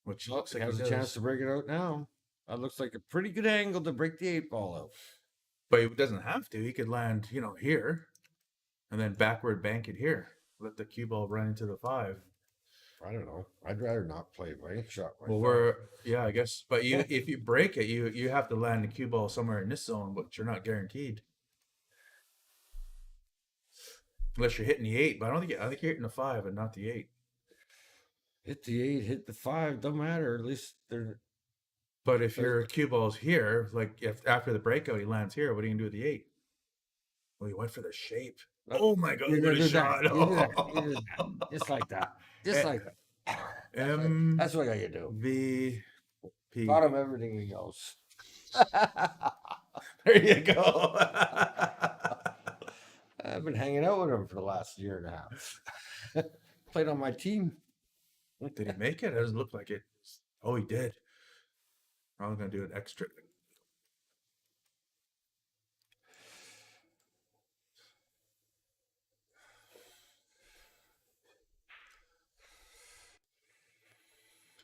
which Well, looks he like has he a chance does. to break it out now. That looks like a pretty good angle to break the 8 ball out. But he doesn't have to. He could land, here, and then backward bank it here. Let the cue ball run into the 5. I don't know. I'd rather not play bank shot. Well, I guess. But if you break it, you have to land the cue ball somewhere in this zone, but you're not guaranteed. Unless you're hitting the 8, but I think you're hitting the 5 and not the 8. Hit the 8, hit the 5, don't matter. At least they're. But if your cue ball's here, like if after the breakout he lands here, what are you gonna do with the 8? Well, he went for the shape. Oh my God! You're What gonna a do shot! that. You do that. Just like that. Just like that. That's what you do. MVP. Taught him everything he knows. There you go. I've been hanging out with him for the last year and a half. Played on my team. Did he make it? It doesn't look like it. Oh, he did. I was gonna do an extra.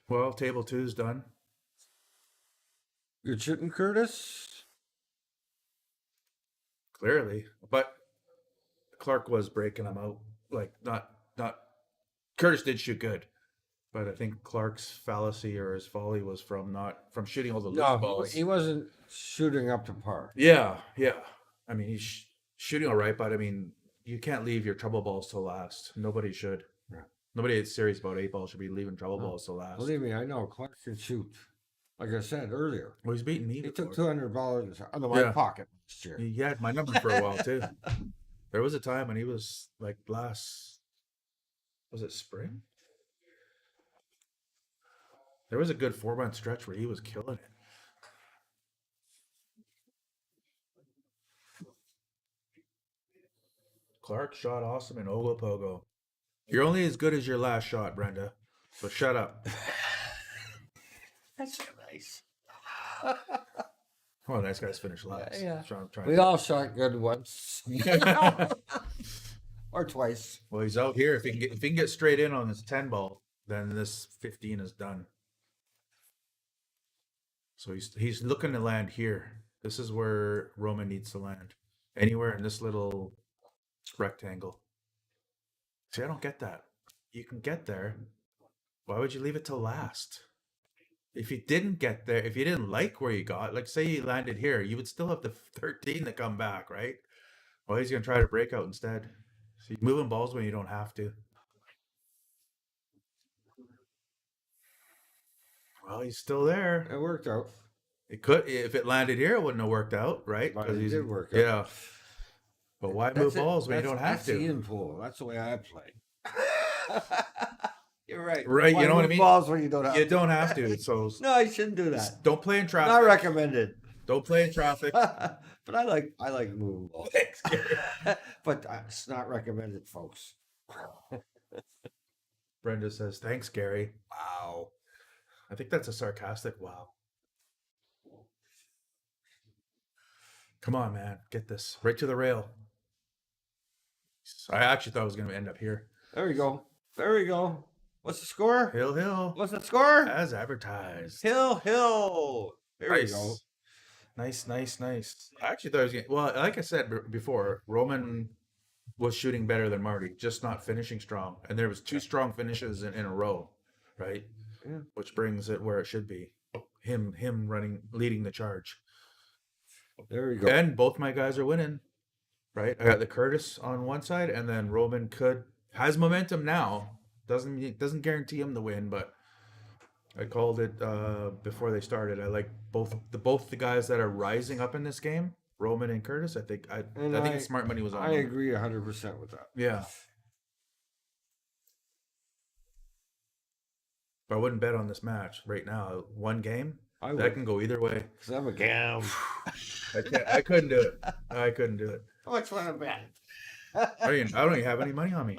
Well, table 2's done. Good shooting, Curtis. Clearly, but Clark was breaking him out. Like not. Curtis did shoot good, but I think Clark's fallacy or his folly was from shooting all the loose balls. He wasn't shooting up to par. Yeah. I mean, he's shooting all right, but I mean, you can't leave your trouble balls to last. Nobody should. Yeah. Nobody that's serious about 8 balls should be leaving trouble balls to last. Believe me, I know Clark can shoot. Like I said earlier, Well, he's beating me. he before. took $200 out of my Yeah. pocket last year. He had my number for a while too. There was a time when he was like was it spring? There was a good 4 month stretch where he was killing it. Clark shot awesome in Ogopogo. You're only as good as your last shot, Brenda. So shut up. That's so nice. Oh, nice guys finished last. Yeah. Trying We all shot good once. Or twice. Well, he's out here. If he can get straight in on his 10 ball, then this 15 is done. So he's looking to land here. This is where Roman needs to land. Anywhere in this little rectangle. See, I don't get that. You can get there. Why would you leave it till last? If you didn't get there, if you didn't like where you got, like say you landed here, you would still have the 13 to come back, right? Well, he's going to try to break out instead. So you're moving balls when you don't have to. Well, he's still there. It worked out. It could, if it landed here, it wouldn't have worked out, right? But it did work out. Yeah. But why move balls when you don't have That's to? the in pool. That's the way I play. You're right. Right, Why you know what I move mean? balls when you don't have You to? don't have to. So No, I shouldn't do that. just don't play in traffic. Not recommended. Don't play in traffic. But I like moving balls. Thanks, Gary. But it's not recommended, folks. Brenda says, "Thanks, Gary." Wow. I think that's a sarcastic wow. Come on, man. Get this. Right to the rail. I actually thought it was going to end up here. There we go. There we go. What's the score? Hill. What's the score? As advertised. Hill. There we Nice. go. Nice. I actually thought it was going to... Well, like I said before, Roman was shooting better than Marty, just not finishing strong. And there was 2 strong finishes in a row, right? Yeah. Which brings it where it should be. Him leading the charge. There we go. And both my guys are winning, right? I got the Curtis on one side, and then Roman has momentum now. Doesn't guarantee him the win, but I called it before they started. I like both the guys that are rising up in this game, Roman and Curtis. I think smart money was on. I them. agree 100% with that. Yeah. But I wouldn't bet on this match right now. One game that can go either way. Because I'm a gam. I couldn't do it. I couldn't do it. How much want to bet? I don't even have any money on me.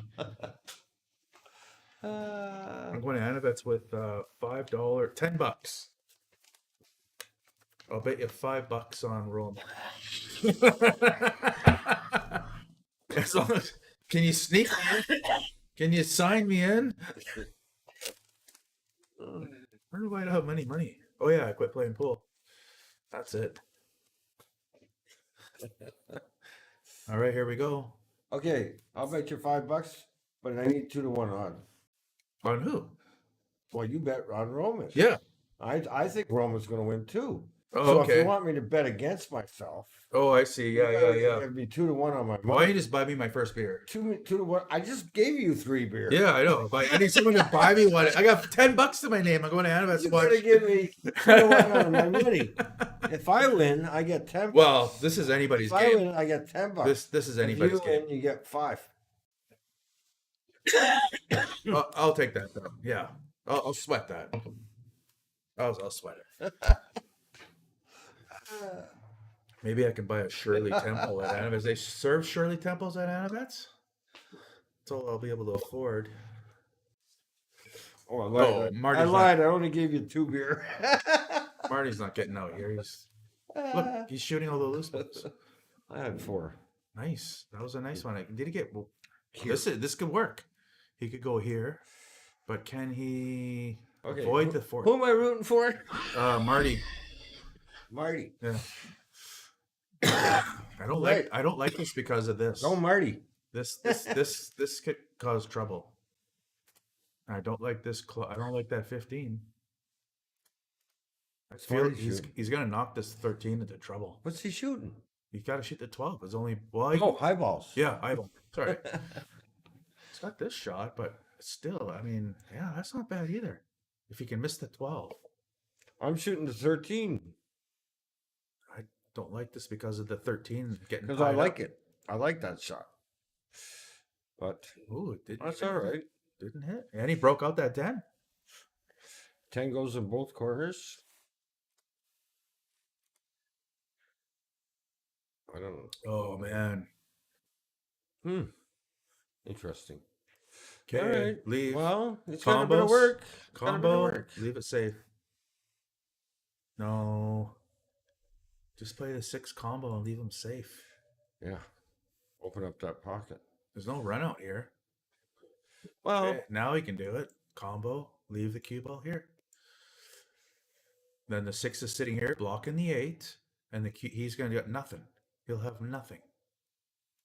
I'm going to Annabeth's with $5, $10. I'll bet you $5 on Roman. As long as, can you sneak me in? Can you sign me in? Where do I have money? Oh yeah, I quit playing pool. That's it. All right, here we go. Okay, I'll bet you $5, but I need 2 to 1 on. On who? Well, you bet on Roman. Yeah. I think Roman's going to win too. Oh, So okay. if you want me to bet against myself, Oh, I see. Yeah. it'd be 2 to 1 on my Why don't money. you just buy me my first beer? 2 to 1. I just gave you 3 beers. Yeah, I know. But I need someone to buy me one. I got $10 to my name. I'm going to Annabeth's You watch. gotta give me 2 to 1 on my money. If I win, I get 10. Well, this is anybody's if I game. win, I get $10. This is if anybody's you game. win, you get 5. I'll take that though. Yeah, I'll sweat that. I'll sweat it. Maybe I can buy a Shirley Temple at Annabeth's. They serve Shirley Temples at Annabeth's. That's all I'll be able to afford. Oh, I lied. Oh, I Marty's lied. I only gave you 2 beer. Marty's not getting out here. Look, he's shooting all the loose ones. I had 4. Nice. That was a nice one. Did he get? Well, this could work. He could go here, but can he avoid the 4? Who am I rooting for? Marty. Marty. Yeah. I don't like this because of this. Go Marty. This could cause trouble. I don't like this. I don't like that 15. I feel he's gonna knock this 13 into trouble. What's he shooting? You got to shoot the 12. It's only High balls. Yeah, eyeball. Sorry. It's got this shot, but still, I mean, yeah, that's not bad either. If you can miss the 12. I'm shooting the 13 I don't like this because of the 13 getting. because I tied like up. it. I like that shot. but Ooh, it didn't that's even all hit. right. Didn't hit. And he broke out that 10. 10 goes in both corners. I don't know. Oh, man. Interesting. Okay, All right. leave. Well, it's got a bit of Combos. work. Got a bit of Combo. work. Leave it safe. No. Just play the 6 combo and leave him safe. Yeah. Open up that pocket. There's no run out here. Well, Okay, now he can do it. Combo. Leave the cue ball here. Then the 6 is sitting here blocking the 8. And he's going to get nothing. He'll have nothing.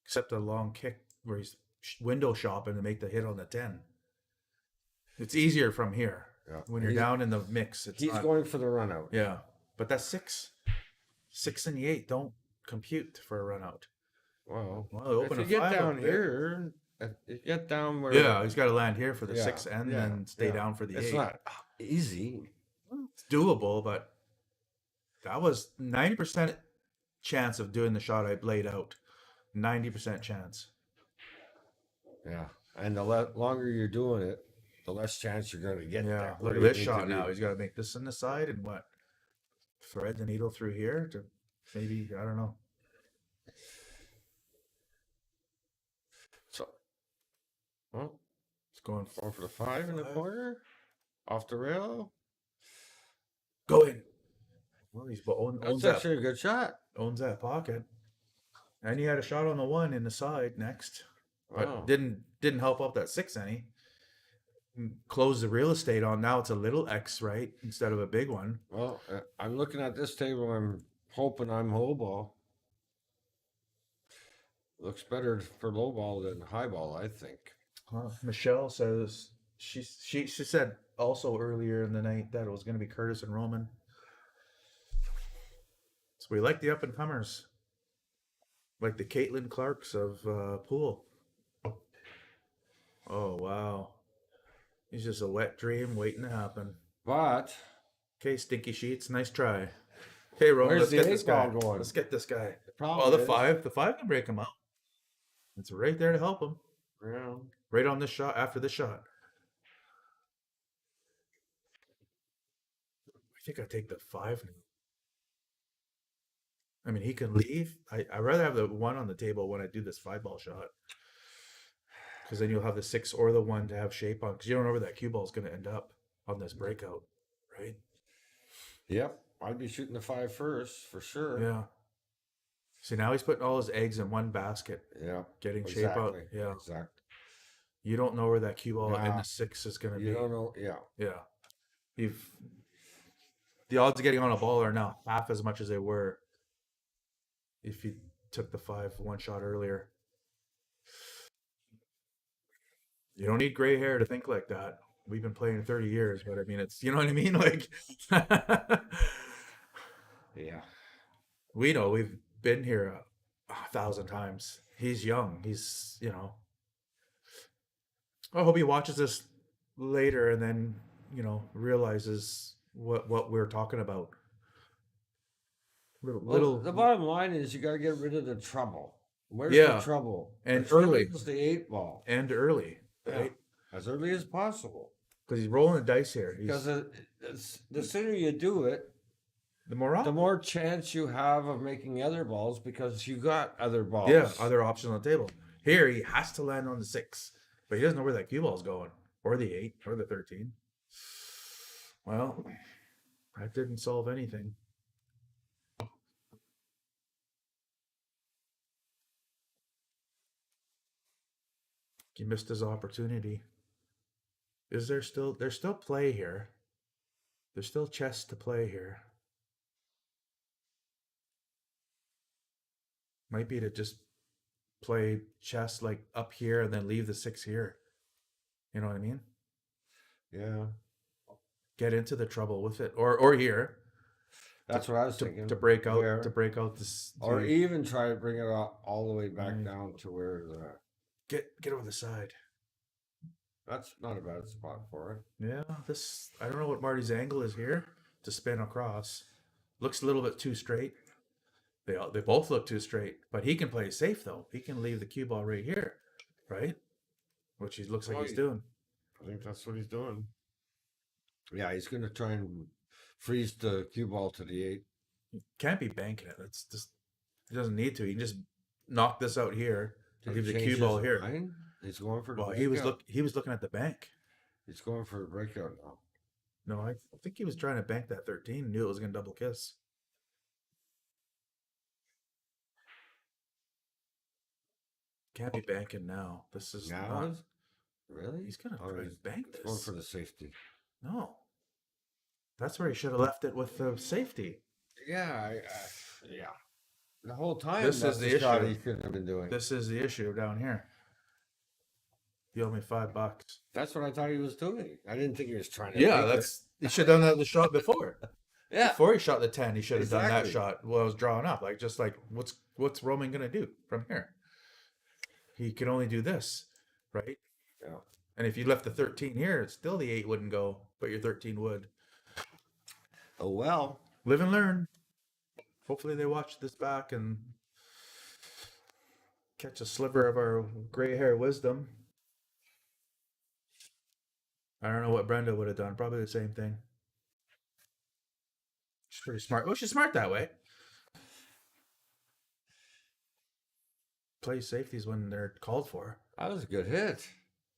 Except a long kick where he's window shopping to make the hit on the 10. It's easier from here. Yeah. When you're down in the mix, it's he's not, going for the run out. yeah. But that's 6. 6 and the 8 don't compute for a run out. Well, Well, open if a you get 5 down up there. here, if you get down where Yeah, he's got to land here for the Yeah, 6 and yeah, then stay yeah. down for the it's 8. not easy. It's doable, but that was 90% chance of doing the shot I laid out. 90% chance. Yeah, and the longer you're doing it, the less chance you're going to get. Yeah, that look where at you this need shot to be. now. He's got to make this on the side and what? Thread the needle through here to maybe, I don't know. So, well, It's going going for the 5 in the 5. corner, off the rail. Go in. Well, he's That's actually a good shot. owns that pocket. And he had a shot on the 1 in the side next. But Wow. didn't help out that 6 any. Close the real estate on. Now it's a little X, right? Instead of a big one. Well, I'm looking at this table. I'm hoping I'm low ball. Looks better for low ball than high ball, I think. Michelle says she said also earlier in the night that it was going to be Curtis and Roman. So we like the up and comers, like the Caitlin Clarks of pool. Oh wow, he's just a wet dream waiting to happen. But Okay, Stinky Sheets, nice try. Okay, Roman, Where's let's the get 8 this guy. ball going? Let's get this guy. problem Oh, the is- 5, the 5 can break him out. It's right there to help him. Yeah. Right on this shot, after the shot. I think I take the 5 now. I mean, he can leave. I'd rather have the 1 on the table when I do this 5-ball shot. Because then you'll have the 6 or the 1 to have shape on. Because you don't know where that cue ball is going to end up on this breakout, right? Yep. I'd be shooting the 5 first for sure. Yeah. See, now he's putting all his eggs in one basket, Yeah. getting shape out. Yeah. Exactly. You don't know where that cue ball Yeah. in the 6 is going to You be. don't know. Yeah. Yeah. The odds of getting on a ball are now half as much as they were if you took the 5 shot earlier. You don't need gray hair to think like that. We've been playing 30 years, but I mean, it's, you know what I mean? Like, Yeah. we know we've been here 1,000 times. He's young. He's, I hope he watches this later and then, realizes what we're talking about. Well, the bottom line is you got to get rid of the trouble. Where's Yeah. the trouble? And The trouble early. is the 8 ball. And early, Yeah. right? As early as possible. Because he's rolling the dice here. Because the sooner you do it, The more the more chance you have of making other balls because you got other balls. Yeah, other options on the table. Here, he has to land on the 6, but he doesn't know where that cue ball's going, or the 8, or the 13. Well, that didn't solve anything. He missed his opportunity. There's still play here. There's still chess to play here. Might be to just play chess like up here and then leave the 6 here. You know what I mean? Yeah. Get into the trouble with it, or here That's what I was thinking. to break out Where- this. or even try to bring it all the way back down to where get over the side. that's not a bad spot for it. Yeah, I don't know what Marty's angle is here to spin across. Looks a little bit too straight. They both look too straight, but he can play safe though. He can leave the cue ball right here, right? which he looks like Oh, he's doing. I think that's what he's doing. Yeah, he's going to try and freeze the cue ball to the 8. Can't be banking it. That's just he doesn't need to. He can just knock this out here and Did leave he the change cue ball his here. mind? He's going for the Well, breakout. he was looking at the bank. He's going for a breakout now. No, I think he was trying to bank that 13. Knew it was going to double kiss. Can't be banking now. This is Now, not. really? He's going to Oh, try he's to bank he's going this. for the safety. No. That's where he should have left it with the safety. Yeah, yeah. The whole time, This that's is the the shot issue. he shouldn't have been doing. This is the issue down here. You owe me $5. That's what I thought he was doing. I didn't think he was trying to. Yeah, make it. that's he should have done that the shot before. Yeah. Before he shot the 10, he should have done that Exactly. shot while I was drawing up. Like just like what's Roman gonna do from here? He can only do this, right? Yeah. And if you left the 13 here, it's still the 8 wouldn't go, but your 13 would. Oh well. Live and learn. Hopefully they watch this back and catch a sliver of our gray hair wisdom. I don't know what Brenda would have done. Probably the same thing. She's pretty smart. Well, she's smart that way. Play safeties when they're called for. That was a good hit.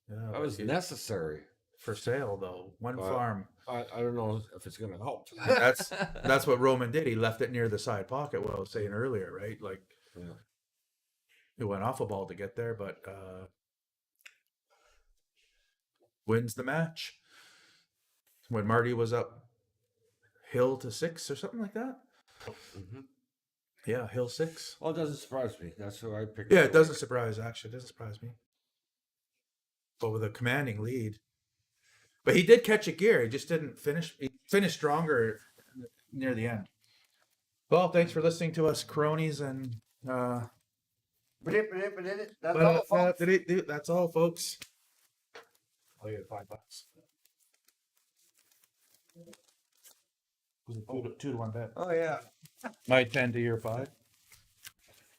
Yeah, That but was necessary. for sale though. One But- farm. I don't know if it's going to help. That's what Roman did. He left it near the side pocket. What I was saying earlier, right? Like Yeah. it went off a ball to get there, but wins the match. When Marty was up Hill to 6 or something like that. Mhm. Yeah, Hill 6. Well, it doesn't surprise me. That's who I picked. Yeah, it doesn't surprise. Actually, it doesn't surprise me. But with a commanding lead, but he did catch a gear. He just didn't finish. He finished stronger near the end. Well, thanks for listening to us, cronies, and That's But, all, folks. that's all, folks. I'll get $5. Was it 2 to 1 bet? Oh yeah. My 10 to your 5.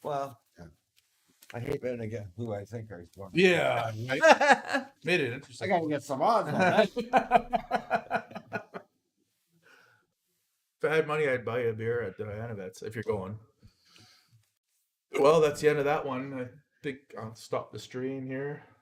Well, I hate betting again. Who I think is going. Yeah, I made it interesting. gotta get some odds on that. If I had money, I'd buy you a beer at Dianavet's if you're going. Well, that's the end of that one. I think I'll stop the stream here.